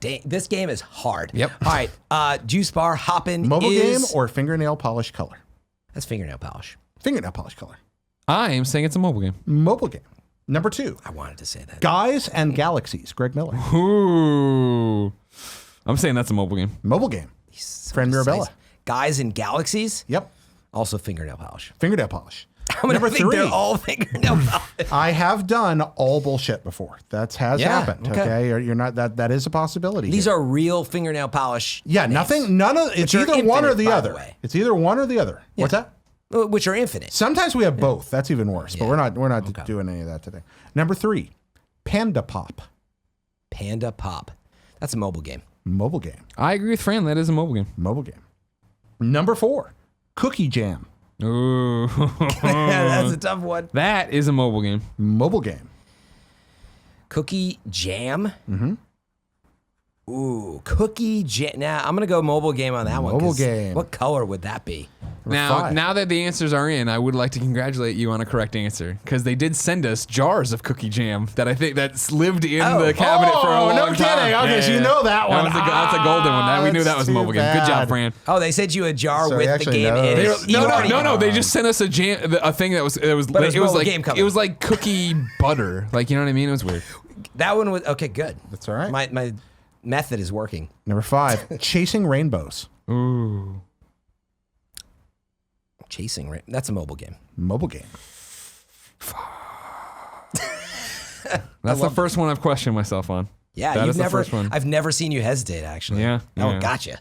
S3: Dang, this game is hard.
S1: Yep.
S3: All right. Juice bar hopping
S2: Mobile game
S3: is...
S2: or fingernail polish color.
S3: That's fingernail polish.
S2: Fingernail polish color.
S1: I am saying it's a mobile game.
S2: Mobile game. Number 2.
S3: I wanted to say that.
S2: Guys and Galaxies. Greg Miller.
S1: Ooh. I'm saying that's a mobile game.
S2: Mobile game.
S3: So
S2: Friend Mirabella.
S3: decisive. Guys in Galaxies?
S2: Yep.
S3: Also fingernail polish.
S2: Fingernail polish.
S3: I'm gonna
S2: Number
S3: think
S2: 3.
S3: they're all fingernail polish.
S2: I have done all bullshit before. That has
S3: Yeah,
S2: happened.
S3: okay.
S2: Okay, You're not that is a possibility.
S3: These
S2: here.
S3: are real fingernail polish.
S2: yeah,
S3: names,
S2: nothing. None of it's
S3: are
S2: either one or
S3: infinite,
S2: the
S3: by the
S2: other.
S3: way.
S2: It's either one or the other. What's that?
S3: Which are infinite.
S2: Sometimes we have both. That's even worse. But
S3: Yeah.
S2: we're not doing any of that today. Number 3, Panda Pop,
S3: Panda Pop. That's a mobile game.
S2: mobile game.
S1: I agree with Fran. That is a mobile game.
S2: Mobile game. Number 4, Cookie Jam,
S1: Ooh.
S3: That's a tough one.
S1: That is a mobile game.
S2: mobile game.
S3: Cookie Jam? Mm-hmm. Ooh, Cookie Jam. Nah, I'm going to go mobile game on that one.
S2: Mobile
S3: 'cause
S2: game.
S3: What color would that be?
S1: Now,
S2: 5.
S1: now that the answers are in, I would like to congratulate you on a correct answer because they did send us jars of cookie jam that I think that's lived in the cabinet for a
S2: Oh,
S1: long
S2: no
S1: time.
S2: kidding. Okay, so you know that one.
S1: That's a golden one. We knew that was a
S2: that's
S1: mobile
S2: too
S1: game. Good job,
S2: bad.
S1: Fran.
S3: Oh, they sent you a jar
S2: So he
S3: with the
S2: actually
S3: game
S2: knows.
S3: in
S2: They
S3: it.
S2: don't-
S3: You
S1: No,
S3: already-
S1: They just sent us a thing that was
S3: it was
S1: it was
S3: mobile
S1: like
S3: game coming.
S1: it was like cookie butter. Like, you know what I mean? It was weird.
S3: That one was okay. Good.
S2: That's all right.
S3: My method is working.
S2: Number 5, Chasing Rainbows,
S1: Ooh.
S3: Chasing right. That's a mobile game.
S2: mobile game.
S1: That's the first one I've questioned myself on.
S3: Yeah,
S1: That
S3: you've
S1: is the
S3: never.
S1: first one.
S3: I've never seen you hesitate. Actually.
S1: Yeah,
S3: That one
S1: yeah.
S3: gotcha.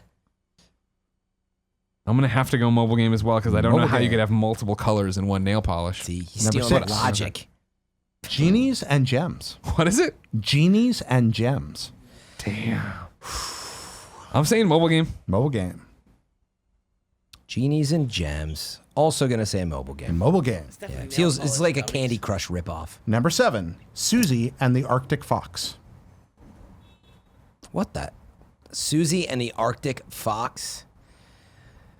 S1: I'm gonna have to go mobile game as well because I don't know
S2: Mobile
S1: how you
S2: game.
S1: could have multiple colors in one nail polish.
S3: See, he's
S2: Number
S3: stealing
S2: 6.
S3: logic.
S2: Genies and Gems,
S1: What is it?
S2: Genies and Gems,
S1: Damn. I'm saying mobile game.
S2: mobile game.
S3: Genies and Gems. Also going to say a mobile game.
S2: Mobile game.
S3: Yeah, it feels it's like a Candy Crush ripoff.
S2: Number 7, Susie and the Arctic Fox.
S3: What the? Susie and the Arctic Fox.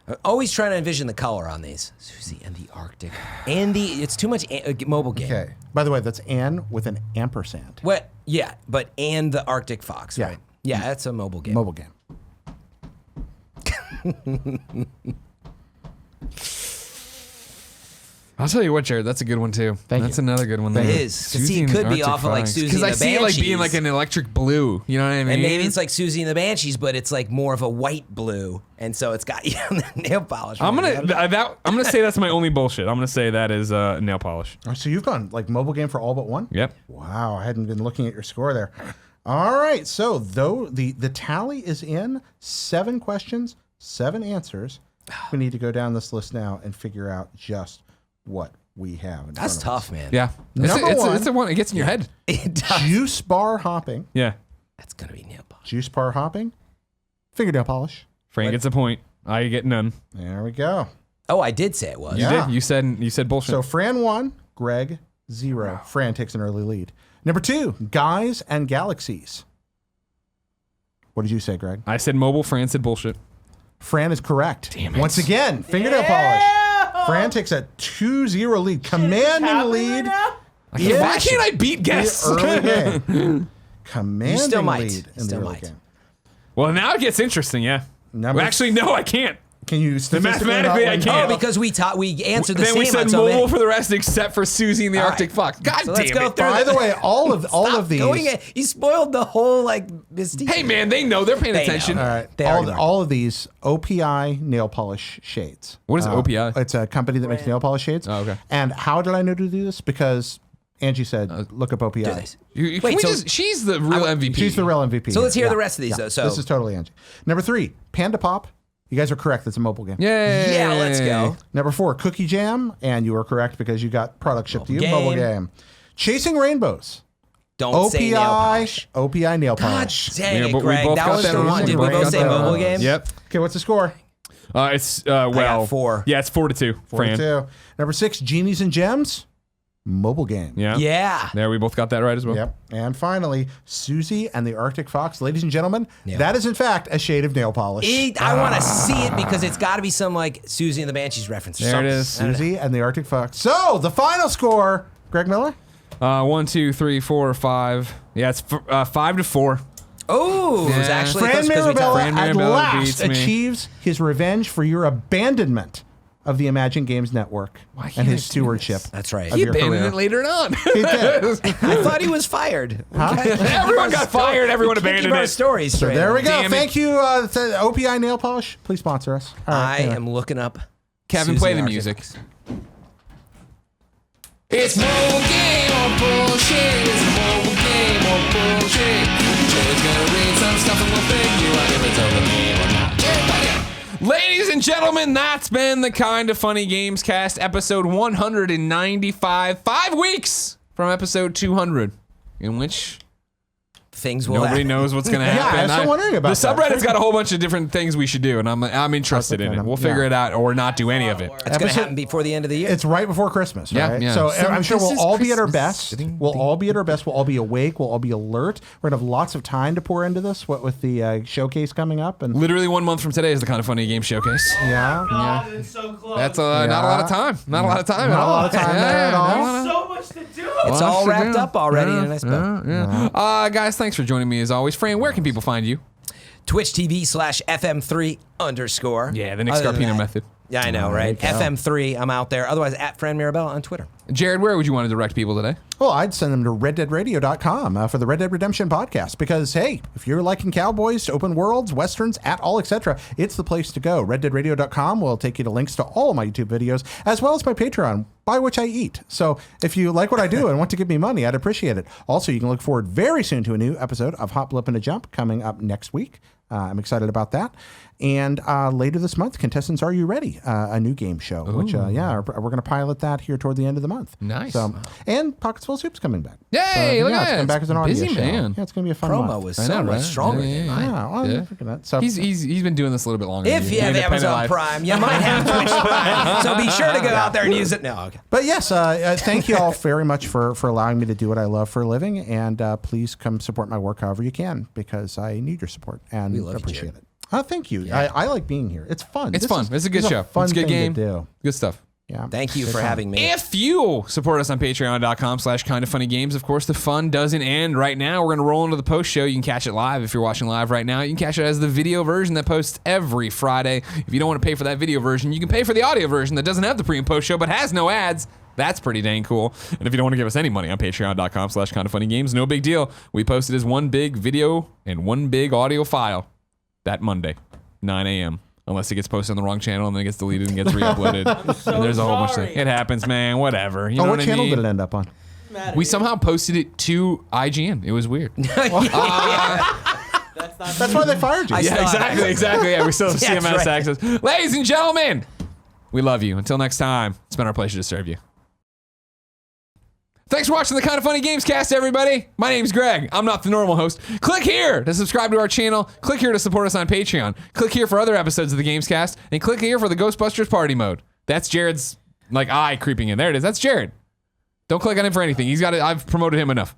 S3: I'm always trying to envision the color on these. Susie and the Arctic. It's too much mobile game.
S2: Okay. By the way, that's Anne with an ampersand.
S3: What? Yeah, but and the Arctic Fox,
S2: Yeah.
S3: right? Yeah, that's a mobile game.
S2: Mobile game.
S1: I'll tell you what, Jared, that's a good one too.
S2: Thank
S1: That's
S2: you.
S1: another good one.
S2: Thank
S1: there.
S2: you.
S3: It is. 'Cause see, it could be off of like Susie
S1: because
S3: and
S1: I
S3: the
S1: see it like being
S3: Banshees.
S1: like an electric blue. You know what I mean?
S3: And maybe it's like Susie and the Banshees, but it's like more of a white blue, and so it's got the nail polish.
S1: I'm gonna say that's my only bullshit. I'm gonna say that is nail polish.
S2: Oh, so you've gone like mobile game for all but one?
S1: Yep.
S2: Wow, I hadn't been looking at your score there. All right, so though the tally is in 7 questions, 7 answers. We need to go down this list now and figure out just what we have.
S3: That's tough, man.
S1: Yeah.
S2: Number one.
S1: It's a one. It gets in your head.
S3: It does.
S2: Juice bar hopping.
S1: Yeah.
S3: That's gonna be nail polish.
S2: Juice bar hopping. Fingernail polish.
S1: Frank gets a point. I get none.
S2: There we go.
S3: Oh, I did say it was.
S1: You
S2: Yeah.
S1: did. You said bullshit.
S2: So Fran 1, Greg 0. Fran takes an early lead. Number 2, Guys and Galaxies. What did you say, Greg?
S1: I said mobile. Fran said bullshit.
S2: Fran is correct.
S1: Damn it.
S2: Once again, fingernail polish. Fran takes a 2-0 lead. Commanding lead.
S1: Yeah. Why can't I beat
S2: in
S1: guests?
S2: the early game. Commanding
S3: You still might.
S2: lead
S3: You
S2: in the
S3: still
S2: early
S3: might.
S2: game.
S1: Well, now it gets interesting. Yeah.
S2: Number-
S1: Well, actually, no, I can't.
S2: Can you statistically
S1: Mathematically,
S2: not
S1: I
S2: win?
S1: can't.
S3: Oh, because we answered the
S1: Then
S3: same
S1: we said
S3: on so
S1: mobile
S3: many.
S1: for the rest, except for Susie and the
S3: All
S1: Arctic
S3: right.
S1: Fox. God
S3: So
S1: damn
S3: let's go
S1: it!
S3: through
S2: By the way, all of
S3: Stop
S2: these.
S3: going in. You spoiled the whole like mystique.
S1: Hey man, they know. They're paying
S3: They
S1: attention.
S3: know.
S2: All right.
S3: They already marked.
S2: All of these OPI nail polish shades.
S1: What is OPI?
S2: It's a company that makes nail polish shades.
S1: Oh, okay.
S2: And how did I know to do this? Because Angie said, look up OPI.
S3: Do this.
S1: Can
S3: Wait,
S1: we
S3: so-
S1: just? She's the real MVP.
S2: She's the real MVP.
S3: So let's hear
S2: Yeah.
S3: the rest of these, though. So
S2: This is totally Angie. Number 3, Panda Pop. You guys are correct. That's a mobile game.
S1: Yay!
S3: yeah, let's go.
S2: Number 4, Cookie Jam. And you are correct because you got product shipped to you.
S3: Mobile
S2: Mobile
S3: game.
S2: game. Chasing Rainbows.
S3: Don't say nail polish.
S2: OPI nail
S3: God
S2: polish.
S3: dang
S1: Yeah,
S3: it,
S1: but we
S3: Greg.
S1: both
S3: That
S1: got
S3: was
S1: that
S3: the
S1: one.
S3: one. Did we
S1: We
S3: both
S1: both
S3: say
S1: got that
S3: mobile
S1: one.
S3: game?
S1: Yep.
S2: Okay, what's the score?
S1: It's well
S3: 4.
S1: Yeah, it's 4-2. Fran.
S2: 42. Number 6, Genies and Gems. Mobile game.
S1: Yeah.
S3: Yeah.
S1: There, we both got that right as well.
S2: Yep. And finally, Susie and the Arctic Fox. Ladies and gentlemen,
S3: Yeah.
S2: that is in fact a shade of nail polish.
S3: I want to see it because it's got to be some like Susie and the Banshees reference. Or
S1: There it
S3: something.
S1: is.
S2: Susie and the Arctic Fox. So, the final score, Greg Miller?
S1: 1, 2, 3, 4, 5. Yeah, it's 5-4.
S3: Oh, it was
S1: Yeah.
S3: actually
S2: Fran
S3: close 'cause we
S2: Mirabella
S3: tied.
S1: Fran
S2: at
S1: Mirabella
S2: last
S1: beats me.
S2: achieves his revenge for your abandonment of the Imagine Games Network and
S1: can't
S2: his
S1: I do
S2: stewardship.
S3: That's right.
S2: of
S1: He
S2: your
S1: abandoned
S2: career.
S1: it later on.
S2: He did.
S3: I thought he was fired.
S1: Everyone got fired. Everyone
S3: We can't
S1: abandoned
S3: keep our
S1: it.
S3: stories
S2: So
S3: straight.
S2: there we go.
S1: Damn it.
S2: Thank you, OPI Nail Polish. Please sponsor us. All right,
S3: I
S2: anyway.
S3: am looking up.
S1: Kevin,
S3: Susie
S1: play the
S3: Arctic
S1: music.
S3: Fox.
S1: It's mobile game or bullshit. It's mobile game or bullshit. Jared's gonna read some stuff and we'll figure out if it's over game or not. Ladies and gentlemen, that's been the Kind of Funny Gamescast, episode 195. 5 weeks from episode 200, in which
S3: Things will
S1: nobody
S3: happen.
S1: knows what's going to
S2: Yeah,
S1: happen.
S2: I was still wondering about
S1: the
S2: that.
S1: subreddit's got a whole bunch of different things we should do, and I'm interested in it. We'll figure it out or not do any of it.
S3: It's going to
S2: Episode-
S3: happen before the end of the year.
S2: It's right before Christmas,
S1: Yeah,
S2: right?
S1: yeah.
S2: So
S1: So
S2: I'm sure
S1: this
S2: we'll
S1: is
S2: all be at our
S1: Christmas.
S2: best. We'll all be at our best. We'll all be awake. We'll all be alert. We're gonna have lots of time to pour into this. What with the showcase coming up and
S1: Literally 1 month from today is the Kind of Funny Game Showcase.
S2: yeah,
S4: God, it's so close.
S1: That's not a lot of time. Not a lot of time.
S2: Not
S1: at
S2: a
S1: all.
S2: lot of time there at all.
S1: not a lot of-
S4: so much to do.
S3: It's all
S1: Lots to
S3: wrapped
S1: do.
S3: up already
S1: Yeah,
S3: in a nice bow.
S1: yeah. Guys, thanks for joining me as always. Fran, where can people find you?
S3: Twitch TV/FM3_.
S1: Yeah, the Nick
S3: Other than
S1: Scarpino
S3: that-
S1: method.
S3: Yeah, I know, right? FM3, I'm out there. Otherwise, at Fran Mirabella on Twitter.
S1: Jared, where would you want to direct people today?
S2: Well, I'd send them to RedDeadRadio.com for the Red Dead Redemption podcast because, hey, if you're liking cowboys, open worlds, westerns, at all, etc., it's the place to go. RedDeadRadio.com will take you to links to all of my YouTube videos as well as my Patreon, by which I eat. So if you like what I do and want to give me money, I'd appreciate it. Also, you can look forward very soon to a new episode of Hop, Blip, and a Jump coming up next week. I'm excited about that. And later this month, Contestants Are You Ready? A new game show, which, we're going to pilot that here toward the end of the month.
S1: Nice.
S2: And Pockets Full of Soup's coming back.
S1: Yay, look at
S2: it's
S1: that.
S2: coming back as an audio
S1: Busy
S2: show.
S1: man.
S2: Yeah, it's going to be a fun
S3: Promo
S2: month.
S3: was
S1: I
S3: so
S1: know,
S3: much
S1: right?
S3: stronger
S1: Yeah,
S3: than
S1: yeah,
S3: mine.
S2: Yeah, well,
S1: Yeah.
S2: look at that. So,
S1: He's been doing this a little bit longer.
S3: If
S1: than
S3: you have
S1: Independent
S3: Amazon
S1: Live.
S3: Prime, you might have Twitch Prime. So be sure to go out there and use it. No, okay.
S2: But yes, thank you all very much for allowing me to do what I love for a living. And please come support my work however you can, because I need your support and
S3: We love you,
S2: appreciate
S3: Jared.
S2: it. Thank you. I like being here. It's fun.
S1: It's fun. It's a good
S2: this is
S1: show.
S2: Fun
S1: It's a good
S2: thing
S1: game.
S2: to do.
S1: Good stuff.
S2: Yeah.
S3: Thank you for having me.
S1: If you support us on patreon.com/kindoffunnygames, of course, the fun doesn't end right now. We're going to roll into the post show. You can catch it live if you're watching live right now. You can catch it as the video version that posts every Friday. If you don't want to pay for that video version, you can pay for the audio version that doesn't have the pre and post show but has no ads. That's pretty dang cool. And if you don't want to give us any money on patreon.com/kindoffunnygames, no big deal. We post it as one big video and one big audio file that Monday, 9 a.m. Unless it gets posted on the wrong channel and then it gets deleted and gets re-uploaded. And there's a whole bunch of
S4: sorry.
S1: things. It happens, man. Whatever. You know
S2: What
S1: what I
S2: channel
S1: mean?
S2: did it end up on?
S1: We somehow posted it to IGN. It was weird.
S4: That's
S2: That's why they fired you.
S3: I
S1: Yeah,
S3: still-
S1: exactly. Yeah, we still have
S3: Yeah, that's
S1: CMS
S3: right.
S1: access. Ladies and gentlemen, we love you. Until next time, it's been our pleasure to serve you. Thanks for watching the Kind of Funny Gamescast, everybody. My name's Greg. I'm not the normal host. Click here to subscribe to our channel. Click here to support us on Patreon. Click here for other episodes of the Gamescast. And click here for the Ghostbusters Party Mode. That's Jared's eye creeping in. There it is. That's Jared. Don't click on him for anything. He's got it. I've promoted him enough.